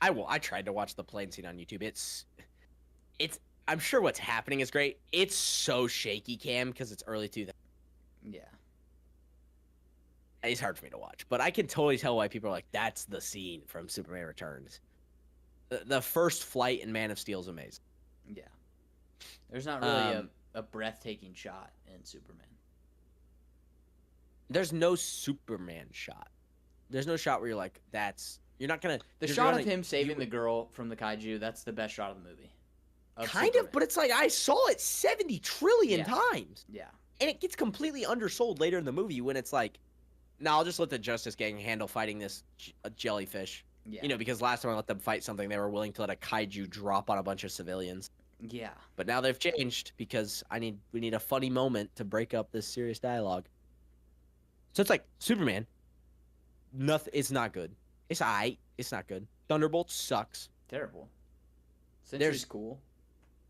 I tried to watch the plane scene on YouTube. It's, I'm sure what's happening is great. It's so shaky cam because it's early 2000s. Yeah. It's hard for me to watch, but I can totally tell why people are like, that's the scene from Superman Returns. The first flight in Man of Steel is amazing. Yeah. There's not really Um, a breathtaking shot in Superman. There's no Superman shot. There's no shot where you're like, you're not gonna. The you're shot gonna- of him saving you- the girl from the kaiju, that's the best shot of the movie. Kind Superman. of, but it's like I saw it 70 trillion Yeah. times. Yeah. And it gets completely undersold later in the movie when it's like, no, I'll just let the Justice Gang handle fighting this jellyfish. Yeah. You know, because last time I let them fight something, they were willing to let a kaiju drop on a bunch of civilians. Yeah. But now they've changed because we need a funny moment to break up this serious dialogue. So it's like Superman. Nothing. It's not good. It's aight. It's not good. Thunderbolts sucks. Terrible. Sentry's There's- cool.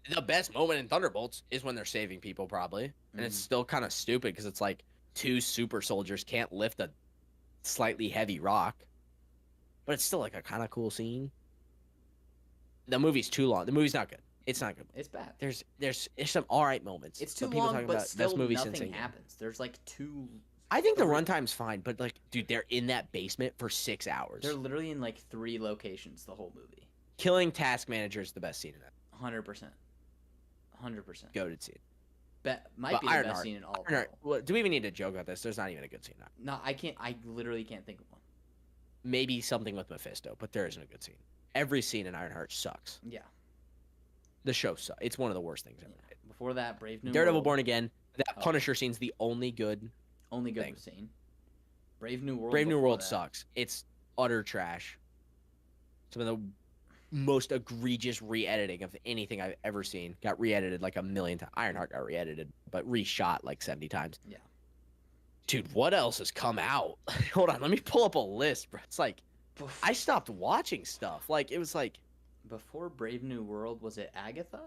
The best moment in Thunderbolts is when they're saving people, probably, and it's still kind of stupid because it's like two super soldiers can't lift a slightly heavy rock, but it's still like a kind of cool scene. The movie's too long. The movie's not good. It's not good. It's bad. There's some all right moments. It's too people long, talking but about still best movie nothing since Endgame. happens. There's like two. I think the three- runtime's fine, but like, dude, they're in that basement for 6 hours. They're literally in like 3 locations the whole movie. Killing Task Manager is the best scene in that. 100%. 100%. Goated scene. Might But be the Ironheart- best scene in all of Ironheart- Marvel. well, do we even need to joke about this? There's not even a good scene. No, I can't. I literally can't think of one. Maybe something with Mephisto, but there isn't a good scene. Every scene in Ironheart sucks. Yeah. The show sucks. It's one of the worst things ever. Yeah. Before that, Brave New Daredevil World. Born Again. That Oh. Punisher scene's the only good. Only good thing. scene. Brave New World. Brave New before World that. sucks. It's utter trash. Some of the most egregious re-editing of anything I've ever seen. Got re-edited like a million times. Ironheart got re-edited, but reshot like 70 times. Yeah. Dude, what else has come out? Hold on, let me pull up a list, bro. It's like I stopped watching stuff. Like it was like Before Brave New World, was it Agatha?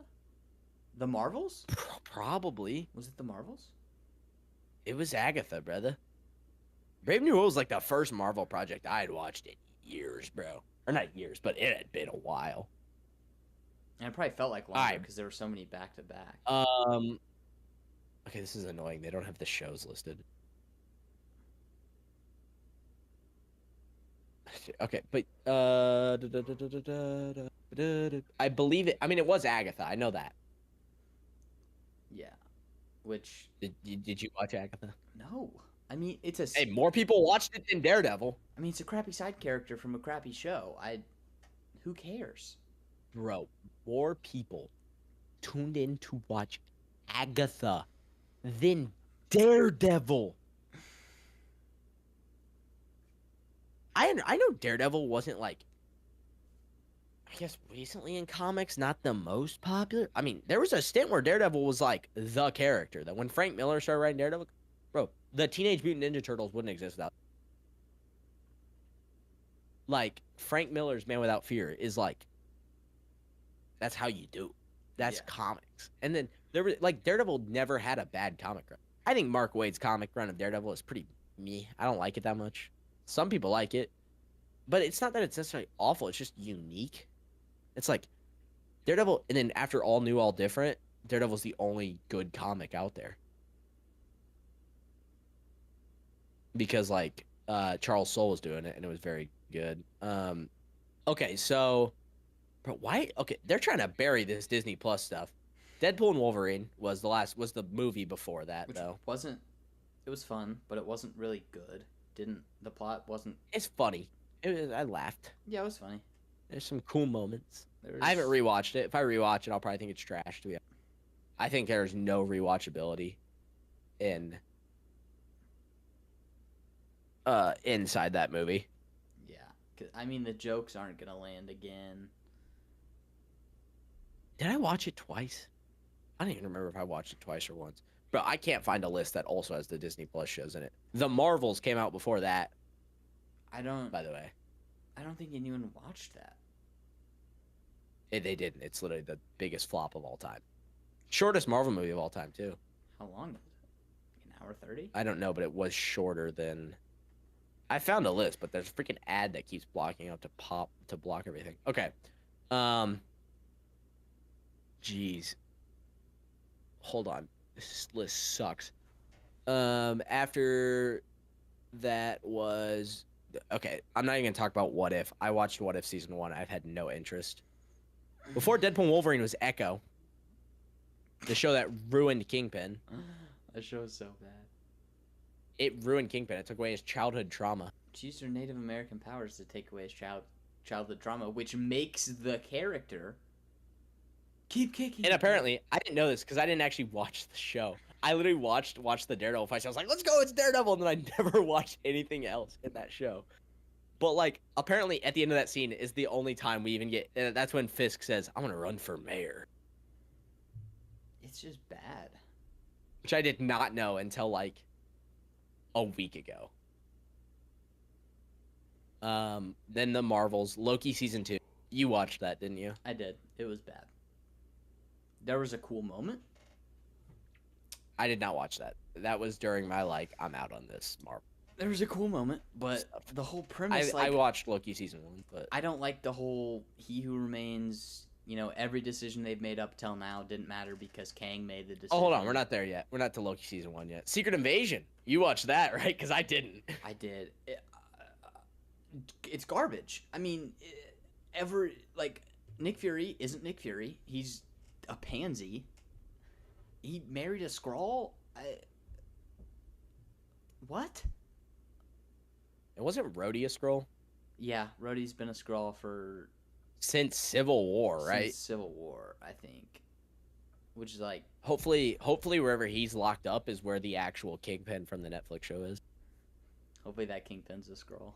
The Marvels? probably Was it the Marvels? it was Agatha, brother. Brave New World was like the first Marvel project I had watched in years, bro. Or not years, but it had been a while. And it probably felt like longer Alright. because there were so many back to back. Okay, this is annoying. They don't have the shows listed. Okay, but I believe it. I mean, it was Agatha. I know that. Yeah. Which Did you watch Agatha? no. I mean, it's a Hey, more people watched it than Daredevil. I mean, it's a crappy side character from a crappy show. Who cares? Bro, more people tuned in to watch Agatha than Daredevil. I know Daredevil wasn't like, I guess recently in comics, not the most popular. I mean, there was a stint where Daredevil was like the character. That when Frank Miller started writing Daredevil, bro, the Teenage Mutant Ninja Turtles wouldn't exist without. Like Frank Miller's Man Without Fear is like, that's how you do. That's Yeah. comics. And then there was like Daredevil never had a bad comic run. I think Mark Waid's comic run of Daredevil is pretty meh. I don't like it that much. Some people like it, but it's not that it's necessarily awful. It's just unique. It's like Daredevil, and then after All New, All Different, Daredevil's the only good comic out there. Because like Charles Soule was doing it, and it was very good. Okay, so, bro, why? Okay, they're trying to bury this Disney Plus stuff. Deadpool and Wolverine was the movie before that, Which though. wasn't. It was fun, but it wasn't really good. The plot wasn't. It's funny. I laughed. Yeah, it was funny. There's some cool moments. There I haven't was- rewatched it. If I rewatch it, I'll probably think it's trash. To be honest, I think there's no rewatchability in inside that movie. Yeah, 'cause, I mean the jokes aren't gonna land again. Did I watch it twice? I don't even remember if I watched it twice or once. Bro, I can't find a list that also has the Disney Plus shows in it. The Marvels came out before that, I don't. by the way. I don't think anyone watched that. They didn't. It's literally the biggest flop of all time. Shortest Marvel movie of all time, too. How long was it? Like an hour 30? I don't know, but it was shorter than. I found a list, but there's a freaking ad that keeps blocking out to block everything. Okay. Jeez. Hold on. This list sucks. After that was okay. I'm not even gonna talk about What If. I watched What If season 1. I've had no interest. Before Deadpool and Wolverine was Echo, the show that ruined Kingpin. That show is so bad. It ruined Kingpin. It took away his childhood trauma. She used her Native American powers to take away his childhood trauma, which makes the character keep kicking. And apparently, I didn't know this because I didn't actually watch the show. I literally watched the Daredevil fight. I was like, "Let's go, it's Daredevil!" And then I never watched anything else in that show. But like, apparently, at the end of that scene is the only time we even get. That's when Fisk says, "I'm gonna run for mayor," It's just bad. which I did not know until like a week ago. Then the Marvels, Loki season 2. You watched that, didn't you? I did. It was bad. There was a cool moment. I did not watch that. That was during my like, I'm out on this Marvel. There was a cool moment, but Stuff. the whole premise, I watched Loki season 1, but I don't like the whole He Who Remains. You know, every decision they've made up till now didn't matter because Kang made the decision. oh, hold on, we're not there yet. We're not to Loki season 1 yet. Secret Invasion. You watched that, right? Because I didn't. I did. It's garbage. I mean, Nick Fury isn't Nick Fury. He's a pansy. He married a Skrull. What? It wasn't Rhodey a Skrull Yeah, Rhodey's been a Skrull for since Civil War, right? since Civil War, I think. Which is like, Hopefully, wherever he's locked up is where the actual Kingpin from the Netflix show is. hopefully that Kingpin's a Skrull.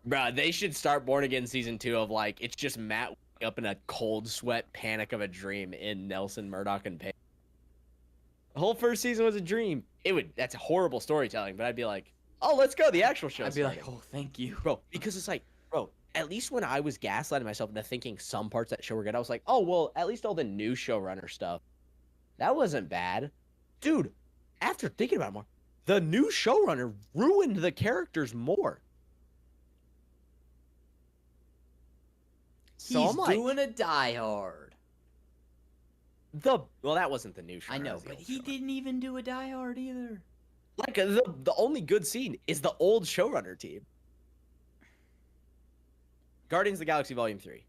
Bruh, they should start Born Again season 2 of like it's just Matt up in a cold sweat panic of a dream in Nelson, Murdoch, and Payne. The whole first season was a dream. That's horrible storytelling, but I'd be like, oh, let's go. The actual show. I'd be like, oh, thank you, bro, because it's like, bro, at least when I was gaslighting myself into thinking some parts of that show were good, I was like, oh, well, at least all the new showrunner stuff, that wasn't bad. Dude, after thinking about it more, the new showrunner ruined the characters more. So He's I'm like, doing a Die Hard. well, that wasn't the new showrunner. I know, but he didn't even do a Die Hard either. Like the only good scene is the old showrunner team. Guardians of the Galaxy Volume 3.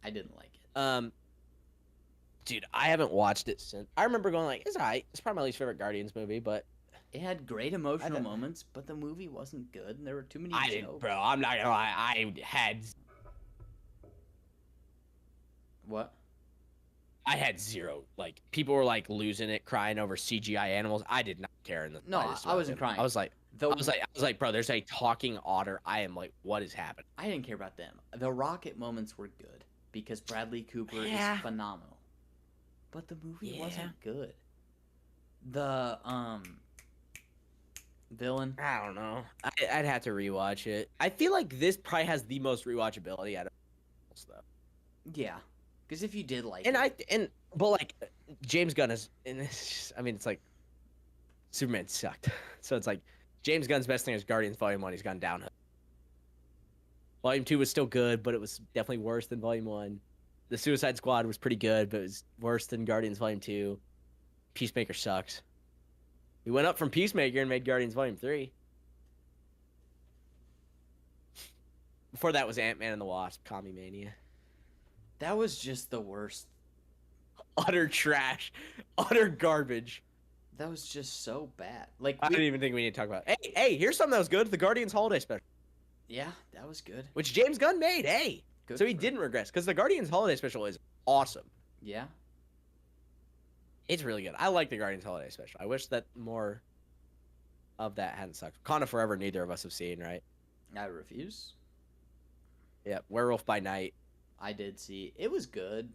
I didn't like it. Dude, I haven't watched it since. I remember going like, it's alright. It's probably my least favorite Guardians movie, but It had great emotional moments, but the movie wasn't good, and there were too many I jokes. didn't, bro. I'm not gonna lie. I had zero. Like, people were like losing it, crying over CGI animals. I did not care in the No, slightest I about wasn't it. crying. I was like, bro, there's a talking otter. I am like, what is happening? I didn't care about them. The rocket moments were good because Bradley Cooper Yeah. is phenomenal, but the movie Yeah. wasn't good. The villain. I don't know. I'd have to rewatch it. I feel like this probably has the most rewatchability out of all stuff. Yeah, because if you did like And it, but like James Gunn is, and it's just, I mean, it's like Superman sucked, so it's like James Gunn's best thing is Guardians Volume 1. He's gone downhill. Volume 2 was still good, but it was definitely worse than Volume 1. The Suicide Squad was pretty good, but it was worse than Guardians Volume 2. Peacemaker sucks. We went up from Peacemaker and made Guardians Volume 3. Before that was Ant-Man and the Wasp, Commie Mania. that was just the worst. Utter trash. Utter garbage. That was just so bad. Like, I don't even think we need to talk about it. Hey, here's something that was good. The Guardians Holiday Special, yeah, that was good. which James Gunn made. Hey. Good So he for him. didn't regress, because the Guardians Holiday Special is awesome. Yeah, It's really good. I like the Guardians Holiday Special. I wish that more of that hadn't sucked. Wakanda Forever, neither of us have seen, right? I refuse. Yeah. Werewolf by Night. I did see. It was good.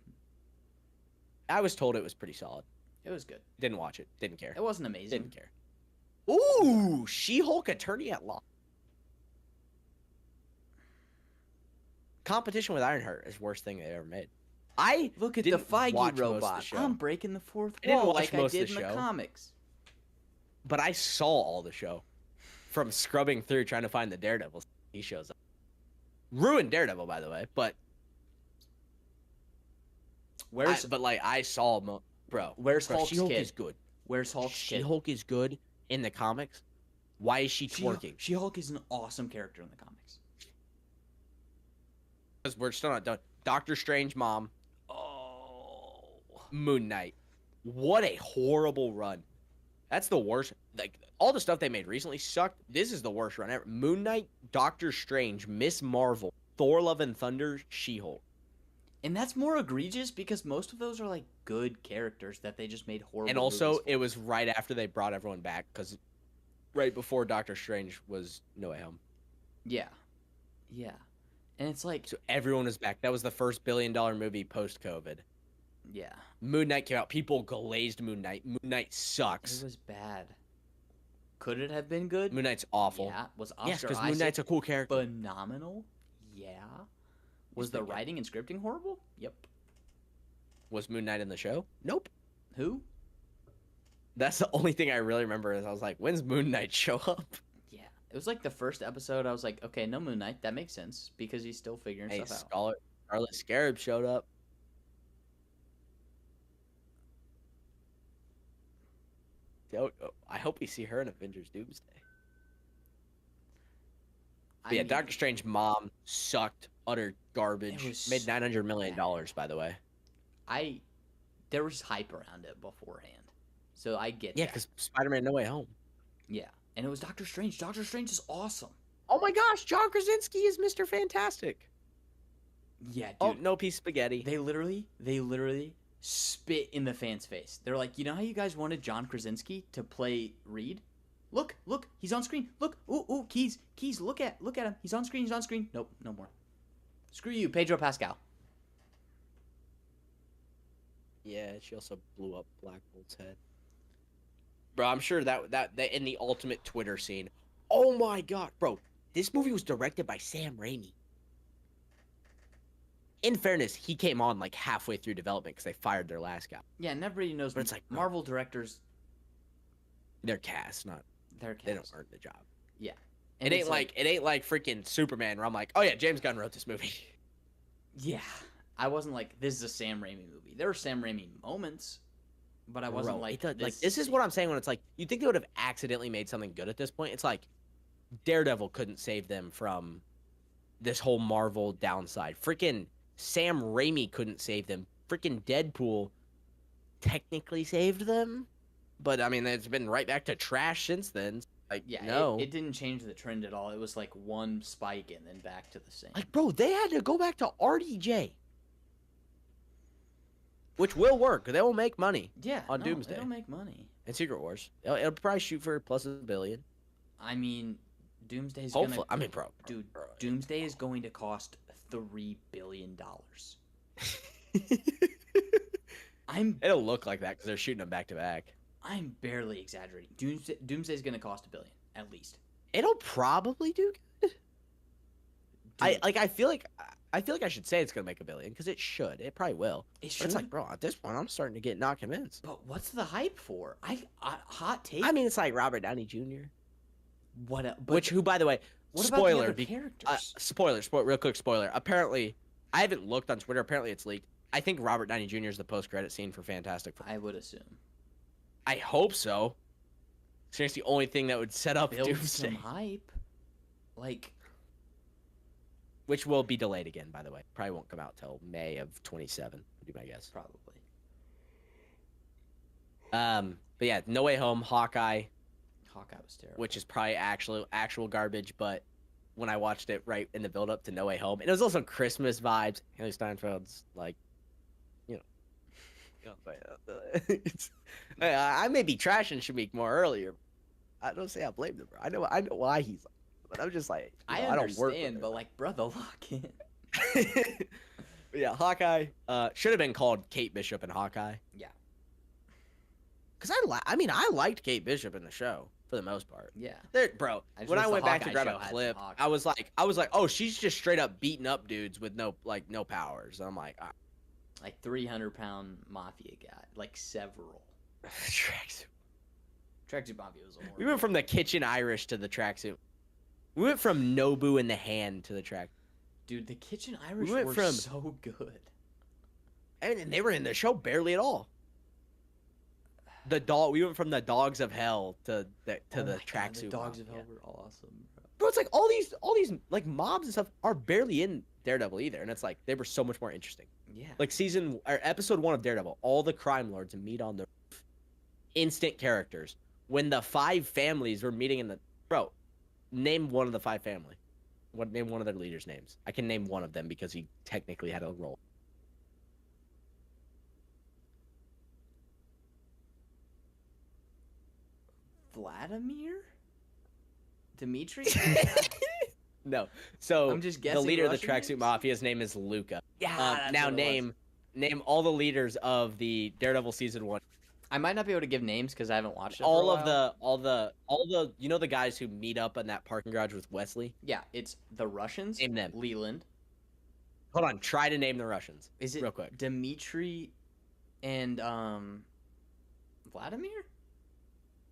I was told it was pretty solid. It was good. Didn't watch it. Didn't care. It wasn't amazing. Didn't care. Ooh, She-Hulk Attorney at Law. Competition with Ironheart is the worst thing they ever made. I Look at the didn't watch Feige most of the robot. show. I'm breaking the fourth I didn't wall watch like I most of did the in the show. comics. But I saw all the show from scrubbing through trying to find the Daredevil. He shows up. Ruined Daredevil, by the way, but I saw bro. Where's Bro, Hulk's She-Hulk kid? is good. Where's Hulk's kid? She-Hulk is good in the comics. Why is she twerking? She-Hulk is an awesome character in the comics. Because we're still not done. Doctor Strange mom. Oh, Moon Knight. What a horrible run. That's the worst. Like, all the stuff they made recently sucked. This is the worst run ever. Moon Knight, Doctor Strange, Miss Marvel, Thor Love and Thunder, She-Hulk. and that's more egregious because most of those are like good characters that they just made horrible. And also, movies for. it was right after they brought everyone back, because right before Doctor Strange was No Way Home. yeah, and it's like So everyone was back. That was the first billion-dollar movie post-COVID. yeah, Moon Knight came out. People glazed Moon Knight. Moon Knight it sucks. was bad. Could it have been good? Moon Knight's awful. Yeah. Was Oscar Yes, because Moon Isaac Knight's a cool character. phenomenal? Yeah. Was He's the been good. writing and scripting horrible? Yep. Was Moon Knight in the show? Nope. Who? That's the only thing I really remember is I was like, when's Moon Knight show up? Yeah. It was like the first episode. I was like, okay, no Moon Knight. That makes sense because he's still figuring Hey, stuff out. Scarlet Scarab showed up. I hope we see her in Avengers Doomsday. But yeah, I mean, Doctor Strange mom sucked, utter garbage. was Made $900 million, bad. by the way. there was hype around it beforehand, so I get Yeah, that. because Spider-Man No Way Home. Yeah, and it was Doctor Strange. Doctor Strange is awesome. Oh my gosh, John Krasinski is Mr. Fantastic. Yeah, dude. Oh, no piece of spaghetti. They literally spit in the fan's face. They're like, you know how you guys wanted John Krasinski to play Reed? Look, he's on screen. Look, ooh, keys, look at him. He's on screen. Nope, no more. Screw you, Pedro Pascal. Yeah, she also blew up Black Bolt's head. Bro, I'm sure that in the ultimate Twitter scene. Oh my god, bro. This movie was directed by Sam Raimi. In fairness, he came on like halfway through development because they fired their last guy. Yeah, and everybody knows. But it's like, bro, Marvel directors, they're cast, not they're cast. they don't earn the job. Yeah, It ain't like it ain't like freaking Superman where I'm like, oh yeah, James Gunn wrote this movie. yeah. I wasn't like, this is a Sam Raimi movie. There were Sam Raimi moments, but I wasn't Bro, like, it does, like this is what I'm saying when it's like you think they would have accidentally made something good at this point. It's like Daredevil couldn't save them from this whole Marvel downside. Freaking Sam Raimi couldn't save them. Freaking Deadpool technically saved them, but I mean it's been right back to trash since then. Like yeah, no, it didn't change the trend at all. It was like one spike and then back to the same. like bro, they had to go back to RDJ, which will work. They will make money. Yeah, on no, Doomsday. It'll make money. And Secret Wars, it'll probably shoot for plus $1 billion. I mean, Doomsday's Hopefully, gonna. I mean, bro, Dude, bro. Doomsday is going to cost $3 billion. It'll look like that because they're shooting them back to back. I'm barely exaggerating. Doomsday's going to cost $1 billion at least. It'll probably do good. Dude, I feel like I should say it's gonna make $1 billion because it should. It probably will. it But should. it's like, bro, at this point, I'm starting to get not convinced. But what's the hype for? Hot take. I mean, it's like Robert Downey Jr. But Who, by the way, what spoiler, about the other be- characters? spoiler, real quick spoiler. Apparently, I haven't looked on Twitter. Apparently, it's leaked. I think Robert Downey Jr. is the post-credit scene for Fantastic Four. I would assume. I hope so. It's the only thing that would set up Build Doomsday, some hype. Like, which will be delayed again. By the way, probably won't come out till May of 27. Would be my guess. probably. But yeah, No Way Home, Hawkeye, Hawkeye was terrible. which is probably actual garbage, but when I watched it right in the build up to No Way Home, and it was also Christmas vibes. Haley Steinfeld's like, you know, I may be trashing Shamik more earlier. I don't say I blame them, bro. I know why he's like, but I'm just like, I don't work with understand, her. but like, brother, lock in. But yeah, Hawkeye should have been called Kate Bishop and Hawkeye. Yeah. Because I liked Kate Bishop in the show for the most part. Yeah. Bro, I just when I wish the went back to Hawkeye grab show a had clip, some I was like, oh, she's just straight up beating up dudes with no powers. And I'm like, ah. Like 300-pound mafia guy, like several. Tracksuit. Tracksuit Mafia was a horrible. We went from the kitchen Irish to the tracksuit. We went from Nobu in the hand to the track. Dude, the Kitchen Irish went were from- so good. And they were in the show barely at all. We went from the Dogs of Hell to the Oh my God, tracksuit. The Dogs of Mafia. Hell were awesome, bro. Bro, it's like all these like mobs and stuff are barely in Daredevil either, and it's like they were so much more interesting. Yeah. Like episode 1 of Daredevil, all the crime lords meet on the roof. Instant characters. When the 5 families were meeting in the name one of the 5 family. Name one of their leaders' names. I can name one of them because he technically had a role. Vladimir? Dimitri? No. So I'm just the guessing leader of the Russian tracksuit names? mafia's name is Luca. Yeah. that's Now what it was. name all the leaders of the Daredevil season 1. I might not be able to give names because I haven't watched it. All for a of while. the you know the guys who meet up in that parking garage with Wesley? Yeah, it's the Russians. Name them. Leland. Hold on, try to name the Russians. Is it real quick? Dimitri and Vladimir?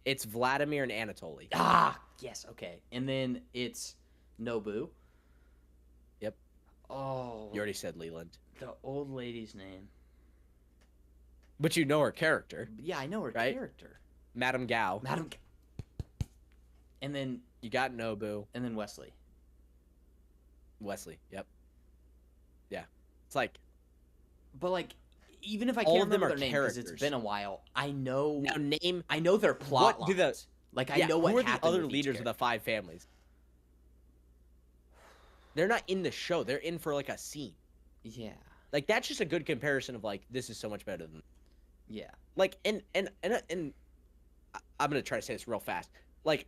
It's Vladimir and Anatoly. Ah, yes, okay. And then it's Nobu. Yep. Oh, You already said Leland. the old lady's name. But you know her character, Yeah, I know her Right? character. Madame Gao. Madam. And then You got Nobu, Wesley. Wesley. Yep. Yeah. It's like But like, even if I All can't of them remember are their name because it's characters. been a while, I know. now name I know their plot What do lines. the- Like I yeah, know what who are the happened other with each leaders of the 5 families. They're not in the show. They're in for like a scene. Yeah, Like that's just a good comparison of like this is so much better than yeah. like and I'm gonna try to say this real fast. Like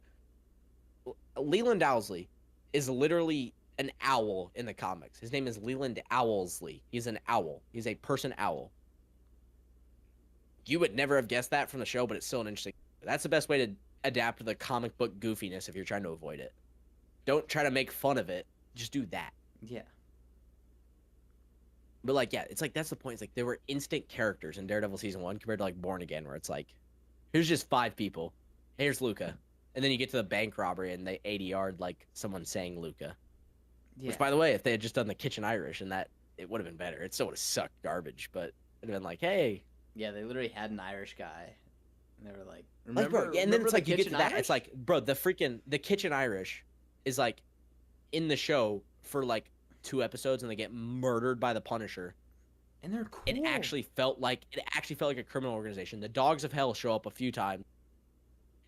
Leland Owsley is literally an owl in the comics. His name is Leland Owlsley. He's an owl. He's a person owl. You would never have guessed that from the show, but it's still an interesting. That's the best way to adapt the comic book goofiness if you're trying to avoid it. Don't try to make fun of it. Just do that. Yeah. But like, yeah, it's like that's the point. It's like there were instant characters in Daredevil season 1 compared to like Born Again, where it's like, here's just 5 people. Here's Luca, and then you get to the bank robbery and they 80-yard like someone saying Luca. Yeah. Which, by the way, if they had just done the Kitchen Irish and that, it would have been better. It still would have sucked garbage, but it'd have been like, hey. Yeah, they literally had an Irish guy, and they were like, Like, remember? bro, and then remember it's the like you get to Kitchen that. Irish? It's like, bro, the Kitchen Irish is like in the show for like 2 episodes, and they get murdered by the Punisher. and they're cool. It actually felt like a criminal organization. The Dogs of Hell show up a few times.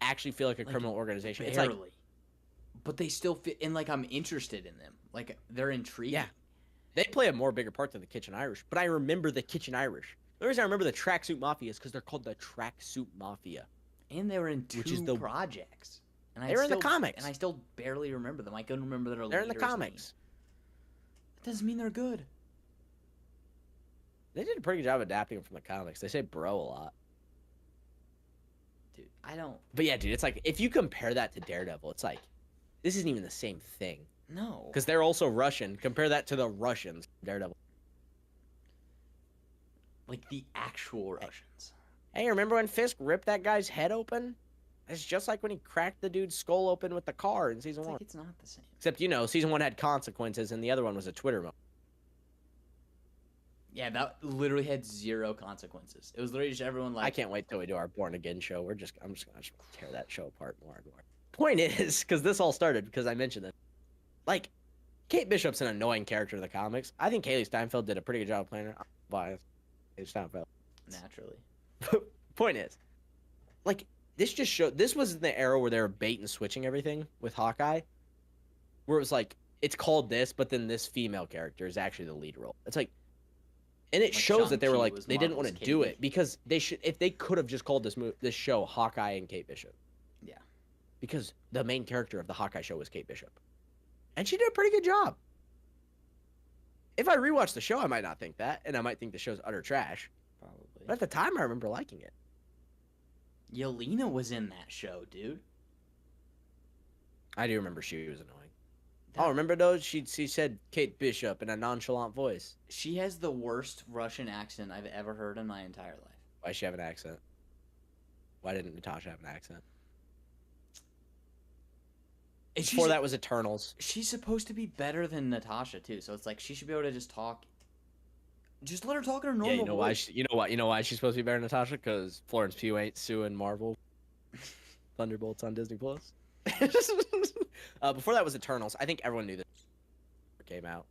Actually feel like a Like, criminal organization. barely, It's like, but they still fit, and like I'm interested in them. Like they're intriguing. yeah, they play a more bigger part than the Kitchen Irish. But I remember the Kitchen Irish. The reason I remember the Tracksuit Mafia is because they're called the Tracksuit Mafia. And they were in 2 Which is the- projects. And They were in the still- comics. And I still barely remember them. I couldn't remember their They're in the leader's name. comics. That doesn't mean they're good. They did a pretty good job adapting them from the comics. They say bro a lot. Dude, I don't But yeah, dude, it's like if you compare that to Daredevil, it's like this isn't even the same thing know. because they're also Russian. Compare that to the Russians, Daredevil. Like the actual Russians. Hey, remember when Fisk ripped that guy's head open? It's just like when he cracked the dude's skull open with the car in season It's 1. like it's not the same. Except, season 1 had consequences, and the other one was a Twitter moment. Yeah, that literally had 0 consequences. It was literally just everyone like I can't wait till we do our Born Again show. I'm just gonna tear that show apart more and more. Point is, because this all started because I mentioned it. Like, Kate Bishop's an annoying character in the comics. I think Haley Steinfeld did a pretty good job playing her. I'm biased. Haley Steinfeld. naturally. Point is, like, this was in the era where they were bait and switching everything with Hawkeye, where it was like it's called this, but then this female character is actually the lead role. It's like, and it Like shows that they were Shang-Chi like was they didn't want to Marvel's do Katie. it because if they could have just called this show Hawkeye and Kate Bishop. Yeah. Because the main character of the Hawkeye show was Kate Bishop, and she did a pretty good job. If I rewatch the show, I might not think that, and I might think the show's utter trash. Probably. But at the time, I remember liking it. Yelena was in that show, dude. I do remember she was annoying. That- Oh, remember those? She said Kate Bishop in a nonchalant voice. She has the worst Russian accent I've ever heard in my entire life. Why does she have an accent? Why didn't Natasha have an accent? And Before that was Eternals. she's supposed to be better than Natasha too, so it's like she should be able to just talk. Just let her talk in her normal Yeah, you know why? voice. You know why she's supposed to be better than Natasha? Because Florence Pugh ain't suing Marvel. Thunderbolts on Disney Plus. Before that was Eternals. I think everyone knew this came out.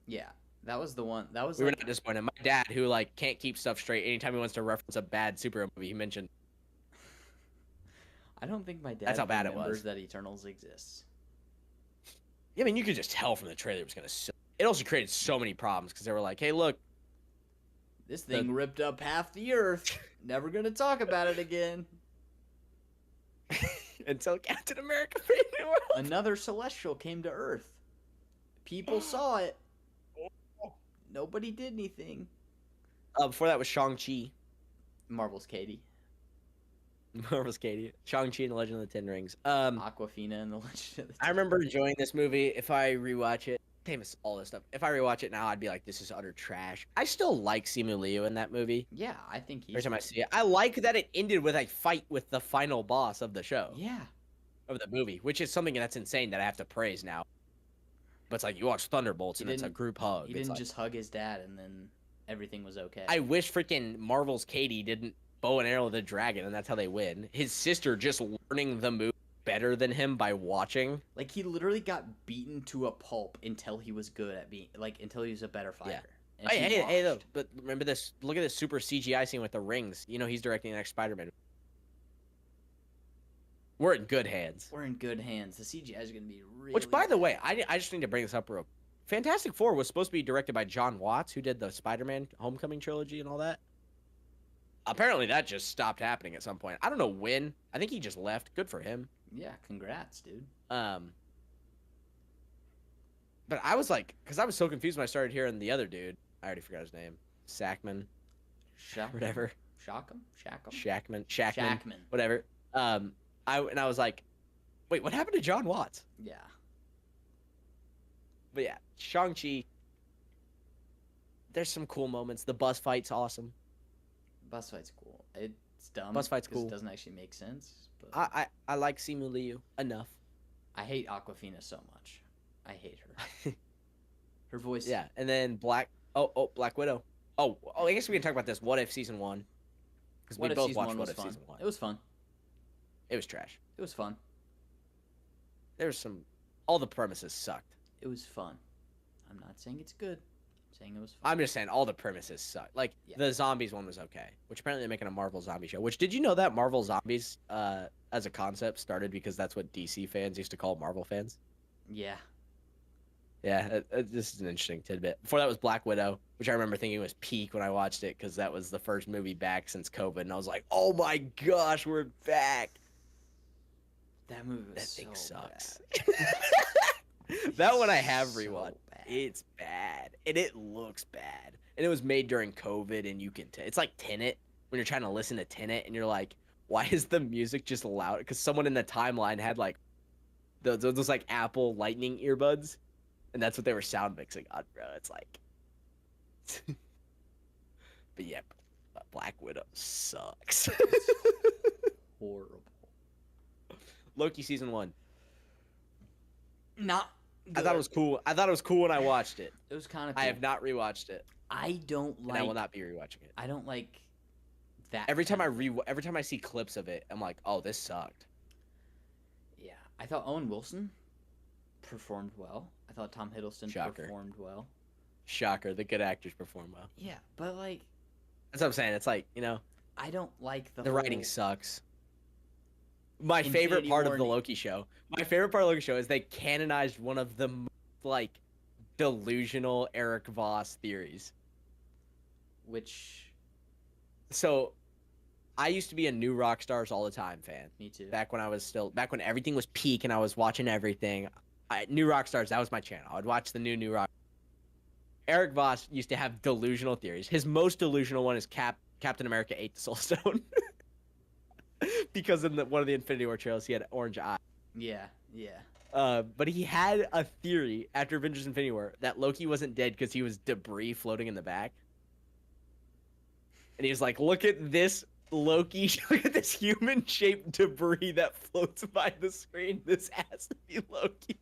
Yeah, that was the one. That was We were like, not disappointed. My dad, who like can't keep stuff straight, anytime he wants to reference a bad superhero movie, he mentioned. I don't think my dad That's how bad it remembers was. that Eternals exists. Yeah, I mean, you could just tell from the trailer it was gonna. It also created so many problems because they were like, "Hey, look, This thing ripped up half the Earth. Never gonna talk about it again. until Captain America made New World." Another Celestial came to Earth. People saw it. Nobody did anything. Before that was Shang-Chi. Marvel's Katie. Marvel's Katie. Shang-Chi and the Legend of the Ten Rings. Aquafina and the Legend of the I remember enjoying this movie. If I rewatch it, famous all this stuff. If I rewatch it now, I'd be like, this is utter trash. I still like Simu Liu in that movie. Yeah, I think he's. Every time I see it, I like that it ended with a fight with the final boss of the show, Yeah. of the movie, which is something that's insane that I have to praise now. But it's like you watch Thunderbolts He and it's a didn't- group hug. He It's didn't like, just hug his dad and then everything was okay. I wish freaking Marvel's Katie didn't bow and arrow the dragon, and that's how they win. His sister just learning the move better than him by watching. Like he literally got beaten to a pulp until he was good at being until he was a better fighter. And Hey, she hey, though, watched. but remember this. Look at this super CGI scene with the rings. You know he's directing the next Spider-Man. We're in good hands. We're in good hands. The CGI is going to be really. Which, by the way, I just need to bring this up real. Fantastic Four was supposed to be directed by John Watts, who did the Spider-Man Homecoming trilogy and all that. Apparently, that just stopped happening at some point. I don't know when. I think he just left. Good for him. Yeah, congrats, dude. But But I was like, because I was so confused when I started hearing the other dude. I already forgot his name. Sackman, whatever. Shackman, Shackman. whatever. I was like, wait, what happened to John Watts? Yeah. But yeah, Shang-Chi. There's some cool moments. The bus fight's awesome. Bus fight's cool. It's dumb. Bus fight's 'cause cool. It doesn't actually make sense. But I like Simu Liu enough. I hate Aquafina so much. I hate her. Her voice. Yeah, and then Black Widow. Oh, I guess we can talk about this. What If season 1? Because we What If both season watched one What was If fun. season 1. It was fun. It was trash. It was fun. There's some. All the premises sucked. It was fun. I'm not saying it's good. I'm saying it was fun. I'm just saying all the premises sucked. Like Yeah. the zombies one was okay, which apparently they're making a Marvel zombie show. Which did you know that Marvel zombies, as a concept, started because that's what DC fans used to call Marvel fans? Yeah. Yeah, this is an interesting tidbit. Before that was Black Widow, which I remember thinking was peak when I watched it because that was the first movie back since COVID, and I was like, "Oh my gosh, we're back!" That movie was That so thing sucks. bad. That one I have So rewatched. bad. It's bad, and it looks bad, and it was made during COVID, and you can. It's like Tenet when you're trying to listen to Tenet, and you're like, "Why is the music just loud?" Because someone in the timeline had like those like Apple Lightning earbuds, and that's what they were sound mixing on, bro. It's like, but yeah, Black Widow sucks. Horrible. Loki season 1. Not good. I thought it was cool. I thought it was cool when I watched it. It was kind of. I have not rewatched it, I don't and I will like. not be rewatching it. I don't like that. Every time kind every time I see clips of it, I'm like, "Oh, this sucked." Yeah, I thought Owen Wilson performed well. I thought Tom Hiddleston Shocker. performed well. Shocker, the good actors perform well. Yeah, but like, That's what I'm saying. It's like, I don't like the writing whole- sucks. My Infinity favorite part War of the and- Loki show. My favorite part of Loki show is they canonized one of the like delusional Eric Voss theories. Which So, I used to be a New Rockstars All the Time fan. me too. Back when everything was peak and I was watching everything. New Rockstars, that was my channel. I'd watch the new Rock. Eric Voss used to have delusional theories. His most delusional one is Captain America ate the Soul Stone. Because in one of the Infinity War trailers, he had orange eyes. Yeah, yeah. But he had a theory after Avengers Infinity War that Loki wasn't dead because he was debris floating in the back. And he was like, look at this Loki, look at this human-shaped debris that floats by the screen. This has to be Loki.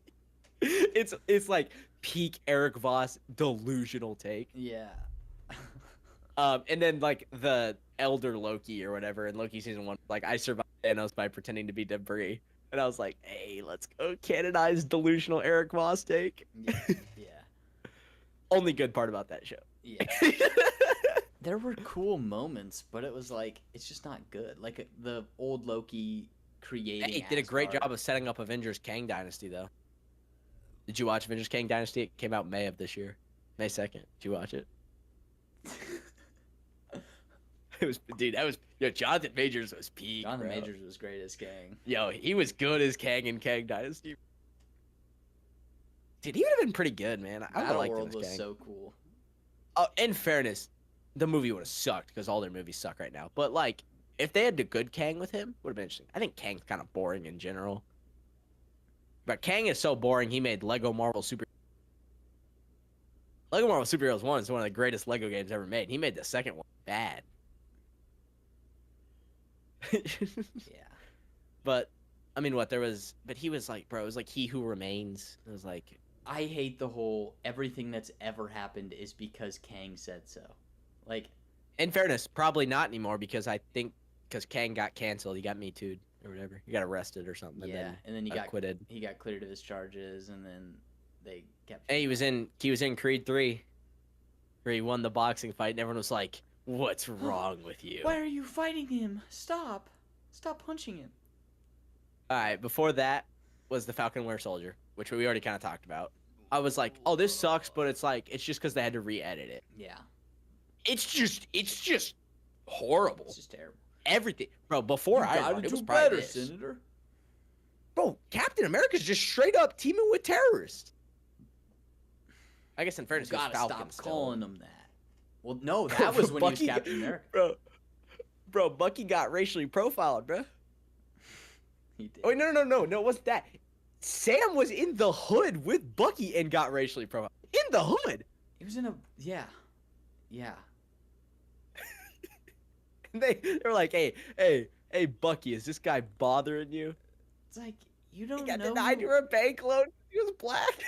It's like peak Eric Voss delusional take. Yeah. And then like the elder Loki or whatever in Loki season 1, like I survived Thanos by pretending to be debris. And I was like, hey, let's go canonize delusional Eric Voss take. Yeah. Yeah. Only good part about that show. Yeah. There were cool moments, but it was like it's just not good. Like the old Loki creating. Hey, did a great Asgard. job of setting up Avengers Kang Dynasty though. Did you watch Avengers Kang Dynasty? It came out May of this year. May 2nd. Did you watch it? It was, dude, Jonathan Majors was peak. Jonathan bro. Majors was great as Kang. Yo, he was good as Kang in Kang Dynasty. Dude, he would have been pretty good, man. I would like him Battleworld as was Kang. so cool. In fairness, the movie would have sucked because all their movies suck right now. But like, if they had the good Kang with him, would have been interesting. I think Kang's kind of boring in general. But Kang is so boring. He made Lego Marvel Superheroes 1 is one of the greatest Lego games ever made. He made the second one bad. Yeah. But I mean, but he was like, bro, it was like He Who Remains. It was like, I hate the whole everything that's ever happened is because Kang said so. Like, in fairness, probably not anymore because I think because Kang got canceled, he got Me Too'd or whatever. He got arrested or something. yeah, and then he got acquitted. He got cleared of his charges, and then they kept. And he was in Creed 3, where he won the boxing fight, and everyone was like, "What's wrong with you?" Why are you fighting him? Stop! Stop punching him. All right, before that was the Falcon Winter Soldier, which we already kind of talked about. I was like, "Oh, this sucks," but it's just because they had to re-edit it. Yeah, It's just horrible. it's just terrible. Everything, bro. Before You Iron gotta Man, it do was probably better, this. Senator. Bro, Captain America's just straight up teaming with terrorists. I guess in You fairness, he was gotta Falcon stop still. calling him that. Well, no, that was when he was Bucky- Captain America. Bro, Bucky got racially profiled, bro. He did. Oh, wait, no, it wasn't that. Sam was in the hood with Bucky and got racially profiled. In the hood. He was in a yeah. And they were like, hey, Bucky, is this guy bothering you? It's like you He don't got know. denied for a bank loan. He was black.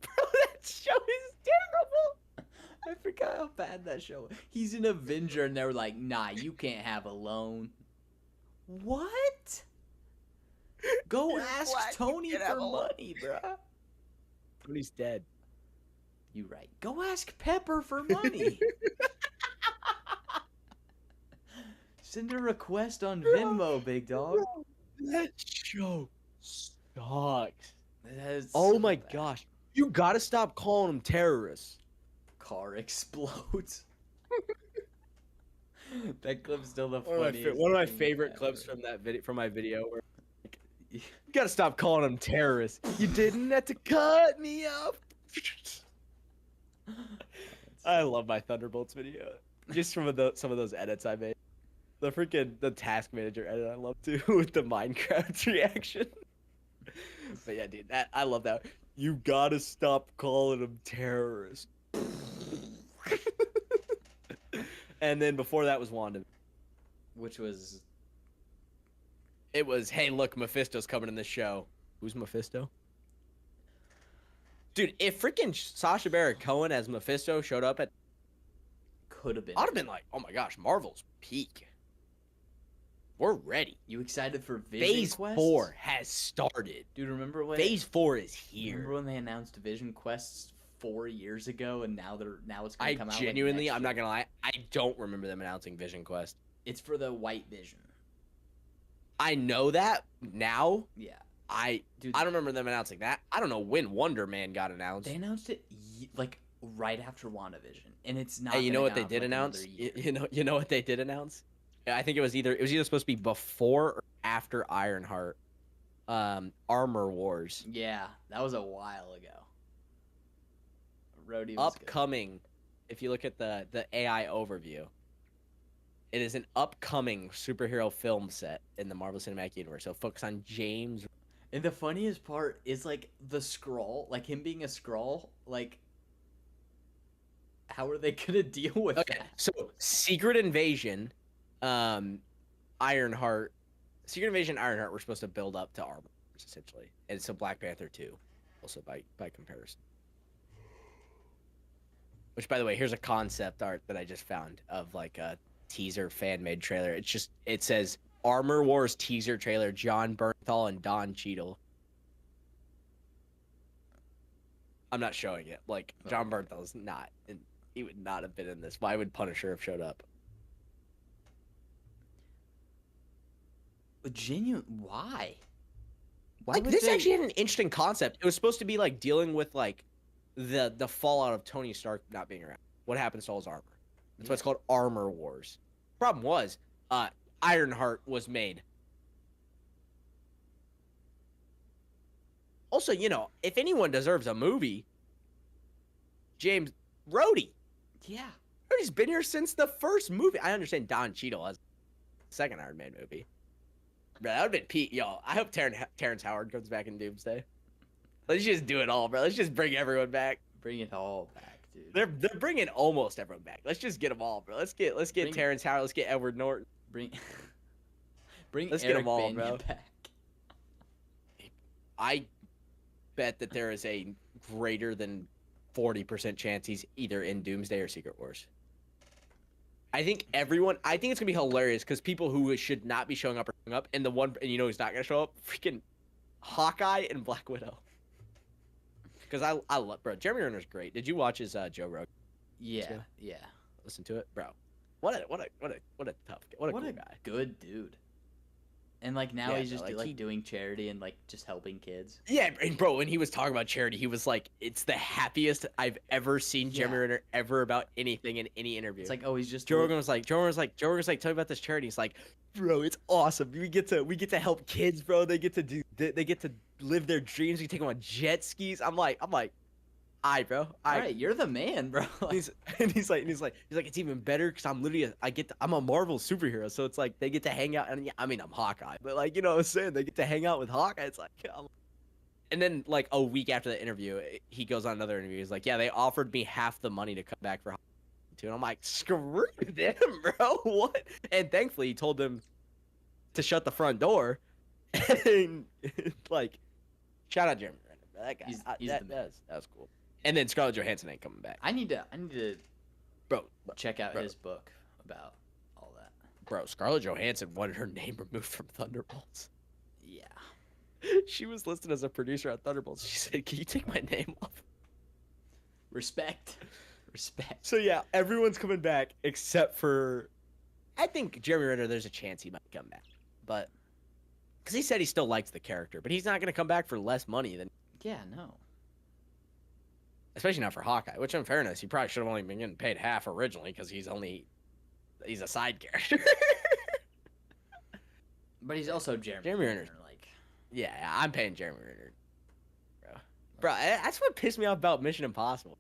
Bro, that show is terrible. I forgot how bad that show was. He's an Avenger, and they were like, nah, you can't have a loan. What? Go You're ask black, you Tony can't have for a loan. money, bruh. Tony's dead. You right. Go ask Pepper for money. Send a request on Venmo, big dog. That show sucks. That is Oh so my bad. gosh. You gotta stop calling them terrorists. Car explodes. That clip's still the One of funniest. my thing favorite ever. clips from that video, from my video, where you gotta stop calling them terrorists. You didn't have to cut me up. I love my Thunderbolts video, just from some of those edits I made. The task manager edit I love too, with the Minecraft reaction. But yeah, dude, I love that. You gotta stop calling them terrorists. And then before that was Wanda. Which was It was, hey, look, Mephisto's coming in the show. Who's Mephisto? Dude, if freaking Sacha Baron Cohen as Mephisto showed up at, could have been. I'd have been like, oh my gosh, Marvel's peak. We're ready. You excited for Vision Phase Quest? 4 has started. Dude, remember when Phase 4 is Remember here. when they announced Vision Quests 4 years ago, and now it's gonna I come out. genuinely, like, I'm next not gonna lie, I don't remember them announcing Vision Quest. year. It's for the White Vision. I know that now. Yeah, I dude. don't remember them announcing that. I don't know when Wonder Man got announced. They announced it like right after WandaVision, and it's not. Hey, you know gonna what they come out did for, like, announce? another year. You know what they did announce? I think it was either supposed to be before or after Ironheart, Armor Wars. Yeah, that was a while ago. Rhodey was good. Upcoming. If you look at the AI overview, it is an upcoming superhero film set in the Marvel Cinematic Universe. So focus on James. And the funniest part is like the Skrull, like him being a Skrull, like how are they gonna deal with Okay, that? so Secret Invasion, Ironheart, Secret Invasion, Ironheart. We're supposed to build up to Armor Wars, essentially, and so Black Panther 2, also by comparison. Which, by the way, here's a concept art that I just found of like a teaser fan-made trailer. It says Armor Wars teaser trailer, John Bernthal and Don Cheadle. I'm not showing it. Like, John Bernthal's not, and he would not have been in this. Why would Punisher have showed up? Genuine? Why? Why Like, would this they? actually had an interesting concept. It was supposed to be like dealing with like the fallout of Tony Stark not being around. What happens to all his armor? That's why it's called Armor Wars. Problem was, Ironheart was made. Also, you know, if anyone deserves a movie, James Rhodey. Yeah. Rhodey's been here since the first movie. I understand Don Cheadle has the second Iron Man movie. Bro, that would have been Pete. Yo, I hope Terrence Howard comes back in Doomsday. Let's just do it all, bro. Let's just bring everyone back. Bring it all back, dude. They're bringing almost everyone back. Let's just get them all, bro. Let's get Bring- Terrence Howard. Let's get Edward Norton. Bring Let's get Eric 'em all, Bana bro. back. I bet that there is a greater than 40% chance he's either in Doomsday or Secret Wars. I think it's gonna be hilarious because people who should not be showing up are showing up, and you know who's not gonna show up? Freaking Hawkeye and Black Widow. Because I love, bro. Jeremy Renner's great. Did you watch his Joe Rogan? Yeah, yeah. Listen to it, bro. What a tough, what a cool guy. good dude. And like now Yeah, he's bro, just like, he- doing charity and like just helping kids. Yeah, and bro, when he was talking about charity, he was like, "It's the happiest I've ever seen Jeremy Yeah. Renner ever about anything in any interview." It's like, oh, he's just Joe Rogan was like, tell me about this charity. He's like, bro, it's awesome. We get to help kids, bro. They get to live their dreams. We take them on jet skis. I'm like, bro. All right, you're the man, bro. He's it's even better because I'm literally I'm a Marvel superhero, so it's like they get to hang out. And yeah, I mean I'm Hawkeye, but like you know what I'm saying, they get to hang out with Hawkeye. It's like, and then like a week after the interview, he goes on another interview. He's like, yeah, they offered me half the money to come back for Hawkeye 2, and I'm like, screw them, bro. What? And thankfully, he told them to shut the front door. And like, shout out Jeremy Renner, bro. That guy, that was cool. And then Scarlett Johansson ain't coming back. I need to bro check out his book about all that. Bro, Scarlett Johansson wanted her name removed from Thunderbolts. Yeah. She was listed as a producer on Thunderbolts. She said, "Can you take my name off?" Respect. So yeah, everyone's coming back except for, I think Jeremy Renner. There's a chance he might come back, but because he said he still likes the character, but he's not going to come back for less money than. Yeah, no. Especially not for Hawkeye, which in fairness, he probably should have only been getting paid half originally because he's a side character. But he's also Jeremy Renner. Like, yeah, I'm paying Jeremy Renner, bro. That's what pissed me off about Mission Impossible.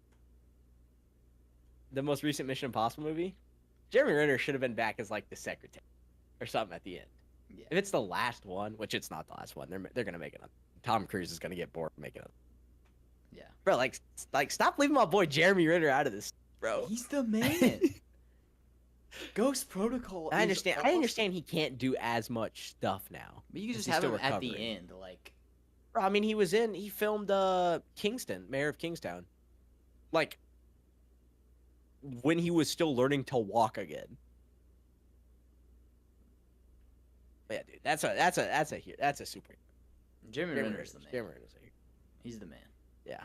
The most recent Mission Impossible movie, Jeremy Renner should have been back as like the secretary or something at the end. Yeah. If it's the last one, which it's not the last one, they're gonna make it up. Tom Cruise is gonna get bored making it up. Yeah. Bro, like stop leaving my boy Jeremy Renner out of this, bro. He's the man. Ghost Protocol. I understand. I understand he can't do as much stuff now. But you can just have him at the end, like. Bro, I mean, he filmed Kingston, Mayor of Kingstown, like when he was still learning to walk again. But yeah, dude, that's a super. Jeremy Renner's the man. Jeremy Renner's a hero. He's the man. Yeah,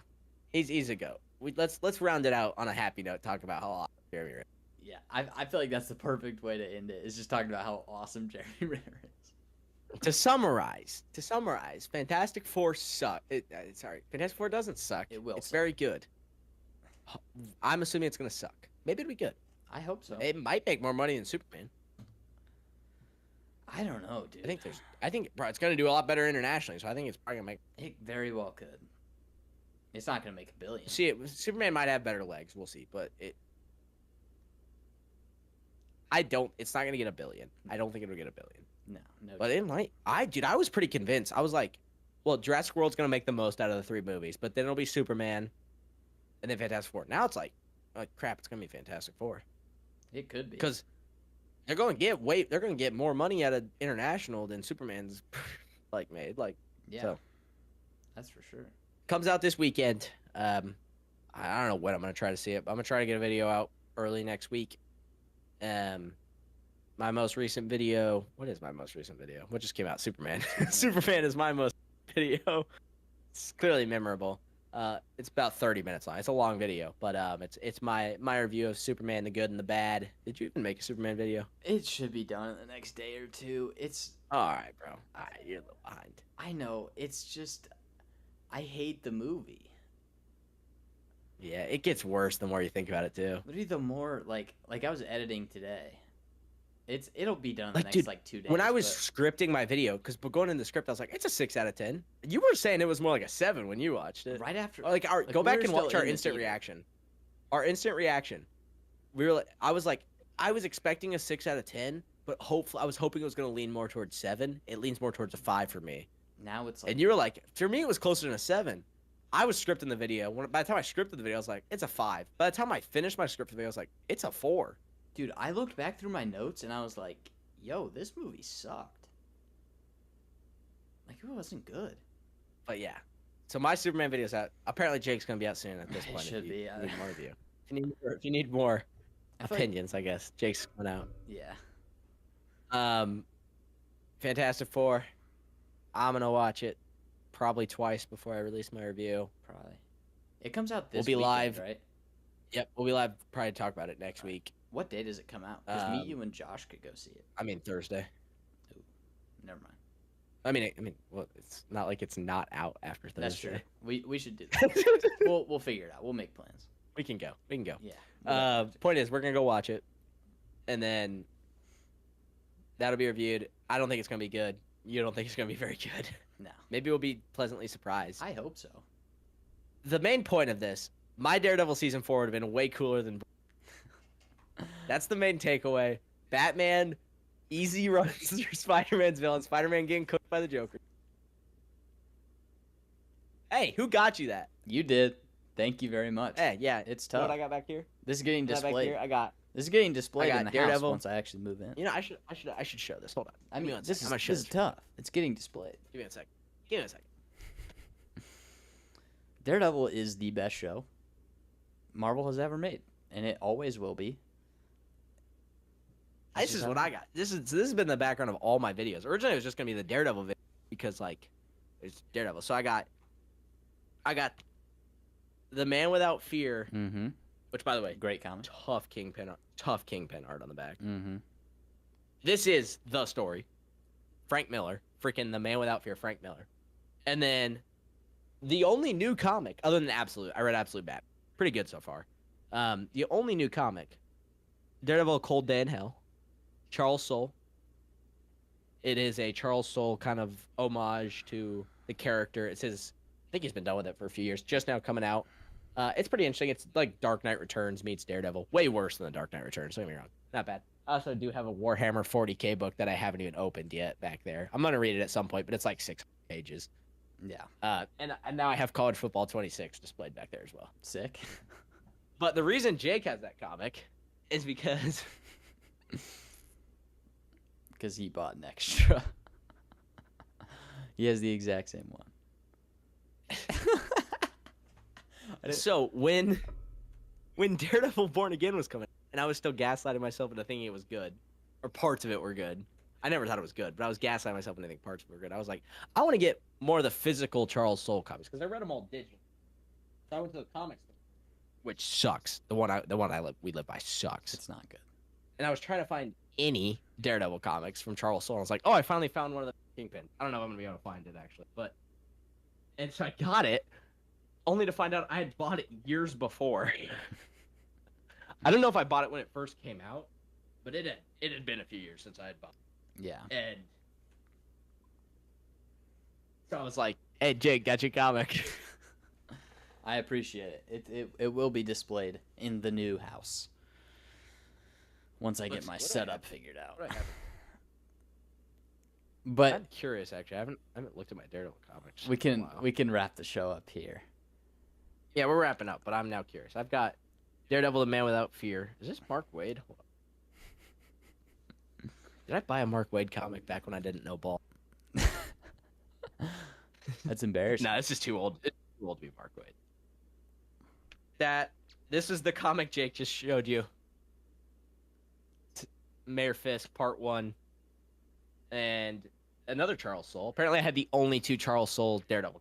he's a goat. Let's round it out on a happy note. Talk about how awesome Jeremy Renner. Yeah, I feel like that's the perfect way to end it. Is just talking about how awesome Jeremy Renner is. To summarize, Fantastic Four Fantastic Four doesn't suck. It will. It's suck. very good. I'm assuming it's gonna suck. Maybe it'll be good. I hope so. It might make more money than Superman. I don't know, dude. I think, bro, it's gonna do a lot better internationally. So I think it's probably gonna make. It very well could. It's not gonna make $1 billion. See, Superman might have better legs. We'll see, but It's not gonna get $1 billion. I don't think it'll get $1 billion. No. But it might. I was pretty convinced. I was like, well, Jurassic World's gonna make the most out of the 3 movies, but then it'll be Superman, and then Fantastic Four. Now it's like crap. It's gonna be Fantastic Four. It could be because they're gonna get more money out of international than Superman's made. Yeah. So. That's for sure. Comes out this weekend. I don't know when I'm gonna try to see it, but I'm gonna try to get a video out early next week. My most recent video. What is my most recent video? What just came out? Superman. Superman is my most video. It's clearly memorable. It's about 30 minutes long. It's a long video, but it's my review of Superman, the good and the bad. Did you even make a Superman video? It should be done in the next day or two. It's all right, bro. All right, you're a little behind. I know. It's just I hate the movie. Yeah, it gets worse the more you think about it too. Literally, the more like I was editing today. It'll be done in the next 2 days. When I was scripting my video, because going in the script, I was like, it's a 6 out of 10. You were saying it was more like a 7 when you watched it. Right after, go back and watch our instant reaction. Our instant reaction. I was expecting a 6 out of 10, but I was hoping it was going to lean more towards 7. It leans more towards a 5 for me. Now it's like, and you were like, for me, it was closer to a 7. I was scripting the video. By the time I scripted the video, I was like, it's a 5. By the time I finished my script video, I was like, it's a 4. Dude, I looked back through my notes and I was like, yo, this movie sucked. Like, it wasn't good. But yeah. So my Superman video's out. Apparently Jake's going to be out soon at this point. It should be. If you need more review. If you need more opinions, I guess. Jake's coming out. Yeah. Fantastic Four. I'm going to watch it probably twice before I release my review. Probably. It comes out this weekend, live, right? Yep, we'll be live. Probably talk about it next week. What day does it come out? Because me, you, and Josh could go see it. I mean Thursday. Ooh, never mind. I mean, well, it's not like it's not out after Thursday. That's true. We should do that. we'll figure it out. We'll make plans. We can go. Yeah. Point is, we're gonna go watch it, and then that'll be reviewed. I don't think it's gonna be good. You don't think it's gonna be very good. No. Maybe we'll be pleasantly surprised. I hope so. The main point of this, my Daredevil season 4 would have been way cooler than. That's the main takeaway. Batman easy runs through Spider-Man's villain. Spider-Man getting cooked by the Joker. Hey, who got you that? You did. Thank you very much. Hey, yeah. It's You know tough. what I got back here? This is getting Back displayed. here, I got. This is getting displayed I in got the house Daredevil. once I actually move in. You know, I should show this. Hold on. I mean, this I'm gonna is, show this is tough. It's getting displayed. Give me a second. Give me a second. Daredevil is the best show Marvel has ever made, and it always will be. This is what I got. This has been the background of all my videos. Originally, it was just gonna be the Daredevil video because like, it's Daredevil. So I got the Man Without Fear, Mm-hmm. which by the way, Great comic. tough Kingpin art on the back. Mm-hmm. This is the story. Frank Miller, freaking the Man Without Fear, Frank Miller, and then the only new comic other than Absolute. I read Absolute Bat, pretty good so far. The only new comic, Daredevil: Cold Day in Hell. Charles Soule. It is a Charles Soule kind of homage to the character. It's his. I think he's been done with it for a few years. Just now coming out. It's pretty interesting. It's like Dark Knight Returns meets Daredevil. Way worse than the Dark Knight Returns. Don't get me wrong. Not bad. I also do have a Warhammer 40K book that I haven't even opened yet back there. I'm gonna read it at some point, but it's like 6 pages. Yeah. And now I have College Football 26 displayed back there as well. Sick. But the reason Jake has that comic is because Because he bought an extra. He has the exact same one. so when Daredevil Born Again was coming, and I was still gaslighting myself into thinking it was good, or parts of it were good. I never thought it was good, but I was gaslighting myself into thinking parts of it were good. I was like, I want to get more of the physical Charles Soule comics because I read them all digital. So I went to the comics store, which sucks. The one we live by sucks. It's not good. And I was trying to find any Daredevil comics from Charles Soule. I was like, oh, I finally found one of the Kingpin. I don't know if I'm gonna be able to find it actually, but and so I got it, only to find out I had bought it years before. I don't know if I bought it when it first came out, but it had been a few years since I had bought it. Yeah. And so I was like, hey, Jake, got your comic. I appreciate it. It will be displayed in the new house. Once I get my setup figured out. What do I have? But I'm curious actually. I haven't looked at my Daredevil comics. we in a while. can wrap the show up here. Yeah, we're wrapping up, but I'm now curious. I've got Daredevil: The Man Without Fear. Is this Mark Waid? Hold on. Did I buy a Mark Waid comic back when I didn't know ball? That's embarrassing. No, this is too old. It's too old to be Mark Waid. This is the comic Jake just showed you. Mayor Fisk, Part 1. And another Charles Soule. Apparently I had the only 2 Charles Soule Daredevil.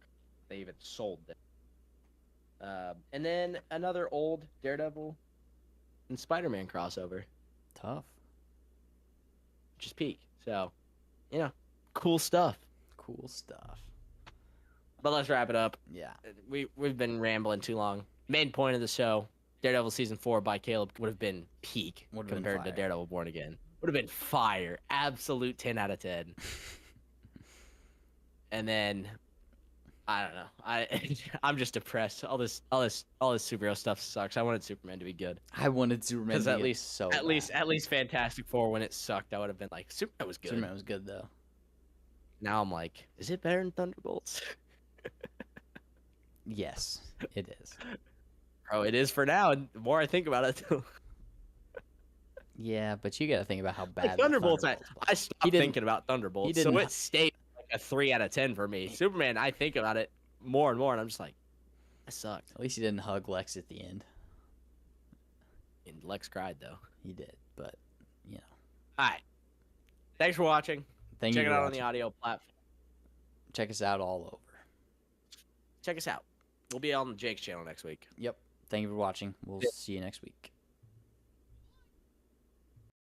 They even sold them. And then another old Daredevil and Spider-Man crossover. Tough. Which is peak. So, cool stuff. Cool stuff. But let's wrap it up. Yeah. We've been rambling too long. Main point of the show, Daredevil Season 4 by Caleb would have been peak Would've been compared to fire. Daredevil Born Again. Would have been fire. Absolute 10 out of 10. And then I don't know. I'm just depressed. All this superhero stuff sucks. I wanted Superman to be good. I wanted Superman Because to at get least so at bad. least Fantastic Four when it sucked, I would have been like, Superman was good. Superman was good though. Now I'm like, is it better than Thunderbolts? Yes, it is. Bro, it is for now. And the more I think about it, Yeah, but you got to think about how bad like the Thunderbolts, was. I stopped didn't- thinking about Thunderbolts, didn't- so it stayed like a 3 out of 10 for me. Superman, I think about it more and more, and I'm just like, that sucked. At least he didn't hug Lex at the end. And Lex cried though. He did, but All right, thanks for watching. thank Check you it for out on the watching. audio platform. Check us out all over. Check us out. We'll be on Jake's channel next week. Yep. Thank you for watching. We'll see you next week.